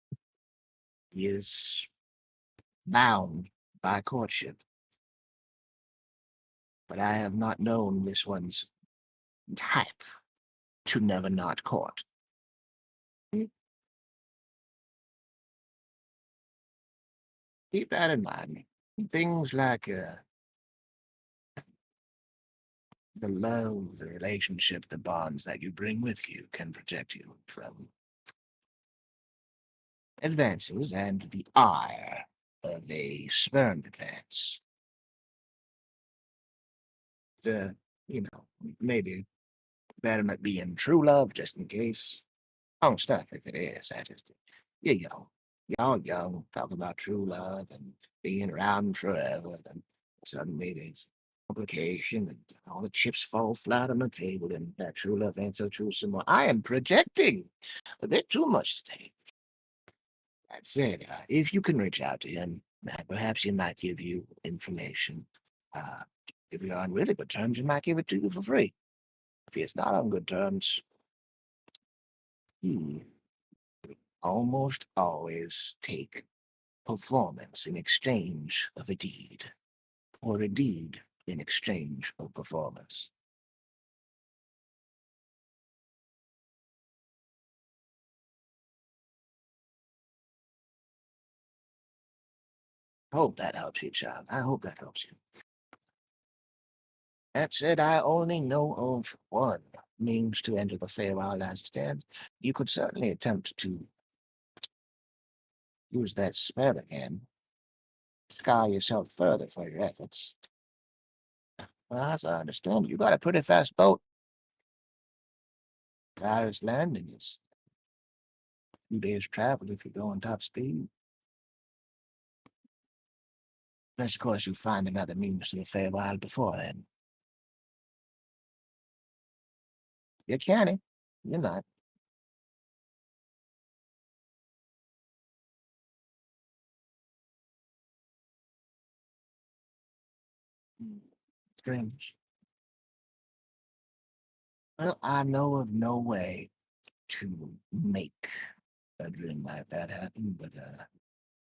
Speaker 1: He is bound by courtship. But I have not known this one's type to never not court. Keep that in mind. Things like the love, the relationship, the bonds that you bring with you can protect you from advances and the ire
Speaker 9: of a sperm advance. You know, maybe better not be in true love just in case. Wrong stuff if it is. You're young. Y'all young, talk about true love and being around forever. Then suddenly there's complication and all the chips fall flat on the table and that true love ain't so true some more. I am projecting a bit too much today. That said, if you can reach out to him, perhaps he might give you information. Uh, if you're on really good terms, he might give it to you for free. If he's not on good terms, he almost always take performance in exchange of a deed, or a deed in exchange of performance. I hope that helps you, child. I hope that helps you. That said, I only know of one means to enter the Feywild as it stands. You could certainly attempt to use that spell again, scar yourself further for your efforts. Well, as I understand, you got a pretty fast boat. Paris landing is a few days' travel if you go on top speed. Unless, of course, you find another means to the Feywild before then. You're canny. You're not. Strange. Well, I know of no way to make a dream like that happen, but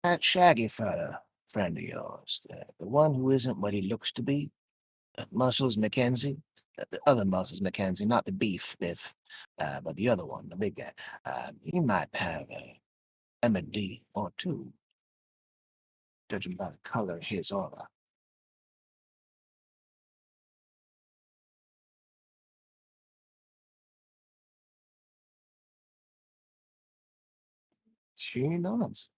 Speaker 9: that shaggy fella, friend of yours, the one who isn't what he looks to be, Muscles Mackenzie, the other Muscles Mackenzie, not the beef Biff, but the other one, the big guy. He might have a remedy or two, judging by the color of his aura. She nods.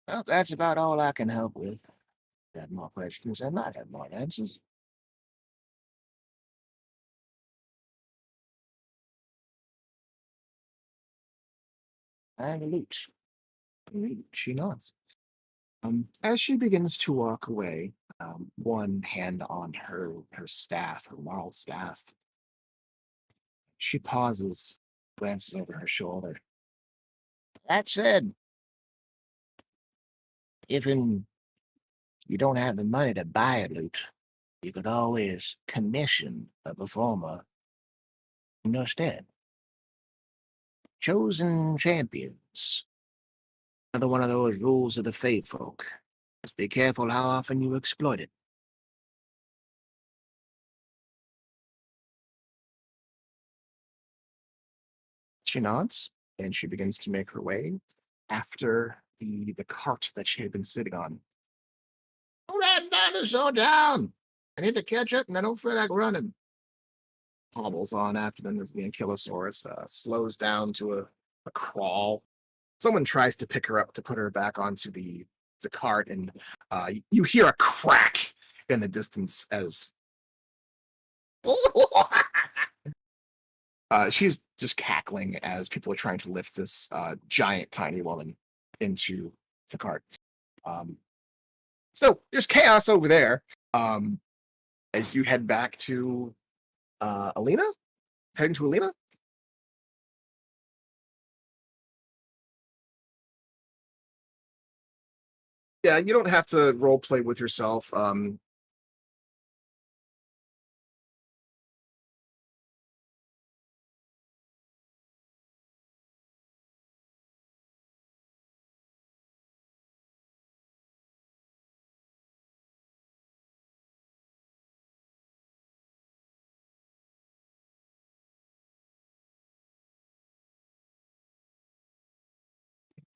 Speaker 9: Well, that's about all I can help with. Got more questions? I might have more answers. And Leech. She nods. As she begins to walk away, one hand on her staff, her laurel staff, she pauses, glances over her shoulder. That said, if you don't have the money to buy a lute, you could always commission a performer in your stead. Chosen champions. Another one of those rules of the Fey folk. Just be careful how often you exploit it. She nods, and she begins to make her way after the cart that she had been sitting on. Put that dinosaur down! I need to catch up, and I don't feel like running. Hobbles on after them as the Ankylosaurus slows down to a crawl. Someone tries to pick her up to put her back onto the cart, and you hear a crack in the distance as she's just cackling as people are trying to lift this giant, tiny woman into the cart. So there's chaos over there. As you head back to Alina, heading to Alina. Yeah, you don't have to role play with yourself.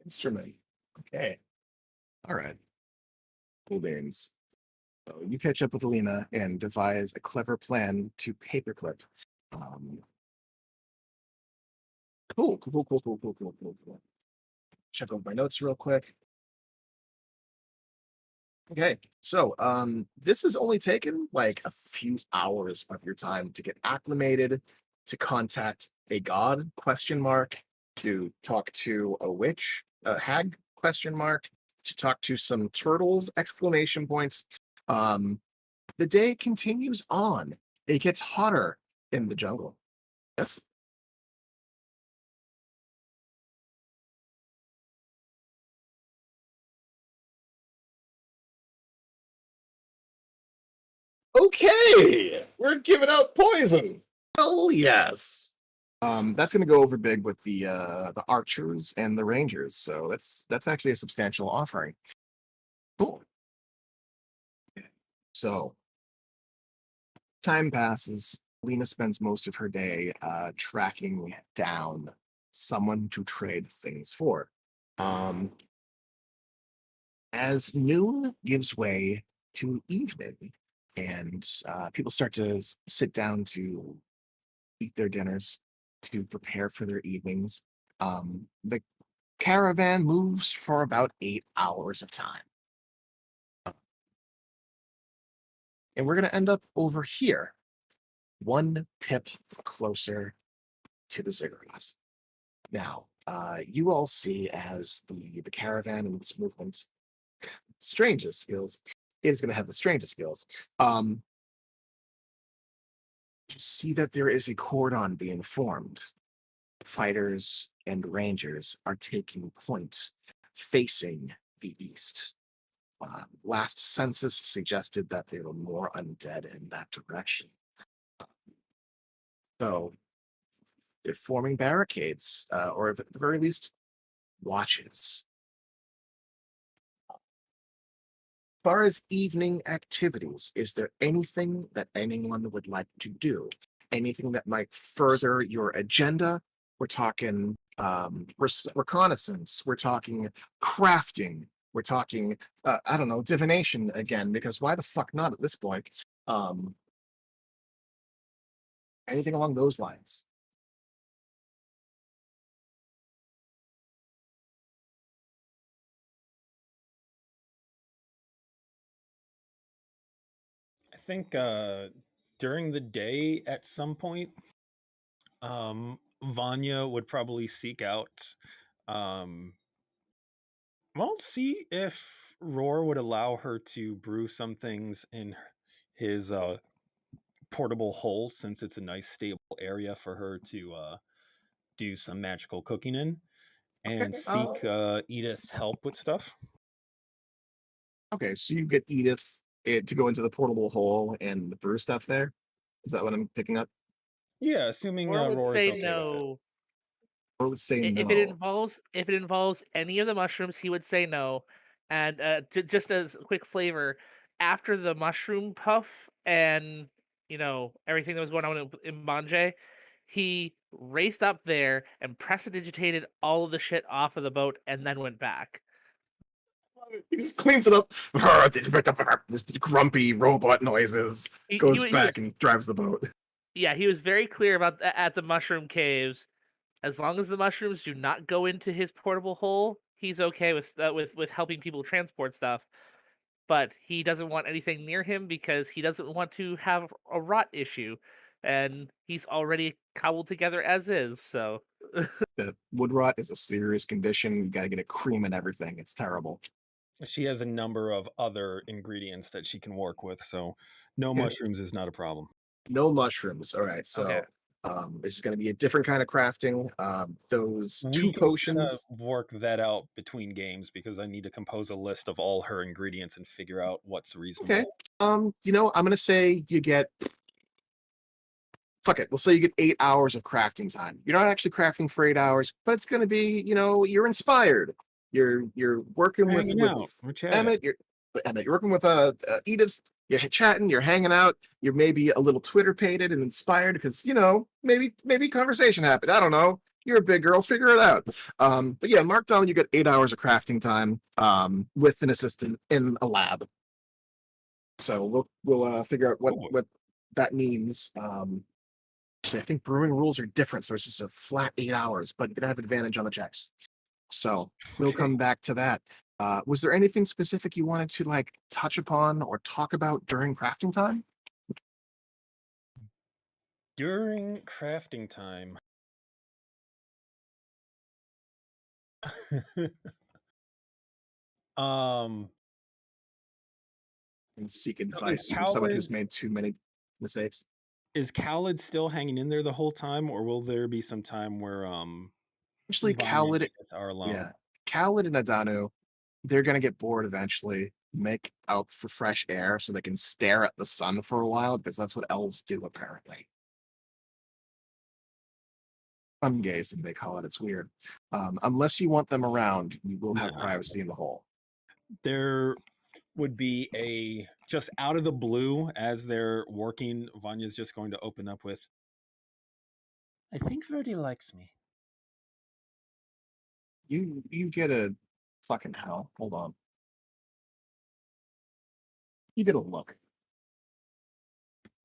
Speaker 9: Instrument. Okay. All right. Cool beans. So you catch up with Alina and devise a clever plan to paperclip. Um, cool. Check over my notes real quick.
Speaker 1: Okay, so this has only taken like a few hours of your time to get acclimated, to contact a god question mark, to talk to a witch, a hag question mark, to talk to some turtles exclamation points. The day continues on. It gets hotter in the jungle. Yes. Okay, we're giving out poison. Oh yes. That's going to go over big with the archers and the rangers. So that's actually a substantial offering. Cool. So time passes. Lena spends most of her day tracking down someone to trade things for. Um, as noon gives way to evening, and people start to sit down to eat their dinners, to prepare for their evenings. The caravan moves for about 8 hours of time. And we're going to end up over here, one pip closer to the ziggurats. Now, you all see as the caravan and its movement, strangest skills, is going to have the strangest skills. You see that there is a cordon being formed. Fighters and rangers are taking point facing the east. Last census suggested that there were more undead in that direction. So they're forming barricades, or at the very least, watches. As far as evening activities, is there anything that anyone would like to do? Anything that might further your agenda? We're talking reconnaissance. We're talking crafting. We're talking, I don't know, divination again, because why the fuck not at this point? Um, anything along those lines?
Speaker 3: I think during the day at some point, Vanya would probably seek out, um, well, see if Roar would allow her to brew some things in his portable hole, since it's a nice stable area for her to do some magical cooking in, and
Speaker 1: Okay.
Speaker 3: seek Edith's help with stuff.
Speaker 1: Okay, so you get Edith to go into the portable hole and brew stuff there. Is that what I'm picking up?
Speaker 3: Yeah, assuming
Speaker 10: Or would
Speaker 3: Roar is
Speaker 10: say
Speaker 3: okay with it.
Speaker 10: no.
Speaker 1: Or would say
Speaker 10: If it
Speaker 1: no.
Speaker 10: involves any of the mushrooms, he would say no. And just as a quick flavor, after the mushroom puff and everything that was going on in Banje, he raced up there and prestidigitated all of the shit off of the boat and then went back.
Speaker 1: He just cleans it up. This grumpy robot noises. Goes
Speaker 10: He
Speaker 1: back
Speaker 10: was
Speaker 1: and drives the boat.
Speaker 10: yeah, he was very clear about at the mushroom caves. As long as the mushrooms do not go into his portable hole, he's okay with helping people transport stuff. But he doesn't want anything near him because he doesn't want to have a rot issue, and he's already cobbled together as is. So
Speaker 1: The wood rot is a serious condition. You got to get a cream and everything. It's terrible.
Speaker 3: She has a number of other ingredients that she can work with, so no
Speaker 1: Okay.
Speaker 3: mushrooms is not a problem.
Speaker 1: No mushrooms. All right.
Speaker 10: okay,
Speaker 1: So this is going to be a different kind of crafting. Those
Speaker 3: We
Speaker 1: two
Speaker 3: can
Speaker 1: potions.
Speaker 3: work that out between games, because I need to compose a list of all her ingredients and figure out what's reasonable.
Speaker 1: Okay. I'm going to say you get. Fuck it. We'll say you get 8 hours of crafting time. You're not actually crafting for 8 hours, but it's going to be, you're inspired. You're working with
Speaker 3: Hanging out, we're chatting.
Speaker 1: Emmett, you're working with Edith. You're chatting. You're hanging out. You're maybe a little Twitter pated and inspired because maybe conversation happened. I don't know. You're a big girl. Figure it out. But yeah, mark down. You get 8 hours of crafting time with an assistant in a lab. So we'll figure out what that means. I think brewing rules are different, so it's just a flat 8 hours, but you're gonna have advantage on the checks. So we'll come back to that. Was there anything specific you wanted to like touch upon or talk about during crafting time?
Speaker 3: During crafting time. um
Speaker 1: And seek
Speaker 3: So is
Speaker 1: advice from someone who's
Speaker 3: Khaled
Speaker 1: made too many mistakes.
Speaker 3: is Khaled still hanging in there the whole time, or will there be some time where
Speaker 1: Actually,
Speaker 3: Vanya and
Speaker 1: Khaled,
Speaker 3: Edith are alone?
Speaker 1: yeah, Khaled and Adanu, they're gonna get bored eventually, make out for fresh air so they can stare at the sun for a while because that's what elves do apparently. Gazing, they call it. It's weird. Unless you want them around, you will have
Speaker 3: No.
Speaker 1: privacy in the hole.
Speaker 3: There would be a just out of the blue as they're working, Vanya's just going to open up with, I think Verdi likes me.
Speaker 1: You get a fucking hell. Hold on. You get a look.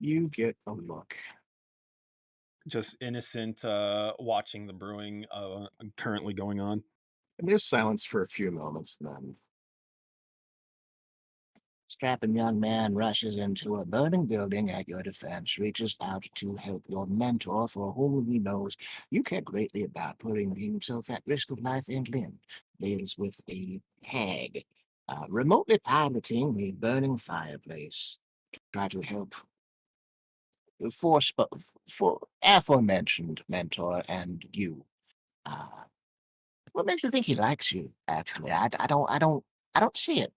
Speaker 1: You get a look.
Speaker 3: Just innocent watching the brewing currently going on.
Speaker 1: And there's silence for a few moments, and then
Speaker 9: Strapping young man rushes into a burning building at your defense, reaches out to help your mentor, for whom he knows you care greatly about putting himself at risk of life and limb, deals with a hag, remotely piloting a burning fireplace to try to help for aforementioned mentor and you. Uh, what makes you think he likes you? Actually, I don't see it.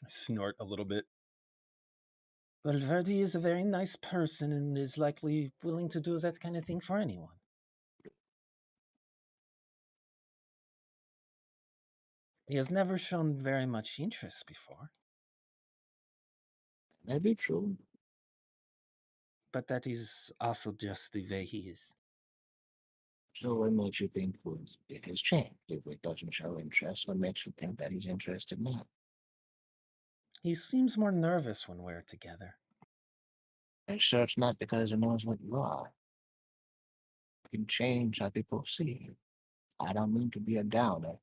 Speaker 3: I snort a little bit. Well, Verdi is a very nice person and is likely willing to do that kind of thing for anyone. He has never shown very much interest before,
Speaker 9: Maybe true.
Speaker 3: but that is also just the way he is.
Speaker 9: So what makes you think it has changed? If it doesn't show interest, what makes you think that he's interested now?
Speaker 3: He seems more nervous when we're together.
Speaker 9: I'm sure it's not because he knows what you are. You can change how people see you. I don't mean to be a downer,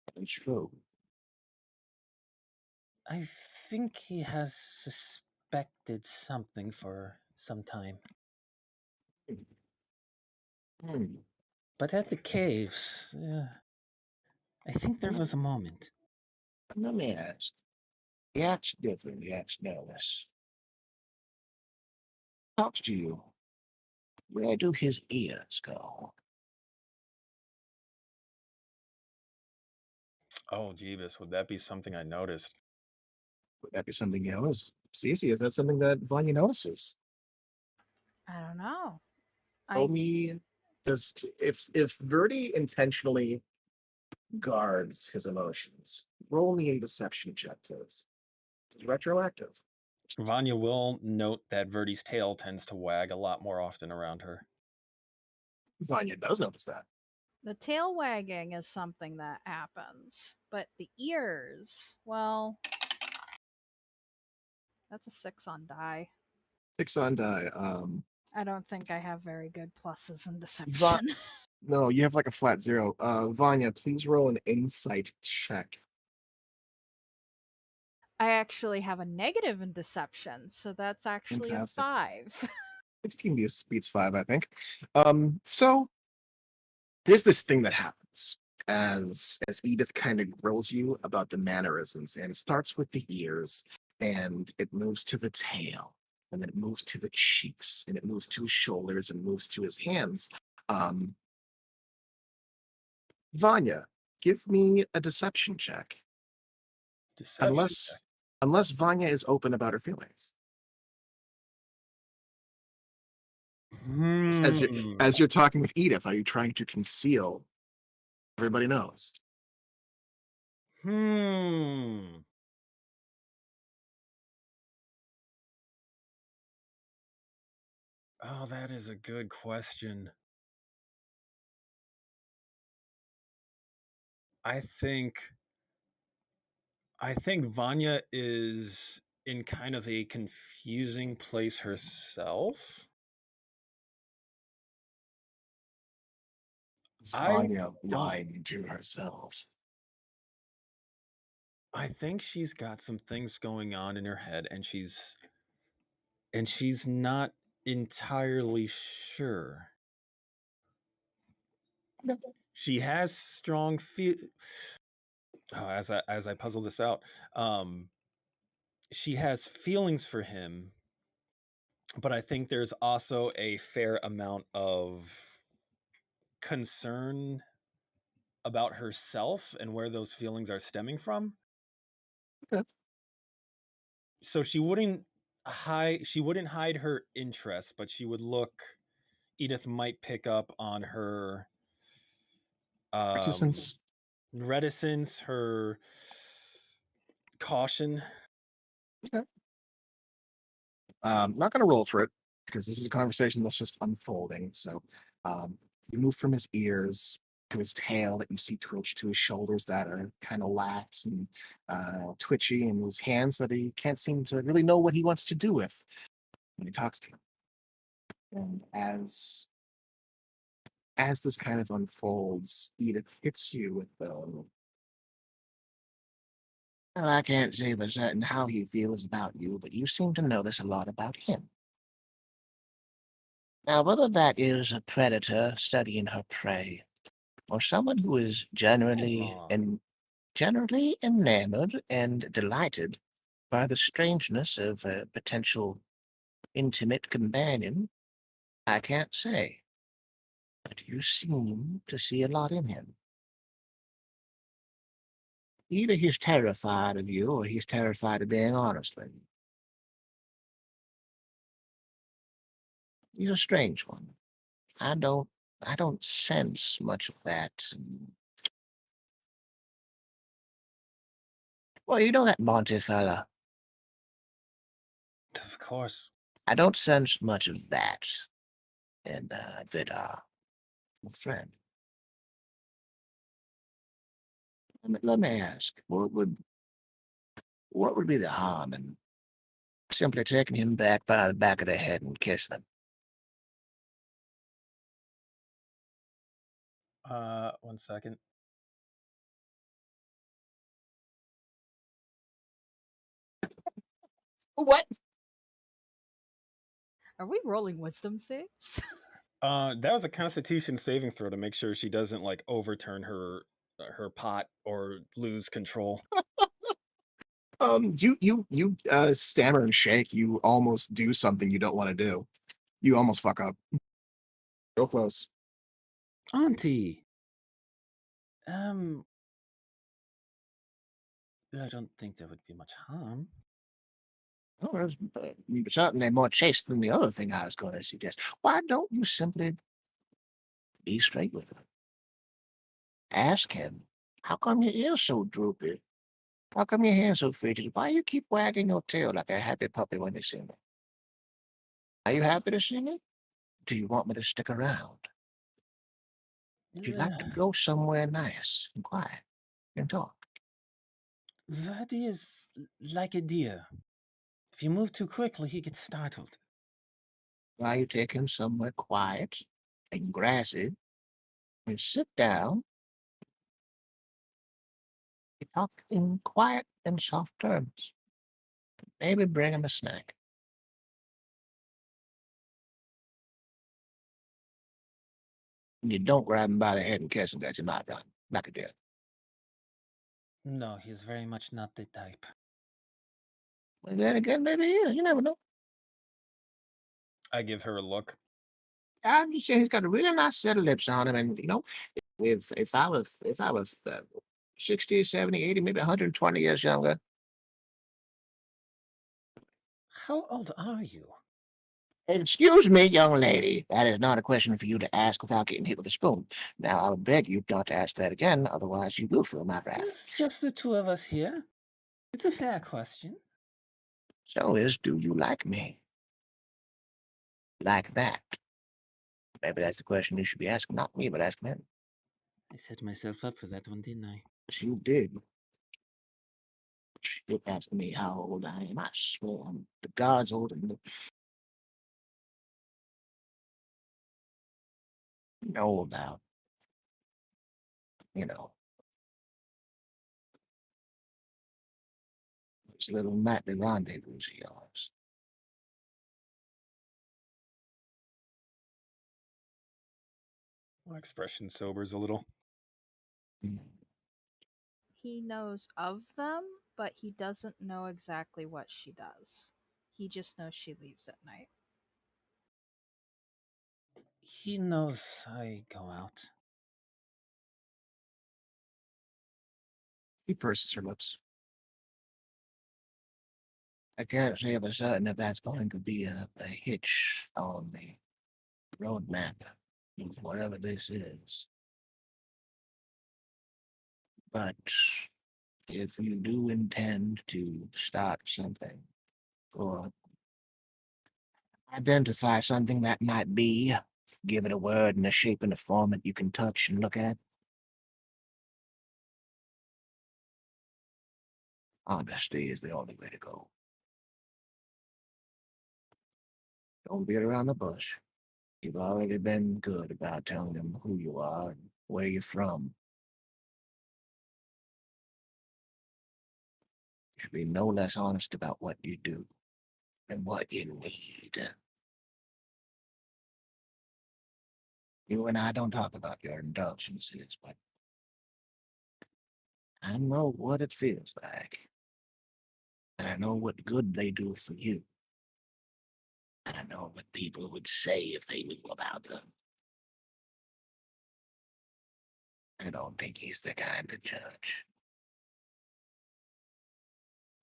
Speaker 9: but it's true.
Speaker 3: I think he has suspected something for some time.
Speaker 9: Hmm.
Speaker 3: But at the caves, I think there was a moment.
Speaker 9: Let me ask. He acts different. He acts nervous. Talks to you. Where do his ears go?
Speaker 3: Oh, Jeebus, would that be something I noticed?
Speaker 1: would that be something you notice? Cece, is that something that Vanya notices?
Speaker 8: I don't know.
Speaker 1: Tell me, does if Verdi intentionally guards his emotions, roll me a deception check, please. It's retroactive.
Speaker 3: Vanya will note that Verdi's tail tends to wag a lot more often around her.
Speaker 1: Vanya does notice that.
Speaker 8: The tail wagging is something that happens, but the ears, well, that's a 6 on die.
Speaker 1: 6 on die.
Speaker 8: I don't think I have very good pluses in deception.
Speaker 1: No, you have like a flat 0. Vanya, please roll an insight check.
Speaker 8: I actually have a negative in deception, so that's actually
Speaker 1: Fantastic.
Speaker 8: a 5.
Speaker 1: 16 beats 5, I think. So there's this thing that happens as Edith kind of grills you about the mannerisms, and it starts with the ears, and it moves to the tail, and then it moves to the cheeks, and it moves to his shoulders, and moves to his hands. Vanya, give me a deception check.
Speaker 3: Deception check.
Speaker 1: Unless Vanya is open about her feelings. As you're talking with Edith, are you trying to conceal? Everybody knows.
Speaker 3: Oh, that is a good question. I think Vanya is in kind of a confusing place herself.
Speaker 1: Is
Speaker 3: I
Speaker 1: Vanya
Speaker 3: don't-
Speaker 1: lying to herself?
Speaker 3: I think she's got some things going on in her head, and she's not entirely sure. She has strong feel. As I puzzle this out, um, she has feelings for him, but I think there's also a fair amount of concern about herself and where those feelings are stemming from.
Speaker 1: Okay.
Speaker 3: So she wouldn't hide her interest, but she would look. Edith might pick up on her um
Speaker 1: Reticence.
Speaker 3: reticence, her caution.
Speaker 1: Okay. Not going to roll for it because this is a conversation that's just unfolding. So you move from his ears to his tail that you see twitch to his shoulders that are kind of lax and twitchy, and his hands that he can't seem to really know what he wants to do with when he talks to you. And as this kind of unfolds, Edith hits you with the
Speaker 9: Well, I can't say for certain how he feels about you, but you seem to notice a lot about him. Now, whether that is a predator studying her prey, or someone who is generally enamored and delighted by the strangeness of a potential intimate companion, I can't say. But you seem to see a lot in him. Either he's terrified of you, or he's terrified of being honest with you. He's a strange one. I don't sense much of that. Well, you know that Monty fella.
Speaker 3: Of course.
Speaker 9: I don't sense much of that in Vidar, my friend. Let me ask, what would be the harm in simply taking him back by the back of the head and kissing him?
Speaker 3: 1 second.
Speaker 1: what?
Speaker 8: Are we rolling wisdom saves?
Speaker 3: That was a Constitution saving throw to make sure she doesn't like overturn her pot or lose control.
Speaker 1: You stammer and shake. You almost do something you don't want to do. You almost fuck up. Real close.
Speaker 3: Auntie. I don't think there would be much harm.
Speaker 9: Oh, there's certainly more chaste than the other thing I was going to suggest. Why don't you simply be straight with him? Ask him, how come your ears so droopy? How come your hands so fidgety? Why you keep wagging your tail like a happy puppy when you see me? Are you happy to see me? Do you want me to stick around? Would you like to go somewhere nice and quiet and talk?
Speaker 3: That is like a deer. If you move too quickly, he gets startled.
Speaker 9: Why you take him somewhere quiet and grassy and sit down and talk in quiet and soft terms. Maybe bring him a snack. And you don't grab him by the head and kiss him because you're not done. Like a deer.
Speaker 3: No, he's very much not the type.
Speaker 9: But then again, maybe he is. You never know.
Speaker 3: I give her a look.
Speaker 9: I'm just saying he's got a really nice set of lips on him, and if I was 60, 70, 80, maybe 120 years younger,
Speaker 3: How old are you?
Speaker 9: excuse me, young lady, that is not a question for you to ask without getting hit with a spoon. Now, I would beg you not to ask that again, otherwise you will feel my wrath.
Speaker 3: It's just the two of us here. It's a fair question.
Speaker 9: So do you like me? Like that? Maybe that's the question you should be asking, not me, but asking him.
Speaker 3: I set myself up for that one, didn't I?
Speaker 9: Yes, you did. You're asking me how old I am. I swear I'm the gods older than no doubt. you know, this little nightly rendezvous of yours.
Speaker 3: My expression sobers a little.
Speaker 9: Mm.
Speaker 8: He knows of them, but he doesn't know exactly what she does. He just knows she leaves at night.
Speaker 3: He knows I go out.
Speaker 1: He purses her lips.
Speaker 9: I can't say for certain if that's going to be a hitch on the roadmap of whatever this is. But if you do intend to start something or identify something that might be, give it a word and a shape and a form that you can touch and look at. Honesty is the only way to go. Don't beat around the bush. You've already been good about telling them who you are and where you're from. You should be no less honest about what you do and what you need. You and I don't talk about your indulgences, but I know what it feels like. And I know what good they do for you. And I know what people would say if they knew about them. I don't think he's the kind to judge.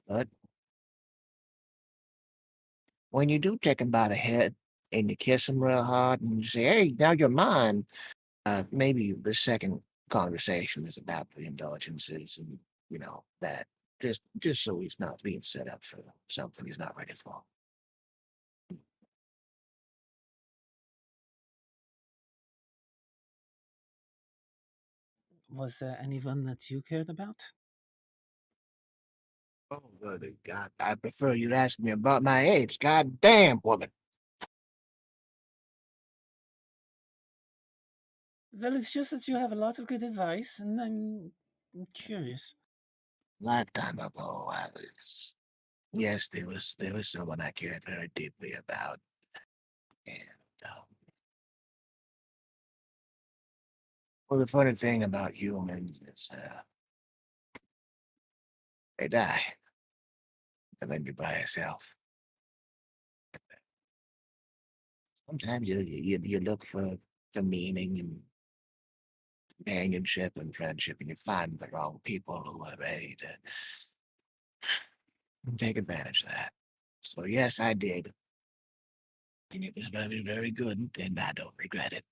Speaker 9: But when you do take him by the head and you kiss him real hard and you say, hey, now you're mine, maybe the second conversation is about the indulgences and, that. Just so he's not being set up for something he's not ready for.
Speaker 3: Was there anyone that you cared about?
Speaker 9: Oh, good God. I prefer you ask me about my age. God damn, woman.
Speaker 3: Well, it's just that you have a lot of good advice, and I'm curious.
Speaker 9: Lifetime ago, I was. Yes, there was someone I cared very deeply about. And, well, the funny thing about humans is, they die. And then you're by yourself. Sometimes you look for meaning and companionship and friendship, and you find the wrong people who are ready to take advantage of that. So yes, I did, and it was very, very good, and I don't regret it.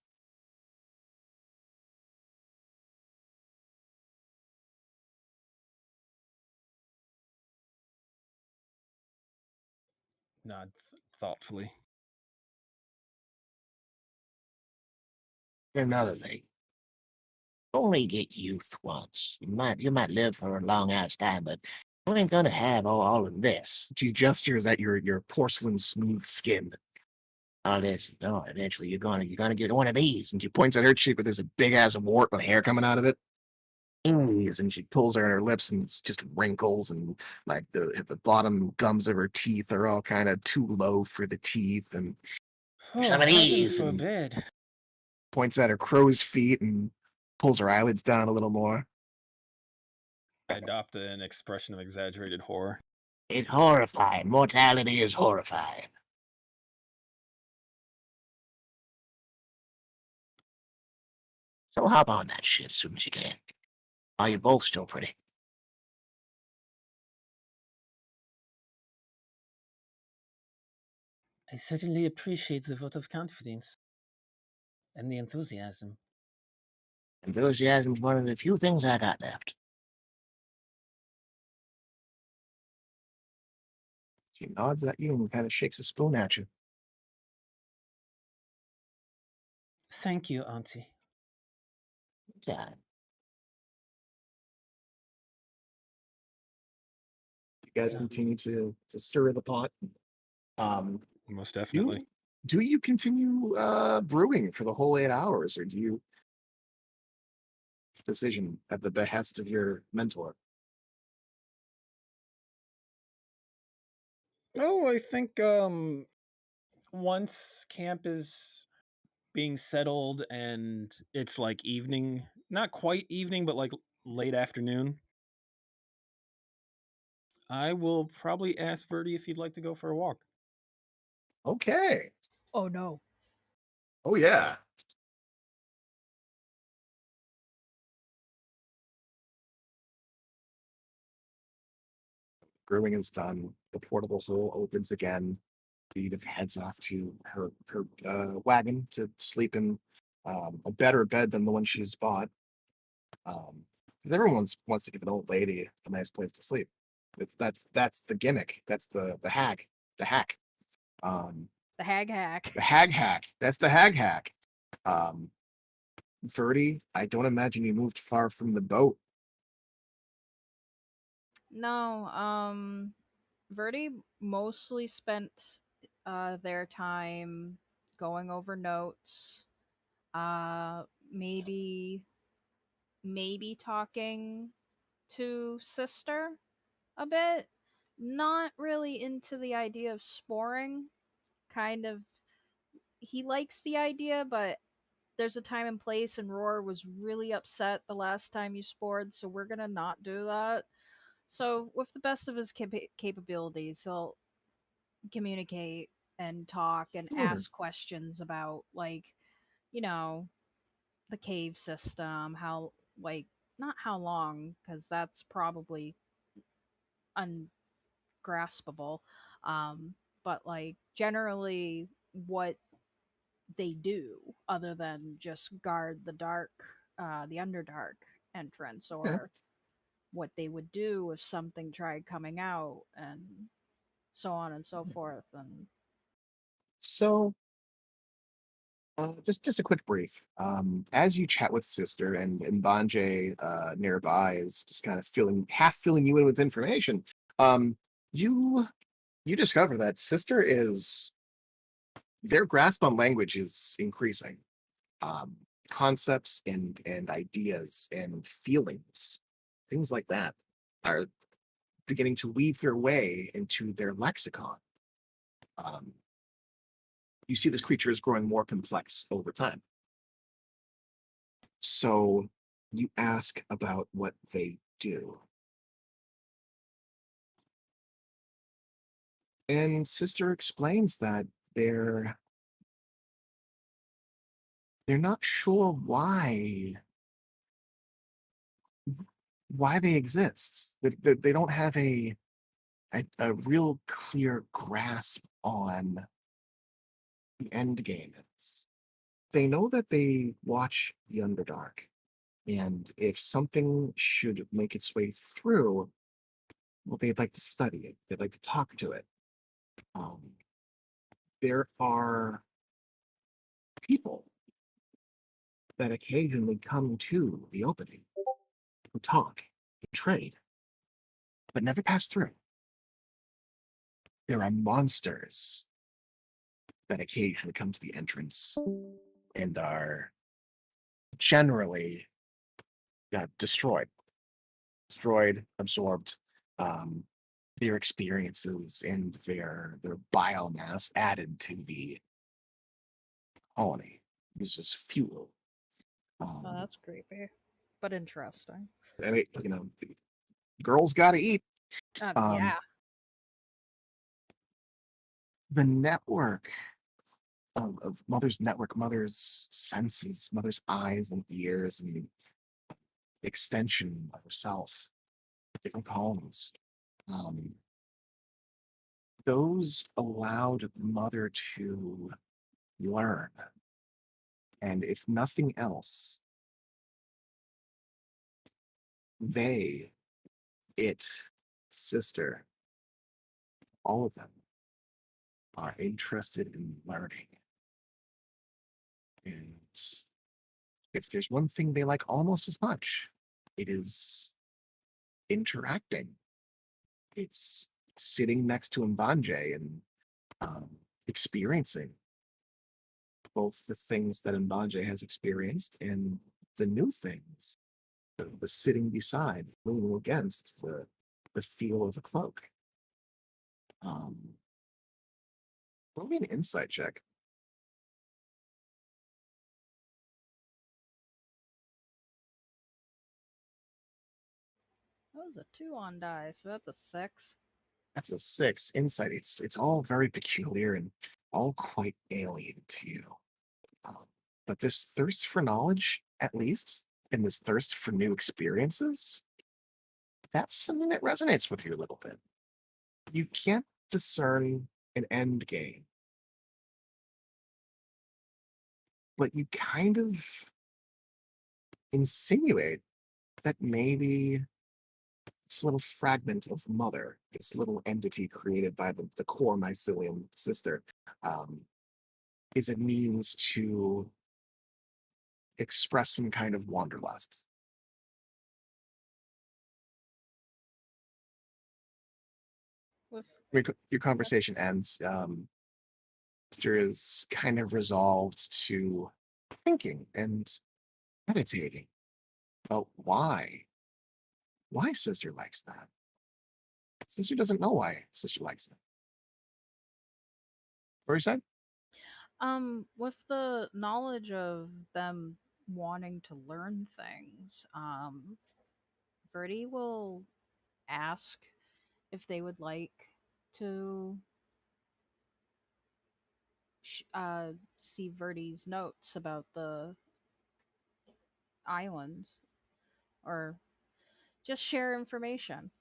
Speaker 3: Nod thoughtfully.
Speaker 9: Another thing, only get youth once. You might live for a long ass time, but you ain't gonna have all of this.
Speaker 1: She gestures at your porcelain smooth skin.
Speaker 9: All this. No, eventually you're gonna get
Speaker 1: One of these, and she points at her cheek, but there's a big ass wart with hair coming out of it. These, and she pulls her in her lips, and it's just wrinkles, and like the bottom gums of her teeth are all kind of too low for the teeth, and
Speaker 3: Oh,
Speaker 9: some of
Speaker 3: heaven
Speaker 9: these, and
Speaker 3: forbid.
Speaker 1: points at her crow's feet and pulls her eyelids down a little more.
Speaker 3: I adopt an expression of exaggerated horror.
Speaker 9: it's horrifying. Mortality is horrifying. So hop on that shit as soon as you can. Are you both still pretty?
Speaker 3: I certainly appreciate the vote of confidence and the enthusiasm.
Speaker 9: Enthusiasm's one of the few things I got left.
Speaker 1: She nods at you and kind of shakes a spoon at you.
Speaker 3: Thank you, Auntie.
Speaker 9: Yeah.
Speaker 1: You guys
Speaker 3: Yeah.
Speaker 1: continue to stir the pot.
Speaker 3: Most
Speaker 1: Do
Speaker 3: definitely.
Speaker 1: you continue brewing for the whole 8 hours, or do you? decision at the behest of your mentor?
Speaker 3: Oh, I think once camp is being settled and it's like evening, not quite evening, but like late afternoon, I will probably ask Verdi if he'd like to go for a walk.
Speaker 1: Okay.
Speaker 8: Oh no.
Speaker 1: Oh yeah. Brewing is done. The portable hole opens again. Edith heads off to her wagon to sleep in a better bed than the one she's bought. 'Cause everyone wants to give an old lady a nice place to sleep. That's the gimmick. That's the hack. The hack. Um,
Speaker 8: The hag hack.
Speaker 1: the hag hack. That's the hag hack. Um, Verdi, I don't imagine you moved far from the boat.
Speaker 8: No, Verdi mostly spent their time going over notes, uh maybe talking to sister a bit. Not really into the idea of sporing. Kind of he likes the idea, but there's a time and place, and Roar was really upset the last time you spored, so we're gonna not do that. So, with the best of his capabilities, he'll communicate and talk and
Speaker 1: Sure.
Speaker 8: ask questions about, like, you know, the cave system, how, like, not how long, because that's probably ungraspable, um, but, like, generally what they do other than just guard the the Underdark entrance,
Speaker 1: Yeah.
Speaker 8: or what they would do if something tried coming out, and so on and so forth. And
Speaker 1: So, just a quick brief. As you chat with Sister and Banjay nearby is just kind of filling you in with information. You discover that Sister is their grasp on language is increasing. Um, Concepts and ideas and feelings, things like that, are beginning to weave their way into their lexicon. Um, you see this creature is growing more complex over time. So you ask about what they do. And Sister explains that they're they're not sure why they exist. They don't have a real clear grasp on the end game is. They know that they watch the Underdark, and if something should make its way through, well, they'd like to study it. They'd like to talk to it. Um, there are people that occasionally come to the opening who talk, trade, but never pass through. There are monsters that occasionally come to the entrance and are generally destroyed, absorbed. Um, their experiences and their biomass added to the colony. This is fuel.
Speaker 8: oh, that's creepy, but interesting.
Speaker 1: I mean, girls got to eat. Um,
Speaker 8: Yeah.
Speaker 1: the network of Mother's network, Mother's senses, Mother's eyes and ears, and extension of herself, different colonies. Um, those allowed Mother to learn. And if nothing else, they, it, sister, all of them are interested in learning. And if there's one thing they like almost as much, it is interacting. It's sitting next to Mbanje and experiencing both the things that Mbanje has experienced and the new things the sitting beside, leaning against the feel of the cloak. Roll me an insight check.
Speaker 8: That was a 2 on die, so that's a 6.
Speaker 1: That's a 6 insight. It's all very peculiar and all quite alien to you. But this thirst for knowledge, at least, and this thirst for new experiences, that's something that resonates with you a little bit. You can't discern an end game, but you kind of insinuate that maybe this little fragment of mother, this little entity created by the core mycelium sister, um, is a means to express some kind of wanderlust.
Speaker 8: With
Speaker 1: Your conversation ends. Sister is kind of resolved to thinking and meditating about why sister likes that. Sister doesn't know why sister likes it. What are you saying?
Speaker 8: With the knowledge of them wanting to learn things, Verdi will ask if they would like to see Verdi's notes about the island, or just share information.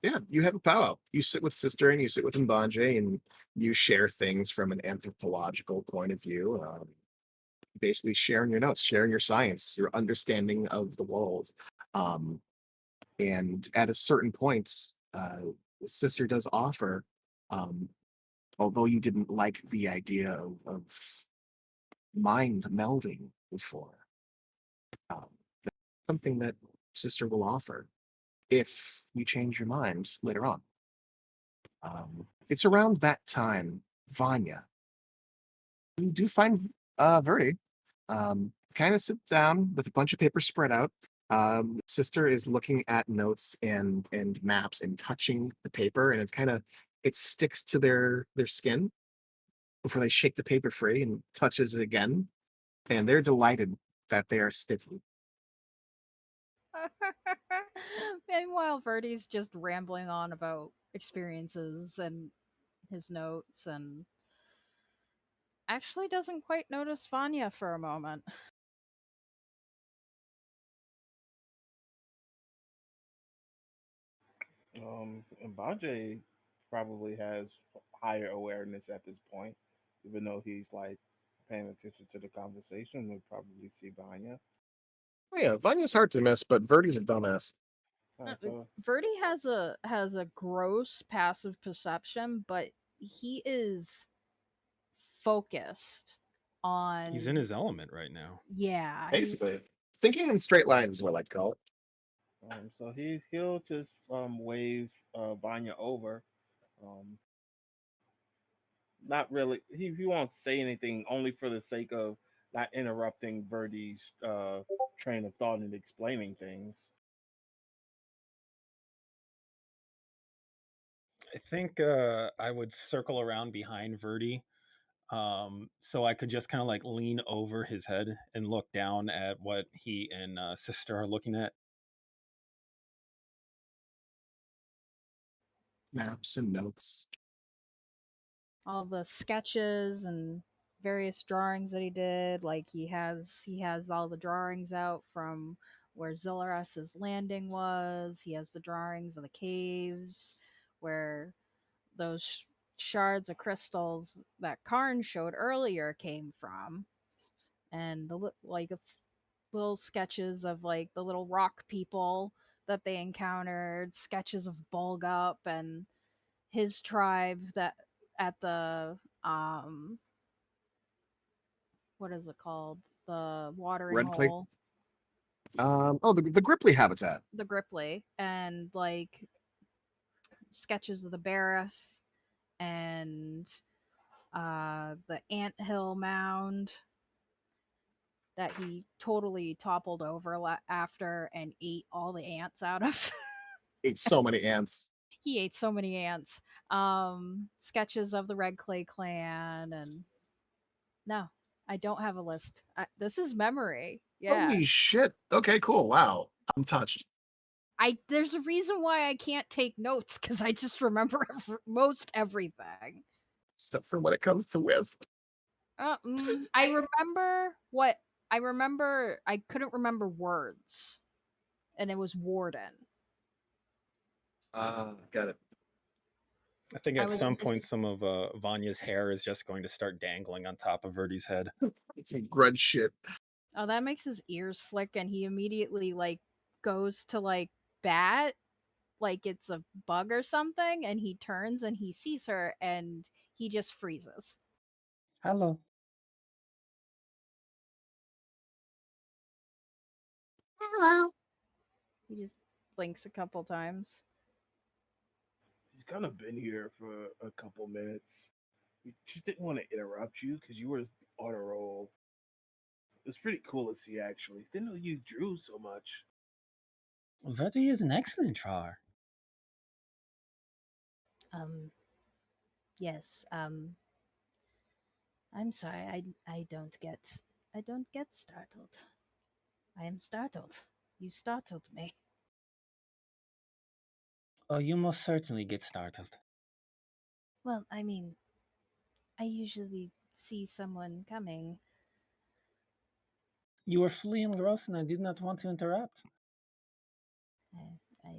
Speaker 1: Yeah, you have a powwow. You sit with sister and you sit with Mbanje and you share things from an anthropological point of view. Basically sharing your notes, sharing your science, your understanding of the world. Um, and at a certain point, sister does offer, um, although you didn't like the idea of mind melding before, um, that's something that sister will offer if you change your mind later on. It's around that time, Vanya, you do find Verdi kind of sit down with a bunch of papers spread out. Sister is looking at notes and maps and touching the paper, and it sticks to their skin before they shake the paper free and touches it again, and they're delighted that they are sticky.
Speaker 8: Meanwhile, Verdi's just rambling on about experiences and his notes, and actually doesn't quite notice Vanya for a moment.
Speaker 5: And Banje probably has higher awareness at this point, even though he's like paying attention to the conversation. We'll probably see Vanya.
Speaker 1: Oh yeah, Vanya's hard to miss, but Verdi's a dumbass.
Speaker 5: So
Speaker 8: Verdi has a gross passive perception, but he is focused on.
Speaker 3: He's in his element right now.
Speaker 8: Yeah,
Speaker 1: Basically, thinking in straight lines is what I like to call it.
Speaker 5: so he'll just wave Vanya over. Um, Not really. He won't say anything only for the sake of not interrupting Verdi's train of thought and explaining things.
Speaker 3: I think I would circle around behind Verdi, so I could just kind of like lean over his head and look down at what he and sister are looking at.
Speaker 1: Maps and notes.
Speaker 8: all the sketches and various drawings that he did. Like he has all the drawings out from where Zillaras's landing was. He has the drawings of the caves where those shards of crystals that Karn showed earlier came from, and little sketches of like the little rock people that they encountered, sketches of Bulgup and his tribe that at the what is it called? The watering
Speaker 1: Red Clay.
Speaker 8: hole,
Speaker 1: The Gripply habitat.
Speaker 8: the Gripply, and like sketches of the Barroth and the Ant Hill Mound. that he totally toppled over after and ate all the ants out of.
Speaker 1: Ate so many ants.
Speaker 8: He ate so many ants. Sketches of the Red Clay Clan, and no, I don't have a list. This is memory. Yeah.
Speaker 1: Holy shit. Okay, cool. Wow. I'm touched.
Speaker 8: There's a reason why I can't take notes because I just remember most everything.
Speaker 1: Except for when it comes to Wisp.
Speaker 8: I remember what I remember. I couldn't remember words, and it was Warden.
Speaker 1: Got it.
Speaker 3: I think
Speaker 8: I
Speaker 3: at
Speaker 8: was
Speaker 3: some
Speaker 8: just-
Speaker 3: point some of Vanya's hair is just going to start dangling on top of Verdi's head.
Speaker 1: It's some grudge shit.
Speaker 8: Oh, that makes his ears flick, and he immediately like goes to like bat, like it's a bug or something, and he turns and he sees her, and he just freezes.
Speaker 3: Hello.
Speaker 6: Hello.
Speaker 8: He just blinks a couple times.
Speaker 5: He's kind of been here for a couple minutes. We just didn't want to interrupt you because you were on a roll. It was pretty cool to see, actually. Didn't know you drew so much.
Speaker 3: Verdi is an excellent drawer.
Speaker 4: Yes. I'm sorry. I don't get startled. I am startled. You startled me.
Speaker 3: Oh, you most certainly get startled.
Speaker 4: Well, I mean, I usually see someone coming.
Speaker 3: You were fully engrossed and I did not want to interrupt.
Speaker 4: I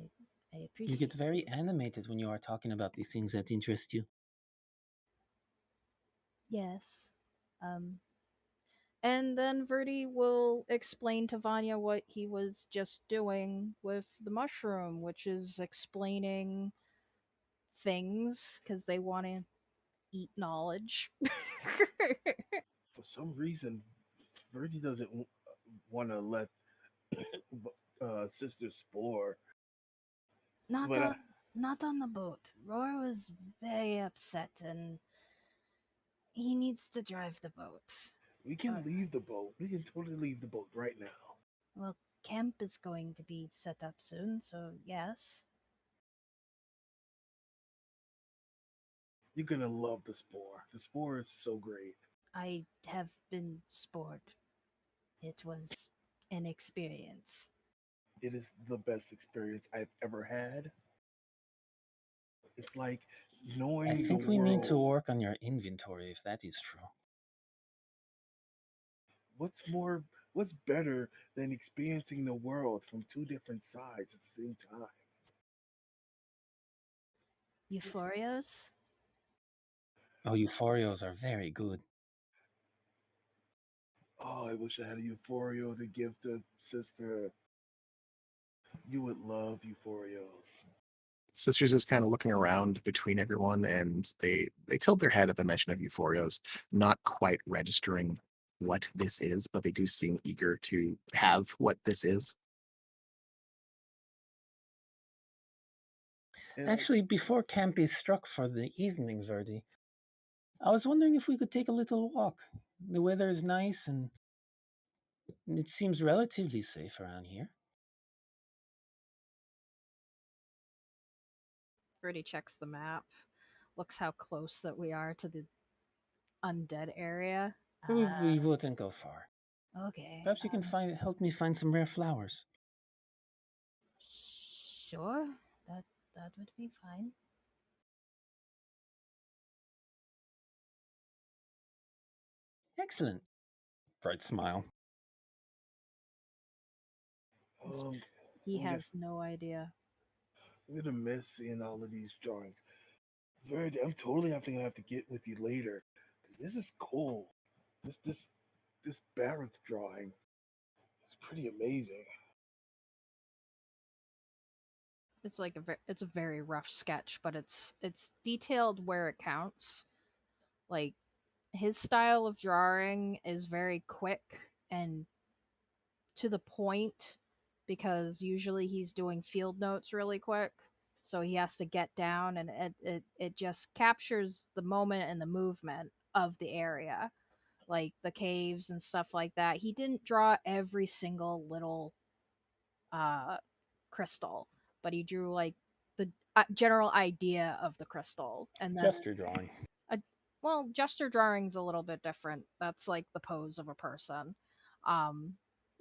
Speaker 4: I
Speaker 3: You
Speaker 4: appreciate
Speaker 3: get very
Speaker 4: it.
Speaker 3: animated when you are talking about the things that interest you.
Speaker 4: Yes.
Speaker 8: And then Verdi will explain to Vanya what he was just doing with the mushroom, which is explaining things because they want to eat knowledge.
Speaker 5: For some reason, Verdi doesn't want to let Sister Spore.
Speaker 4: Not
Speaker 5: But
Speaker 4: on not on the boat. Roar was very upset and he needs to drive the boat.
Speaker 5: we can
Speaker 4: Uh,
Speaker 5: leave the boat. We can totally leave the boat right now.
Speaker 4: Well, camp is going to be set up soon, so yes.
Speaker 5: You're gonna love the Spore. The Spore is so great.
Speaker 4: I have been spored. It was an experience.
Speaker 5: It is the best experience I've ever had. It's like
Speaker 3: I
Speaker 5: knowing the
Speaker 3: think we need to
Speaker 5: world.
Speaker 3: work on your inventory if that is true.
Speaker 5: What's better than experiencing the world from two different sides at the same time?
Speaker 4: Euphorios?
Speaker 3: Oh, euphorios are very good.
Speaker 5: Oh, I wish I had a Euphorio to give to Sister. You would love Euphorios.
Speaker 1: Sisters is kind of looking around between everyone, and they tilt their head at the mention of Euphorios, not quite registering what this is, but they do seem eager to have what this is.
Speaker 5: And
Speaker 3: Actually, before camp is struck for the evening, Verdi, I was wondering if we could take a little walk. The weather is nice and it seems relatively safe around here.
Speaker 8: Verdi checks the map, looks how close that we are to the undead area.
Speaker 3: We wouldn't go far.
Speaker 4: Okay.
Speaker 3: Perhaps you can help me find some rare flowers.
Speaker 4: Sure. That would be fine.
Speaker 3: Excellent. Bright smile.
Speaker 5: um,
Speaker 8: He
Speaker 5: I'm gonna,
Speaker 8: has no idea.
Speaker 5: I'm gonna miss seeing all of these drawings. Verdi, I'm totally gonna have to get with you later because this is cool. This Barrett drawing is pretty amazing.
Speaker 8: It's like it's a very rough sketch, but it's detailed where it counts. Like his style of drawing is very quick and to the point because usually he's doing field notes really quick. So he has to get down and it just captures the moment and the movement of the area. like the caves and stuff like that. He didn't draw every single little crystal, but he drew like the general idea of the crystal, and then
Speaker 3: Gesture drawing.
Speaker 8: well, gesture drawing's a little bit different. That's like the pose of a person. Um,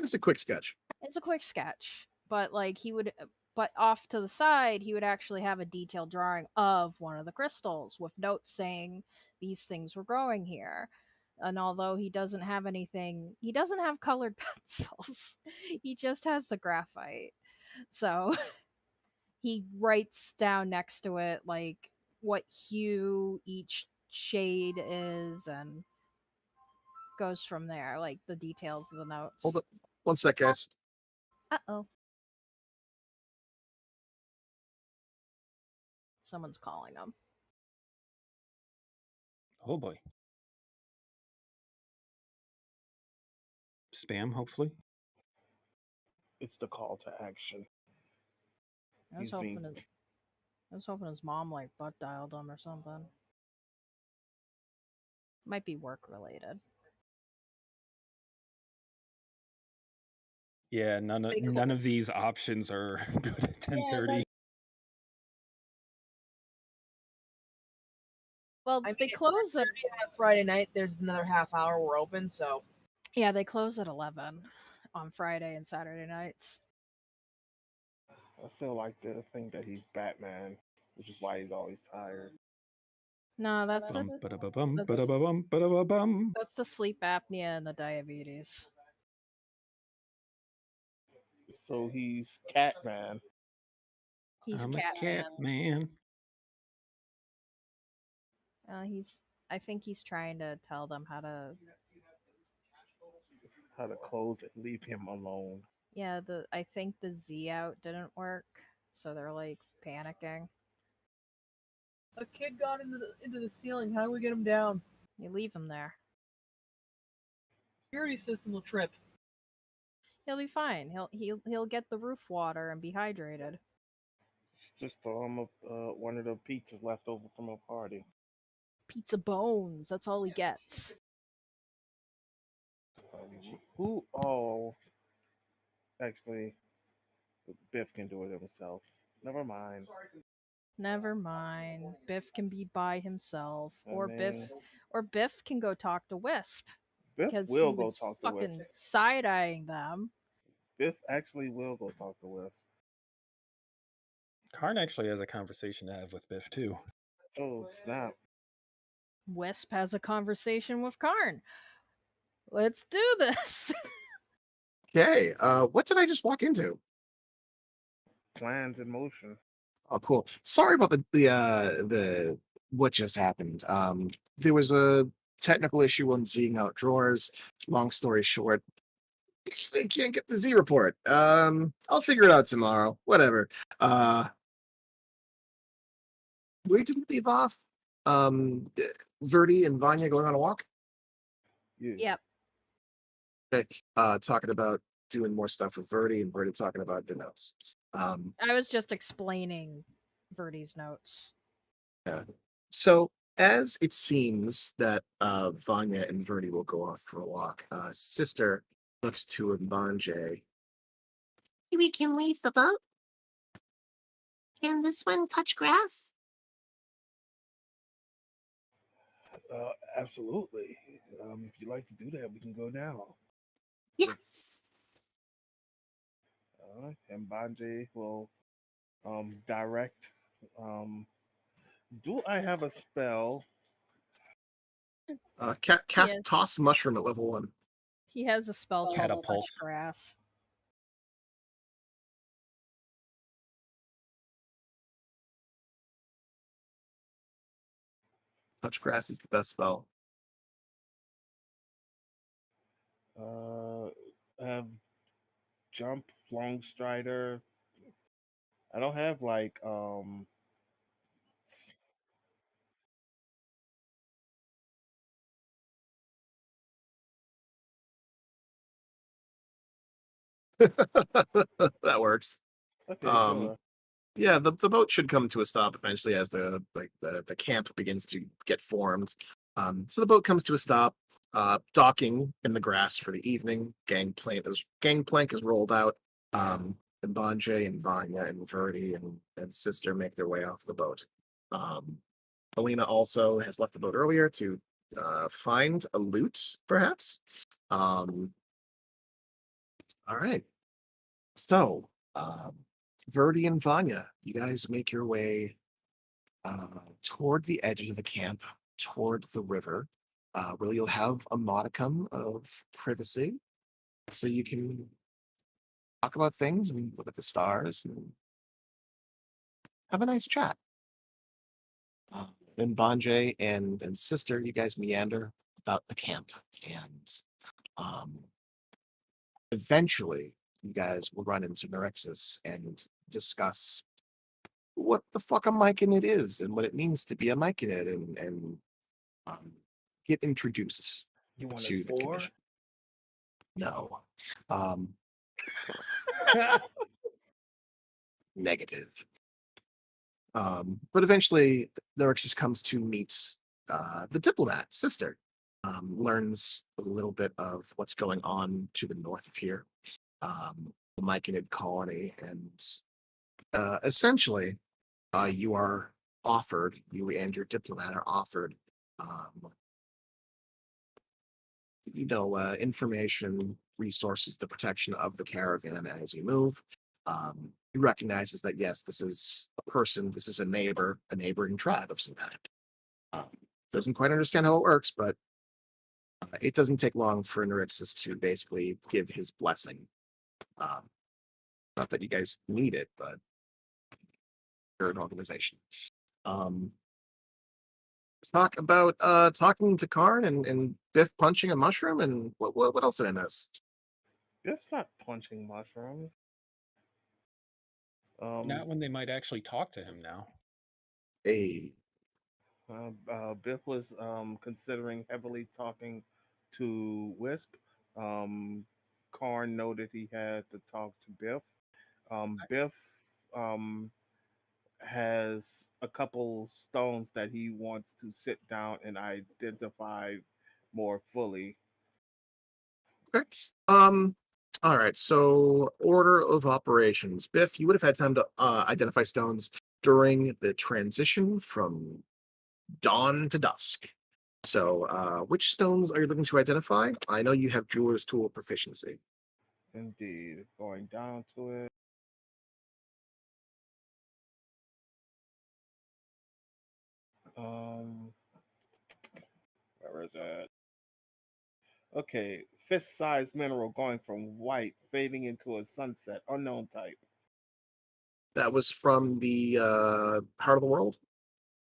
Speaker 1: Just a quick sketch.
Speaker 8: it's a quick sketch, but like but off to the side, he would actually have a detailed drawing of one of the crystals with notes saying these things were growing here. And although he doesn't have anything, he doesn't have colored pencils. He just has the graphite. So he writes down next to it like what hue each shade is and goes from there, like the details of the notes.
Speaker 1: Hold on 1 sec, guys.
Speaker 8: Uh-oh. Someone's calling him.
Speaker 3: Oh boy. Spam, hopefully.
Speaker 5: It's the call to action.
Speaker 8: I was
Speaker 5: He's being-
Speaker 8: hoping his mom like butt dialed him or something. Might be work related.
Speaker 3: Yeah, none of these options are good at 10:30.
Speaker 8: Well,
Speaker 7: I mean,
Speaker 8: they
Speaker 7: it's
Speaker 8: close at
Speaker 7: 10:30 on Friday night. There's another half hour we're open, so
Speaker 8: yeah, they close at 11 on Friday and Saturday nights.
Speaker 5: I still like to think that he's Batman, which is why he's always tired.
Speaker 8: No, that's
Speaker 3: Bum,
Speaker 8: the
Speaker 3: ba-da-ba-bum,
Speaker 8: that's-
Speaker 3: ba-da-ba-bum, ba-da-ba-bum.
Speaker 8: that's the sleep apnea and the diabetes.
Speaker 5: So he's Catman.
Speaker 8: He's
Speaker 3: I'm a
Speaker 8: Catman.
Speaker 3: cat man.
Speaker 8: I think he's trying to tell them how to.
Speaker 5: How to close it, leave him alone.
Speaker 8: Yeah, I think the Z out didn't work, so they're like panicking.
Speaker 7: a kid got into the ceiling. How do we get him down?
Speaker 8: You leave him there.
Speaker 7: Security system will trip.
Speaker 8: He'll be fine. He'll get the roof water and be hydrated.
Speaker 5: It's just one of the pizzas left over from a party.
Speaker 8: Pizza bones. That's all he gets.
Speaker 5: Who? Oh, actually, Biff can do it himself. Never mind.
Speaker 8: Never mind. Biff can be by himself,
Speaker 5: I
Speaker 8: or
Speaker 5: mean,
Speaker 8: Biff can go talk to Wisp
Speaker 5: Biff
Speaker 8: because
Speaker 5: will
Speaker 8: he
Speaker 5: go
Speaker 8: was
Speaker 5: talk to Wisp.
Speaker 8: fucking side eyeing them.
Speaker 5: Biff actually will go talk to Wisp.
Speaker 3: Karn actually has a conversation to have with Biff too.
Speaker 5: Oh snap!
Speaker 8: Wisp has a conversation with Karn. Let's do this.
Speaker 1: Okay, what did I just walk into?
Speaker 5: Plans in motion.
Speaker 1: Oh, cool. Sorry about the what just happened. There was a technical issue on Zing out drawers. Long story short, they can't get the Z report. I'll figure it out tomorrow. Whatever. Where did we leave off? Verdi and Vanya going on a walk.
Speaker 5: Yeah.
Speaker 8: Yep.
Speaker 1: Okay. Talking about doing more stuff with Verdi, and Verdi talking about the notes.
Speaker 8: I was just explaining Verdi's notes.
Speaker 1: Yeah. So as it seems that Vanya and Verdi will go off for a walk, Sister looks to Mbanje.
Speaker 6: We can leave the boat. Can this one touch grass?
Speaker 5: Absolutely. If you'd like to do that, we can go now.
Speaker 6: Yes.
Speaker 5: And Banje will direct. Do I have a spell?
Speaker 1: Cast
Speaker 8: Yes.
Speaker 1: Toss Mushroom at level 1.
Speaker 8: He has a spell called
Speaker 3: Catapult.
Speaker 8: Touch Grass.
Speaker 1: Touch Grass is the best spell.
Speaker 5: I have jump, long strider. I don't have like
Speaker 1: That works.
Speaker 5: Okay,
Speaker 1: Um,
Speaker 5: sure.
Speaker 1: Yeah, the boat should come to a stop eventually as the camp begins to get formed. So the boat comes to a stop, docking in the grass for the evening. Gangplank is rolled out. And Bonjay and Vanya and Verdi and Sister make their way off the boat. Alina also has left the boat earlier to find a loot, perhaps. All right. So, Verdi and Vanya, you guys make your way toward the edge of the camp, toward the river, where you'll have a modicum of privacy, so you can talk about things and look at the stars and have a nice chat. And Bonjay and Sister, you guys meander about the camp, and um, eventually you guys will run into Nerexus and discuss what the fuck a myconid is and what it means to be a myconid, and um, get introduced
Speaker 5: You want
Speaker 1: to
Speaker 5: us
Speaker 1: the
Speaker 5: four?
Speaker 1: commission. No. Um, Negative. But eventually, Nerexus comes to meet the diplomat, Sister. Learns a little bit of what's going on to the north of here, the Myconid colony, and essentially, you and your diplomat are offered, um, information, resources, the protection of the caravan as you move. He recognizes that, yes, this is a person, this is a neighboring tribe of some kind. Doesn't quite understand how it works, but it doesn't take long for Nerixus to basically give his blessing. Not that you guys need it, but you're an organization. Talk about talking to Karn and Biff punching a mushroom, and what else did I miss?
Speaker 5: Biff's not punching mushrooms.
Speaker 3: Not when they might actually talk to him now.
Speaker 1: Hey,
Speaker 5: Biff was considering heavily talking to Wisp. Karn noted he had to talk to Biff. Biff has a couple stones that he wants to sit down and identify more fully.
Speaker 1: okay. All right. So, order of operations. Biff, you would have had time to identify stones during the transition from dawn to dusk. So, which stones are you looking to identify? I know you have jeweler's tool proficiency.
Speaker 5: Indeed. Going down to it. Um, where is it? Okay, fist-sized mineral going from white fading into a sunset. Unknown type.
Speaker 1: That was from the Heart of the World.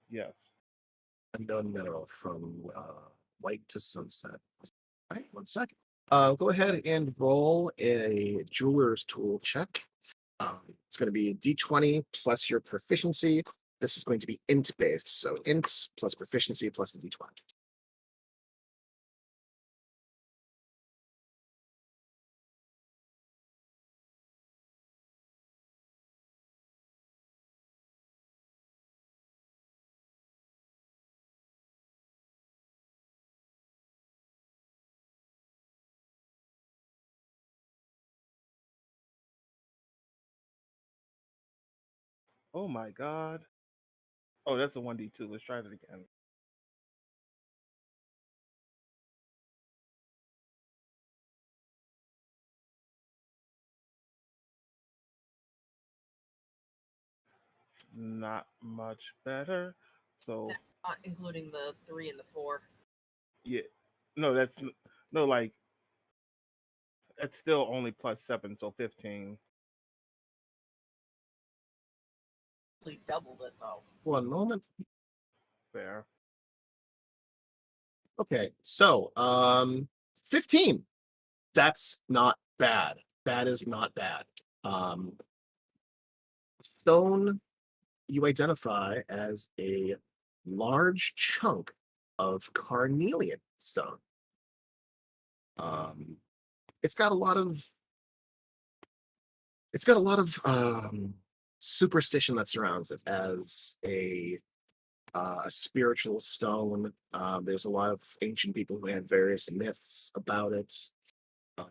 Speaker 5: Yes.
Speaker 1: Unknown mineral from white to sunset. All right, 1 second. Go ahead and roll a jeweler's tool check. It's going to be a d20 plus your proficiency. This is going to be int based, so int plus proficiency plus a d20.
Speaker 5: Oh my god. Oh, that's a 1d2. Let's try it again. Not much better. So
Speaker 7: That's not including the 3 and the 4.
Speaker 5: yeah, no, no, like that's still only +7, so 15.
Speaker 7: We doubled it though.
Speaker 1: 1 moment.
Speaker 5: Fair.
Speaker 1: Okay, so 15. That's not bad. That is not bad. Stone you identify as a large chunk of carnelian stone. Um, it's got a lot of superstition that surrounds it as a a spiritual stone. There's a lot of ancient people who had various myths about it. Um,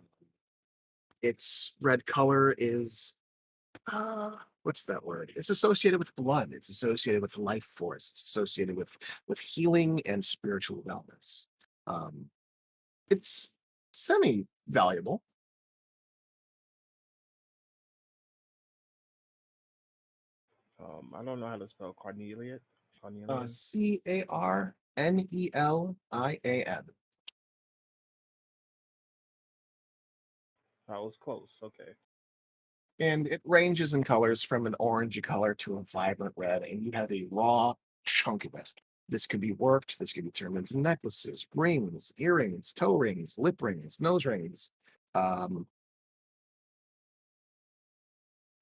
Speaker 1: its red color is what's that word? It's associated with blood. It's associated with life force. It's associated with healing and spiritual wellness. Um, it's semi valuable.
Speaker 5: I don't know how to spell Carnelian. Carnelian.
Speaker 1: Carnelian.
Speaker 5: That was close. Okay.
Speaker 1: And it ranges in colors from an orangey color to a vibrant red, and you have a raw chunk of it. This could be worked, this could be turned into necklaces, rings, earrings, toe rings, lip rings, nose rings, all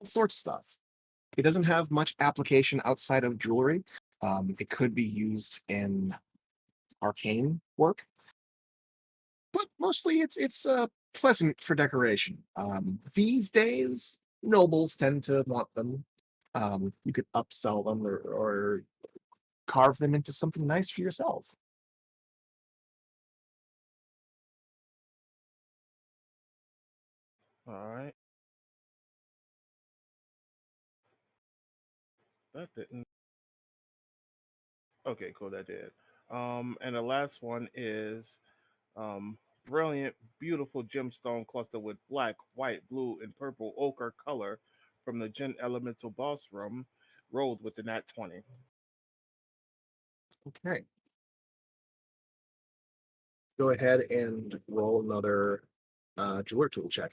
Speaker 1: sorts of stuff. It doesn't have much application outside of jewelry. It could be used in arcane work, but mostly it's pleasant for decoration. These days, nobles tend to want them. You could upsell them or carve them into something nice for yourself.
Speaker 5: All right. That didn't. Okay, cool. That did. And the last one is um, brilliant, beautiful gemstone cluster with black, white, blue, and purple ochre color from the Gen Elemental Boss Room, rolled with the Nat 20.
Speaker 1: Okay. Go ahead and roll another jeweler tool check.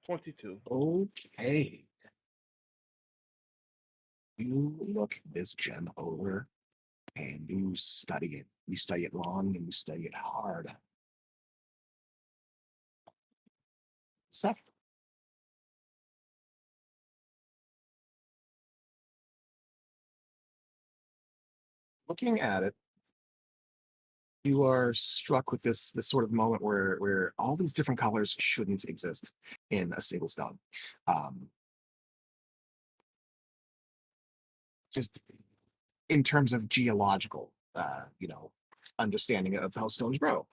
Speaker 5: 22.
Speaker 1: Okay. You look this gem over and you study it. You study it long and you study it hard. Seth, looking at it, you are struck with this sort of moment where all these different colors shouldn't exist in a single stone. Um, just in terms of geological, understanding of how stones grow.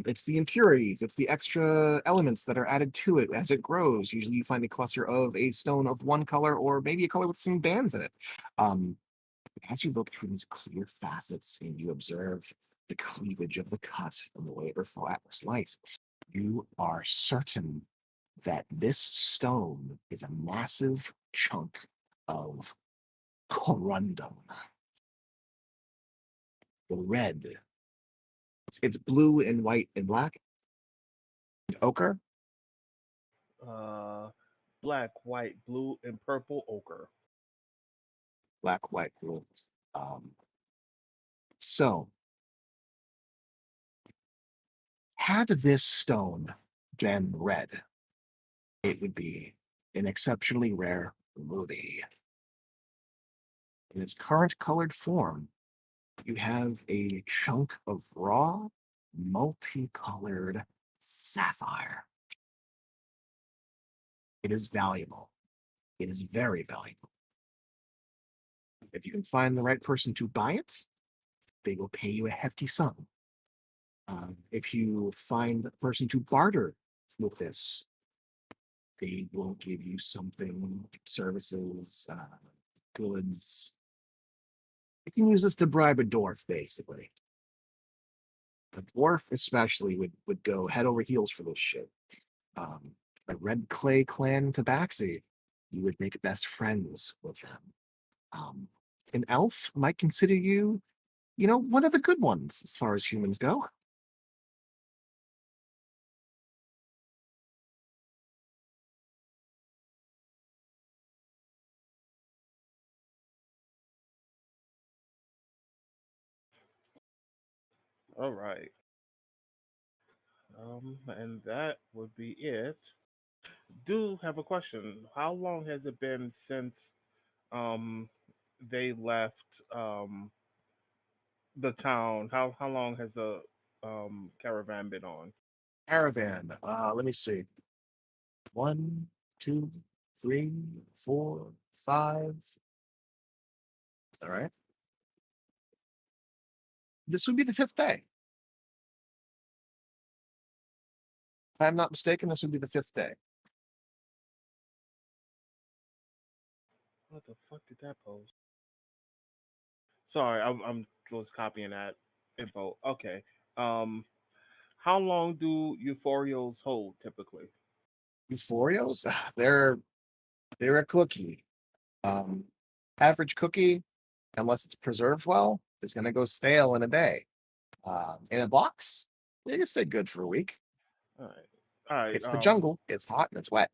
Speaker 1: It's the impurities, it's the extra elements that are added to it as it grows. Usually, you find a cluster of a stone of one color, or maybe a color with some bands in it. Um, as you look through these clear facets and you observe the cleavage of the cut and the way it reflects light, you are certain that this stone is a massive chunk of corundum. The red, it's blue and white and black, and ochre.
Speaker 5: Uh, Black, white, blue, and purple ochre.
Speaker 1: Black, white, blue. Um, so, had this stone been red, it would be an exceptionally rare ruby. In its current colored form, you have a chunk of raw, multicolored sapphire. It is valuable. It is very valuable. If you can find the right person to buy it, they will pay you a hefty sum. If you find a person to barter with this, they will give you something, services, goods. You can use this to bribe a dwarf, basically. A dwarf, especially, would go head over heels for this shit. A red clay clan tabaxi, you would make best friends with them. Um, an elf might consider you, one of the good ones as far as humans go.
Speaker 5: All right. And that would be it. Do have a question. How long has it been since um they left the town? How long has the caravan been on?
Speaker 1: Caravan. Let me see. 1, 2, 3, 4, 5. All right. This would be the 5th day. If I'm not mistaken, this would be the 5th day.
Speaker 5: What the fuck did that post? Sorry, I'm just copying that info. Okay. How long do euphorials hold typically?
Speaker 1: Euphorios, they're a cookie. Um, Average cookie, unless it's preserved well, is going to go stale in a day. In a box, they can stay good for a week.
Speaker 5: All right. All right.
Speaker 1: It's the jungle. It's hot and it's wet.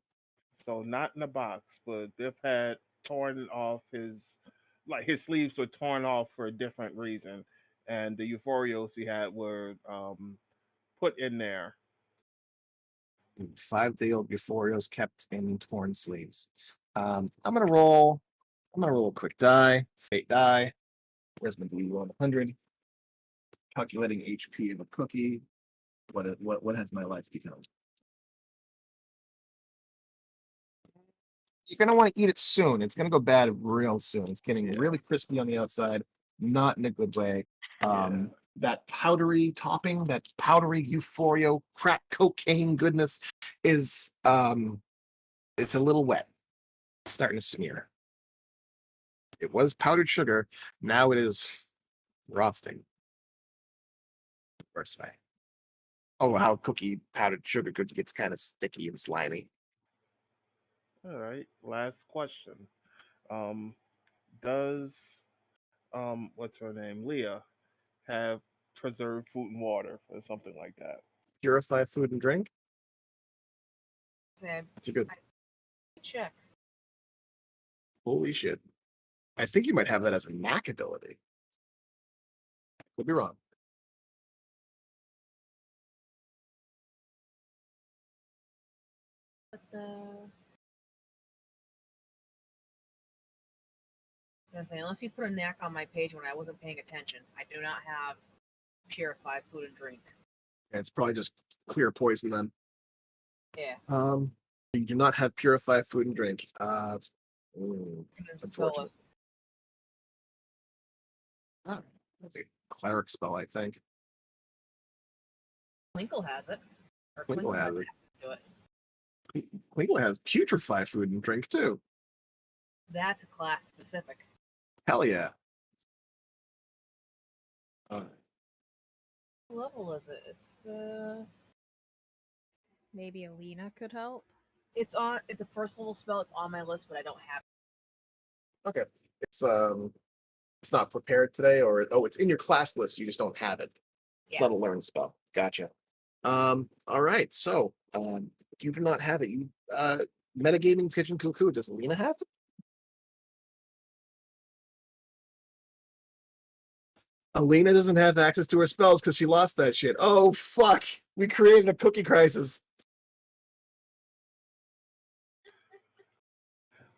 Speaker 5: So not in a box, but Biff had torn off his sleeves were torn off for a different reason, and the euphorials he had were put in there.
Speaker 1: 5-day-old Euphorios kept in torn sleeves. I'm gonna roll. I'm gonna roll a quick die. Fate die. Where's my D100? Calculating HP of a cookie. What has my life become? You're gonna want to eat it soon. It's gonna go bad real soon. It's getting really crispy on the outside, not in a good way. That powdery topping, that powdery euphoria, crack cocaine goodness is it's a little wet. It's starting to smear. It was powdered sugar. Now it is frosting. Worst way. Oh, how powdered sugar cookie gets kind of sticky and slimy.
Speaker 5: All right. Last question. Does what's her name, Leah, have preserved food and water or something like that?
Speaker 1: Purify food and drink.
Speaker 7: Sam,
Speaker 1: That's a good.
Speaker 7: check.
Speaker 1: Holy shit! I think you might have that as a knack ability. Could be wrong.
Speaker 7: But I was saying, unless you put a knack on my page when I wasn't paying attention, I do not have purified food and drink.
Speaker 1: And it's probably just clear poison then.
Speaker 7: Yeah.
Speaker 1: You do not have purified food and drink.
Speaker 7: Spell
Speaker 1: Unfortunate.
Speaker 7: list.
Speaker 1: Oh, that's a cleric spell, I think.
Speaker 7: Twinkle has it. Or
Speaker 1: Twinkle has it.
Speaker 7: access to it.
Speaker 1: Twinkle has putrefy food and drink too.
Speaker 7: That's class specific.
Speaker 1: Hell yeah.
Speaker 7: What level is it? It's
Speaker 8: Maybe Alina could help.
Speaker 7: it's a first level spell. It's on my list, but I don't have it.
Speaker 1: Okay. It's not prepared today, or it's in your class list. You just don't have it. It's not a learned spell. Gotcha. All right. So you do not have it. You metagaming pigeon cuckoo. Does Alina have it? Alina doesn't have access to her spells because she lost that shit. Oh fuck! We created a cookie crisis.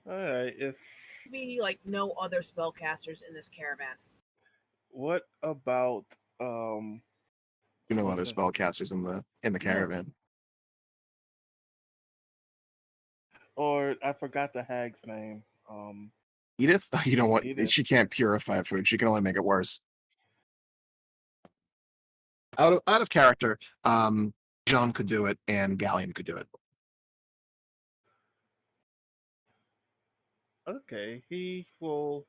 Speaker 5: All right. If
Speaker 7: Meaning like no other spellcasters in this caravan.
Speaker 5: what about
Speaker 1: You know other spellcasters in the caravan.
Speaker 5: Or I forgot the hag's name.
Speaker 1: Edith? You know what?
Speaker 5: Edith.
Speaker 1: She can't purify food. She can only make it worse. Out of character, John could do it and Galleon could do it.
Speaker 5: Okay, he will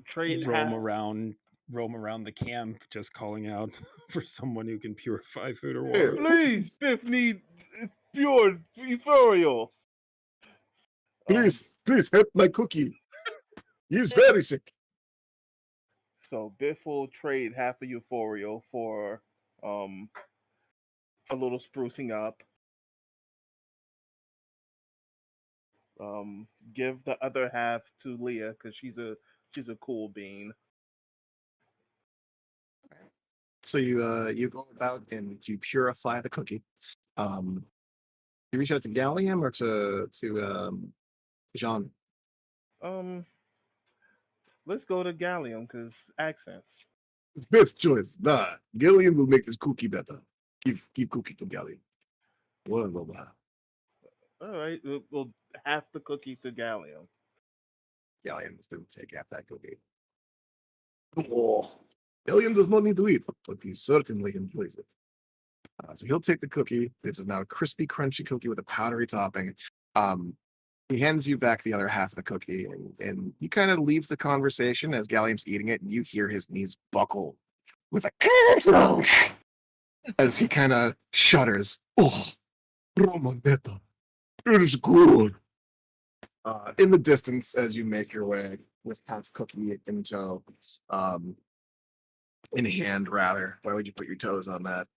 Speaker 5: trade
Speaker 3: roam around the camp, just calling out for someone who can purify food or water.
Speaker 5: Please, Biff need pure ethereal.
Speaker 1: Please help my cookie. He's very sick.
Speaker 5: So Biff will trade half of Euphoria for a little sprucing up. Give the other half to Leah because she's a cool bean.
Speaker 1: So you go about and you purify the cookie. You reach out to Gallium or to Jean?
Speaker 5: Let's go to Gallium because accents.
Speaker 1: Best choice. Nah, Gallium will make this cookie better. Give cookie to Gallium. Blah, blah, blah.
Speaker 5: All right, we'll half the cookie to Gallium.
Speaker 1: Gallium is going to take half that cookie. Oh, Gallium does not need to eat, but he certainly enjoys it. So he'll take the cookie. This is now a crispy, crunchy cookie with a powdery topping. He hands you back the other half of the cookie, and you kind of leave the conversation as Gallium's eating it, and you hear his knees buckle with a as he kind of shudders. Oh, Romanetta, it is good. In the distance, as you make your way with half cookie in tow, in hand rather. Why would you put your toes on that?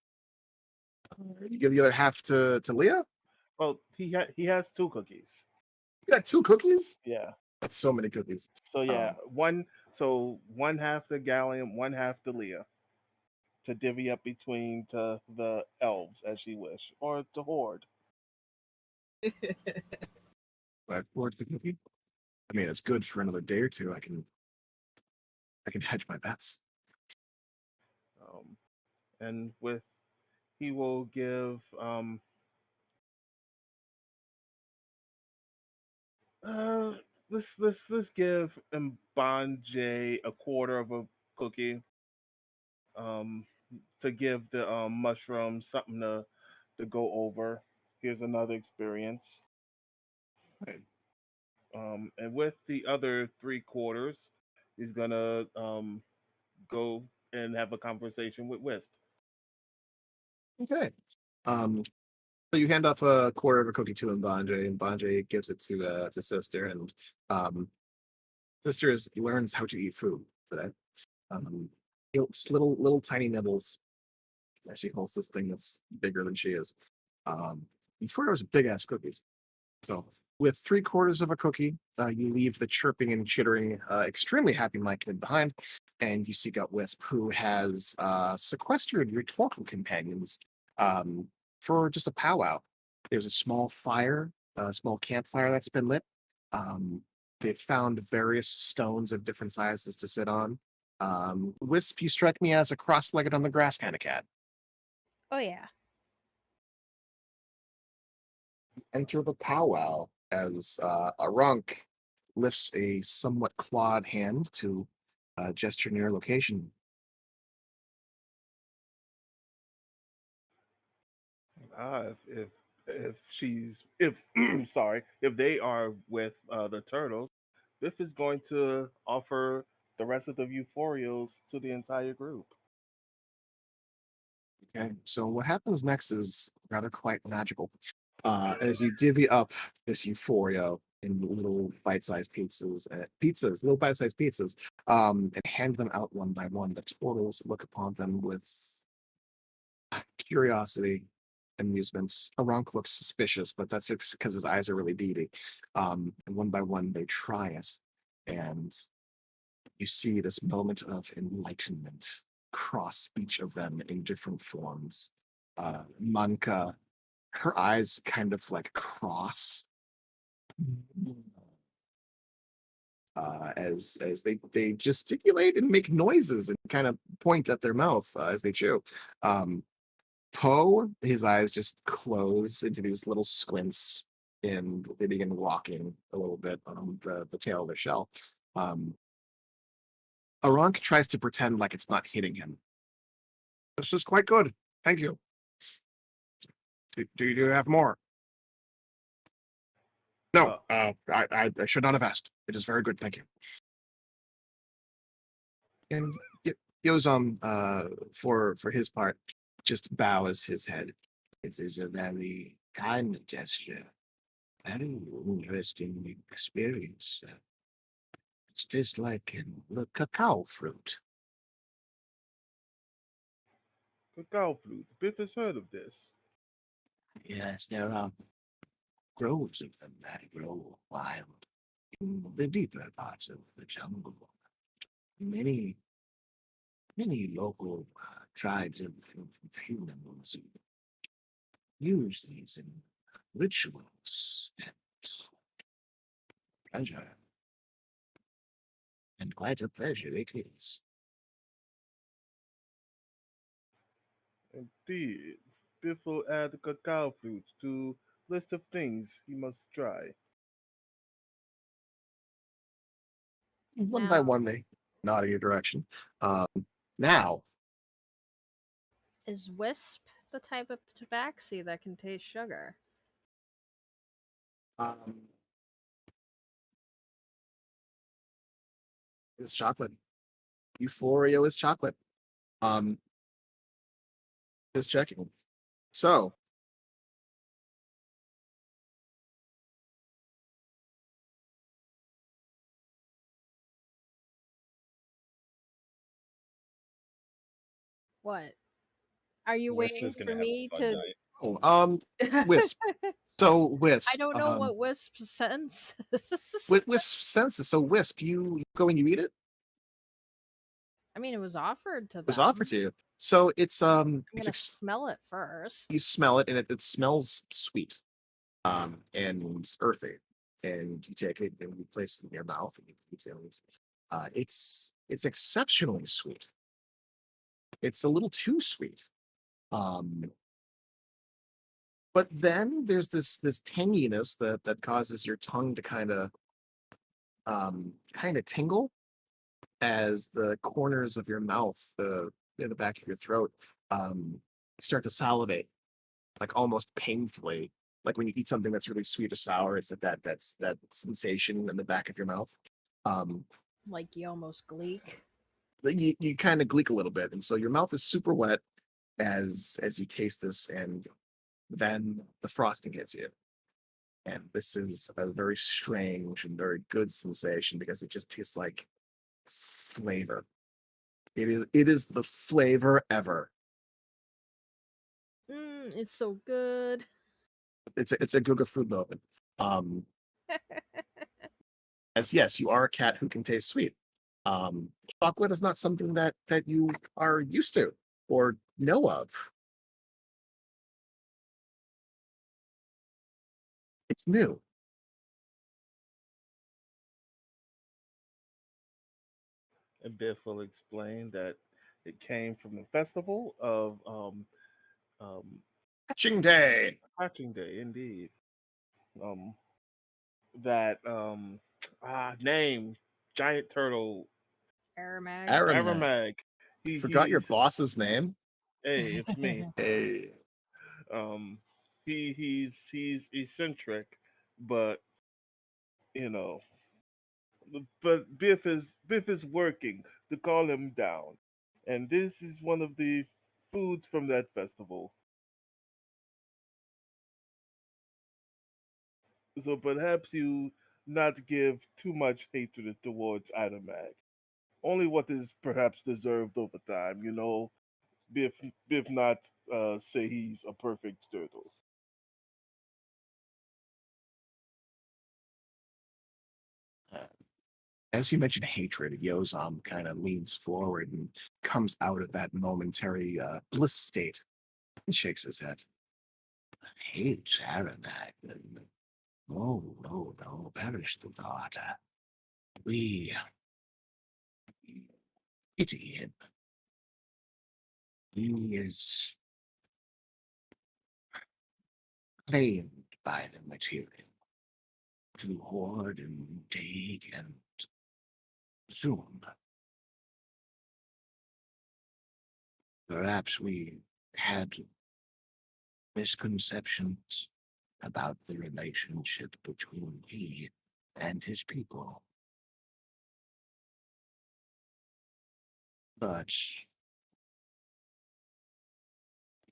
Speaker 1: You give the other half to Leah?
Speaker 5: Well, he has two cookies.
Speaker 1: You got 2 cookies?
Speaker 5: Yeah.
Speaker 1: That's so many cookies.
Speaker 5: So yeah, one half to Gallium, one half to Leah, to divvy up between to the elves as you wish, or to Horde.
Speaker 1: But towards the cookie? I mean, it's good for another day or two. I can hedge my bets.
Speaker 5: And with he will give let's give Mbanje a quarter of a cookie to give the mushrooms something to go over. Here's another experience.
Speaker 1: Right.
Speaker 5: And with the other 3/4, he's gonna go and have a conversation with Wisp.
Speaker 1: Okay. So you hand off a quarter of a cookie to Mbanje, and Mbanje gives it to Sister, and Sister learns how to eat food today. Just little tiny nibbles as she holds this thing that's bigger than she is. Before it was big ass cookies. So with 3/4 of a cookie, you leave the chirping and chittering, extremely happy Mike kid behind, and you seek out Wisp, who has sequestered your Torquil companions for just a powwow. There's a small fire, a small campfire that's been lit. They've found various stones of different sizes to sit on. Wisp, you strike me as a cross-legged on the grass kind of cat.
Speaker 8: Oh yeah.
Speaker 1: Enter the powwow as Arunk lifts a somewhat clawed hand to gesture near location.
Speaker 5: If sorry, if they are with the turtles, Biff is going to offer the rest of the Euphorials to the entire group.
Speaker 1: Okay, so what happens next is rather quite magical. As you divvy up this euphoria in little bite-sized little bite-sized pizzas, and hand them out one by one, the turtles look upon them with curiosity, amusement. Aronk looks suspicious, but that's because his eyes are really beady. And one by one, they try it, and you see this moment of enlightenment cross each of them in different forms. Manka, her eyes kind of like cross as they gesticulate and make noises and kind of point at their mouth as they chew. Poe, his eyes just close into these little squints, and they begin rocking a little bit on the tail of their shell. Aronk tries to pretend like it's not hitting him. This is quite good. Thank you. Do you have more? No, I should not have asked. It is very good, thank you. And Yozom, for his part, just bows his head.
Speaker 9: It is a very kind gesture. Very interesting experience. It's just like the cacao fruit.
Speaker 5: Cacao flutes. Biff has heard of this.
Speaker 9: Yes, there are groves of them that grow wild in the deeper parts of the jungle. Many local tribes of humans use these in rituals and pleasure. And quite a pleasure it is.
Speaker 5: Indeed. Biff will add the cacao fruits to list of things he must try.
Speaker 1: One by
Speaker 8: Now,
Speaker 1: one, they nod in your direction. Um, now,
Speaker 8: is Wisp the type of tabaxi that can taste sugar?
Speaker 1: um, it's chocolate. Euphoria is chocolate. Um, just checking. So,
Speaker 8: What? Are you
Speaker 3: Wisp
Speaker 8: waiting
Speaker 3: is gonna
Speaker 8: for
Speaker 3: have a
Speaker 8: me
Speaker 3: fun
Speaker 8: to?
Speaker 3: night.
Speaker 1: oh, Wisp. So
Speaker 8: I
Speaker 1: Wisp.
Speaker 8: don't know what Wisp sense.
Speaker 1: Wisp senses. So Wisp, you go and you eat it.
Speaker 8: I mean, it was offered to
Speaker 1: It was
Speaker 8: them.
Speaker 1: offered to you. So it's
Speaker 8: I'm
Speaker 1: it's
Speaker 8: gonna smell it first.
Speaker 1: you smell it and it smells sweet, and earthy. And you take it and you place it in your mouth and you it. It's exceptionally sweet. It's a little too sweet. Um, but then there's this tanginess that causes your tongue to kind of tingle as the corners of your mouth, in the back of your throat, start to salivate, like almost painfully. Like when you eat something that's really sweet or sour, it's that sensation in the back of your mouth. Um,
Speaker 8: Like you almost gleek.
Speaker 1: you kind of gleek a little bit, and so your mouth is super wet as you taste this, and then the frosting hits you. And this is a very strange and very good sensation because it just tastes like flavor. It is the flavor ever.
Speaker 8: It's so good.
Speaker 1: It's a Guga food moment. Um, as yes, you are a cat who can taste sweet. Um, chocolate is not something that you are used to or know of. It's new.
Speaker 5: And Biff will explain that it came from the festival of um,
Speaker 1: Hatching day.
Speaker 5: Hatching Day, indeed. Um, that name giant turtle
Speaker 8: Aramag.
Speaker 1: Aramag.
Speaker 5: Aramag.
Speaker 1: Forgot your
Speaker 5: He's
Speaker 1: boss's name.
Speaker 5: hey, it's me.
Speaker 1: Hey,
Speaker 5: Um, he's eccentric, but you know, but Biff is working to calm him down, and this is one of the foods from that festival. So perhaps you not give too much hatred towards Aramag. Only what is perhaps deserved over time. Biff not say he's a perfect turtle.
Speaker 1: as you mentioned hatred, Yozam kind of leans forward and comes out of that momentary bliss state and shakes his head. Hate Aramag. No, no, no, perish the thought. We pity him. He is claimed by the material to hoard and take and consume. Perhaps we had misconceptions about the relationship between he and his people. But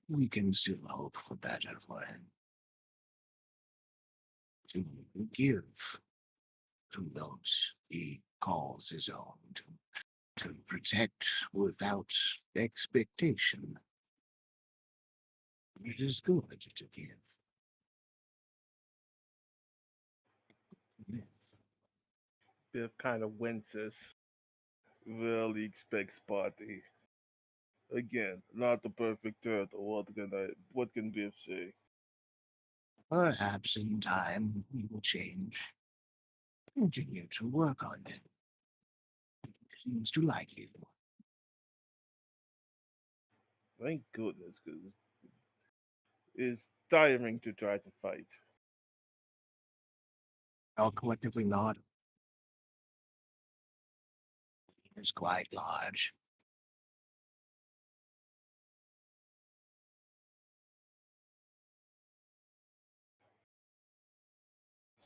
Speaker 1: we can still hope for better for him. To give to those he calls his own, to protect without expectation. It is good to give.
Speaker 5: Biff kind of winces. Well, he expects party. Again, not the perfect turtle. What can Biff say?
Speaker 1: Perhaps in time he will change. Continue to work on it. Seems to like you.
Speaker 5: Thank goodness, because is tiring to try to fight.
Speaker 9: I'll collectively nod. It's quite large.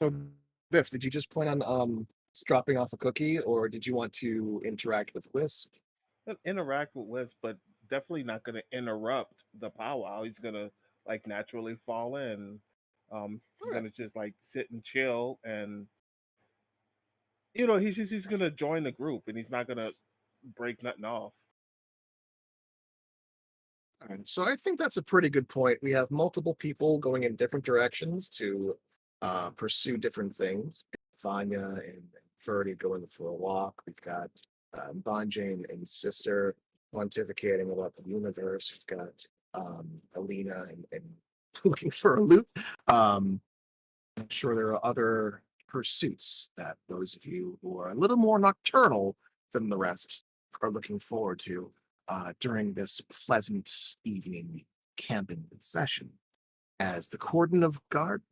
Speaker 1: So, Biff, did you just plan on dropping off a cookie, or did you want to interact with Wisp?
Speaker 5: Interact with Wes, but definitely not going to interrupt the powwow. He's going to like naturally fall in. He's going to just like sit and chill, and he's going to join the group, and he's not going to break nothing off.
Speaker 1: All right, so I think that's a pretty good point. We have multiple people going in different directions to pursue different things. Vanya and Ferdy going for a walk. We've got Bonjane and Sister pontificating about the universe. We've got Alina and looking for a loot. I'm sure there are other pursuits that those of you who are a little more nocturnal than the rest are looking forward to during this pleasant evening camping session. As the cordon of guard.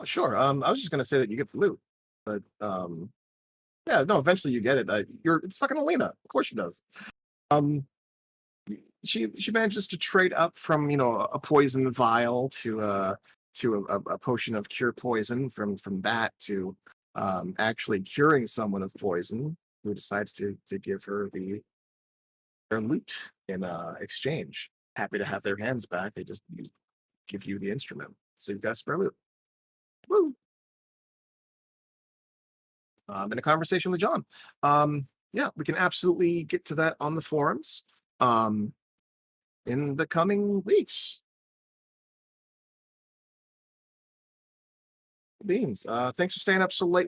Speaker 1: Oh, sure. I was just gonna say that you get the loot, but yeah, no. Eventually, you get it. It's fucking Alina. Of course, she does. Um, she manages to trade up from a poison vial to a potion of cure poison, from that to actually curing someone of poison, who decides to give her their loot in exchange. Happy to have their hands back. They just give you the instrument, so you've got spare loot. Woo! In a conversation with John. Yeah, we can absolutely get to that on the forums in the coming weeks. Beans. Thanks for staying up so late.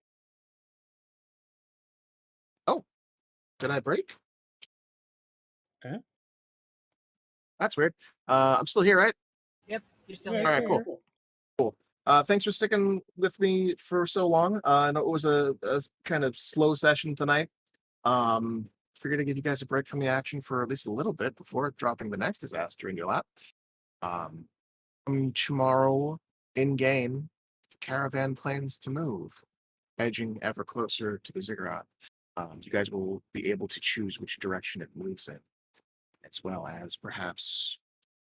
Speaker 1: Oh, did I break?
Speaker 3: Eh?
Speaker 1: That's weird. I'm still here, right?
Speaker 7: Yep, you're still
Speaker 3: Yeah,
Speaker 7: here.
Speaker 1: All right, cool. Thanks for sticking with me for so long. I know it was a kind of slow session tonight. Figured to give you guys a break from the action for at least a little bit before dropping the next disaster in your lap. Tomorrow in game, the caravan plans to move, edging ever closer to the ziggurat. You guys will be able to choose which direction it moves in, as well as perhaps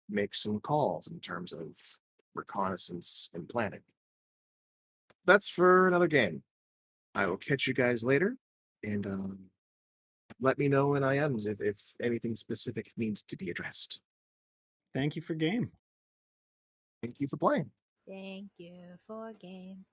Speaker 1: make some calls in terms of reconnaissance and planning. That's for another game. I will catch you guys later, and let me know in IMs if anything specific needs to be addressed.
Speaker 3: Thank you for game.
Speaker 1: Thank you for playing.
Speaker 4: Thank you for game.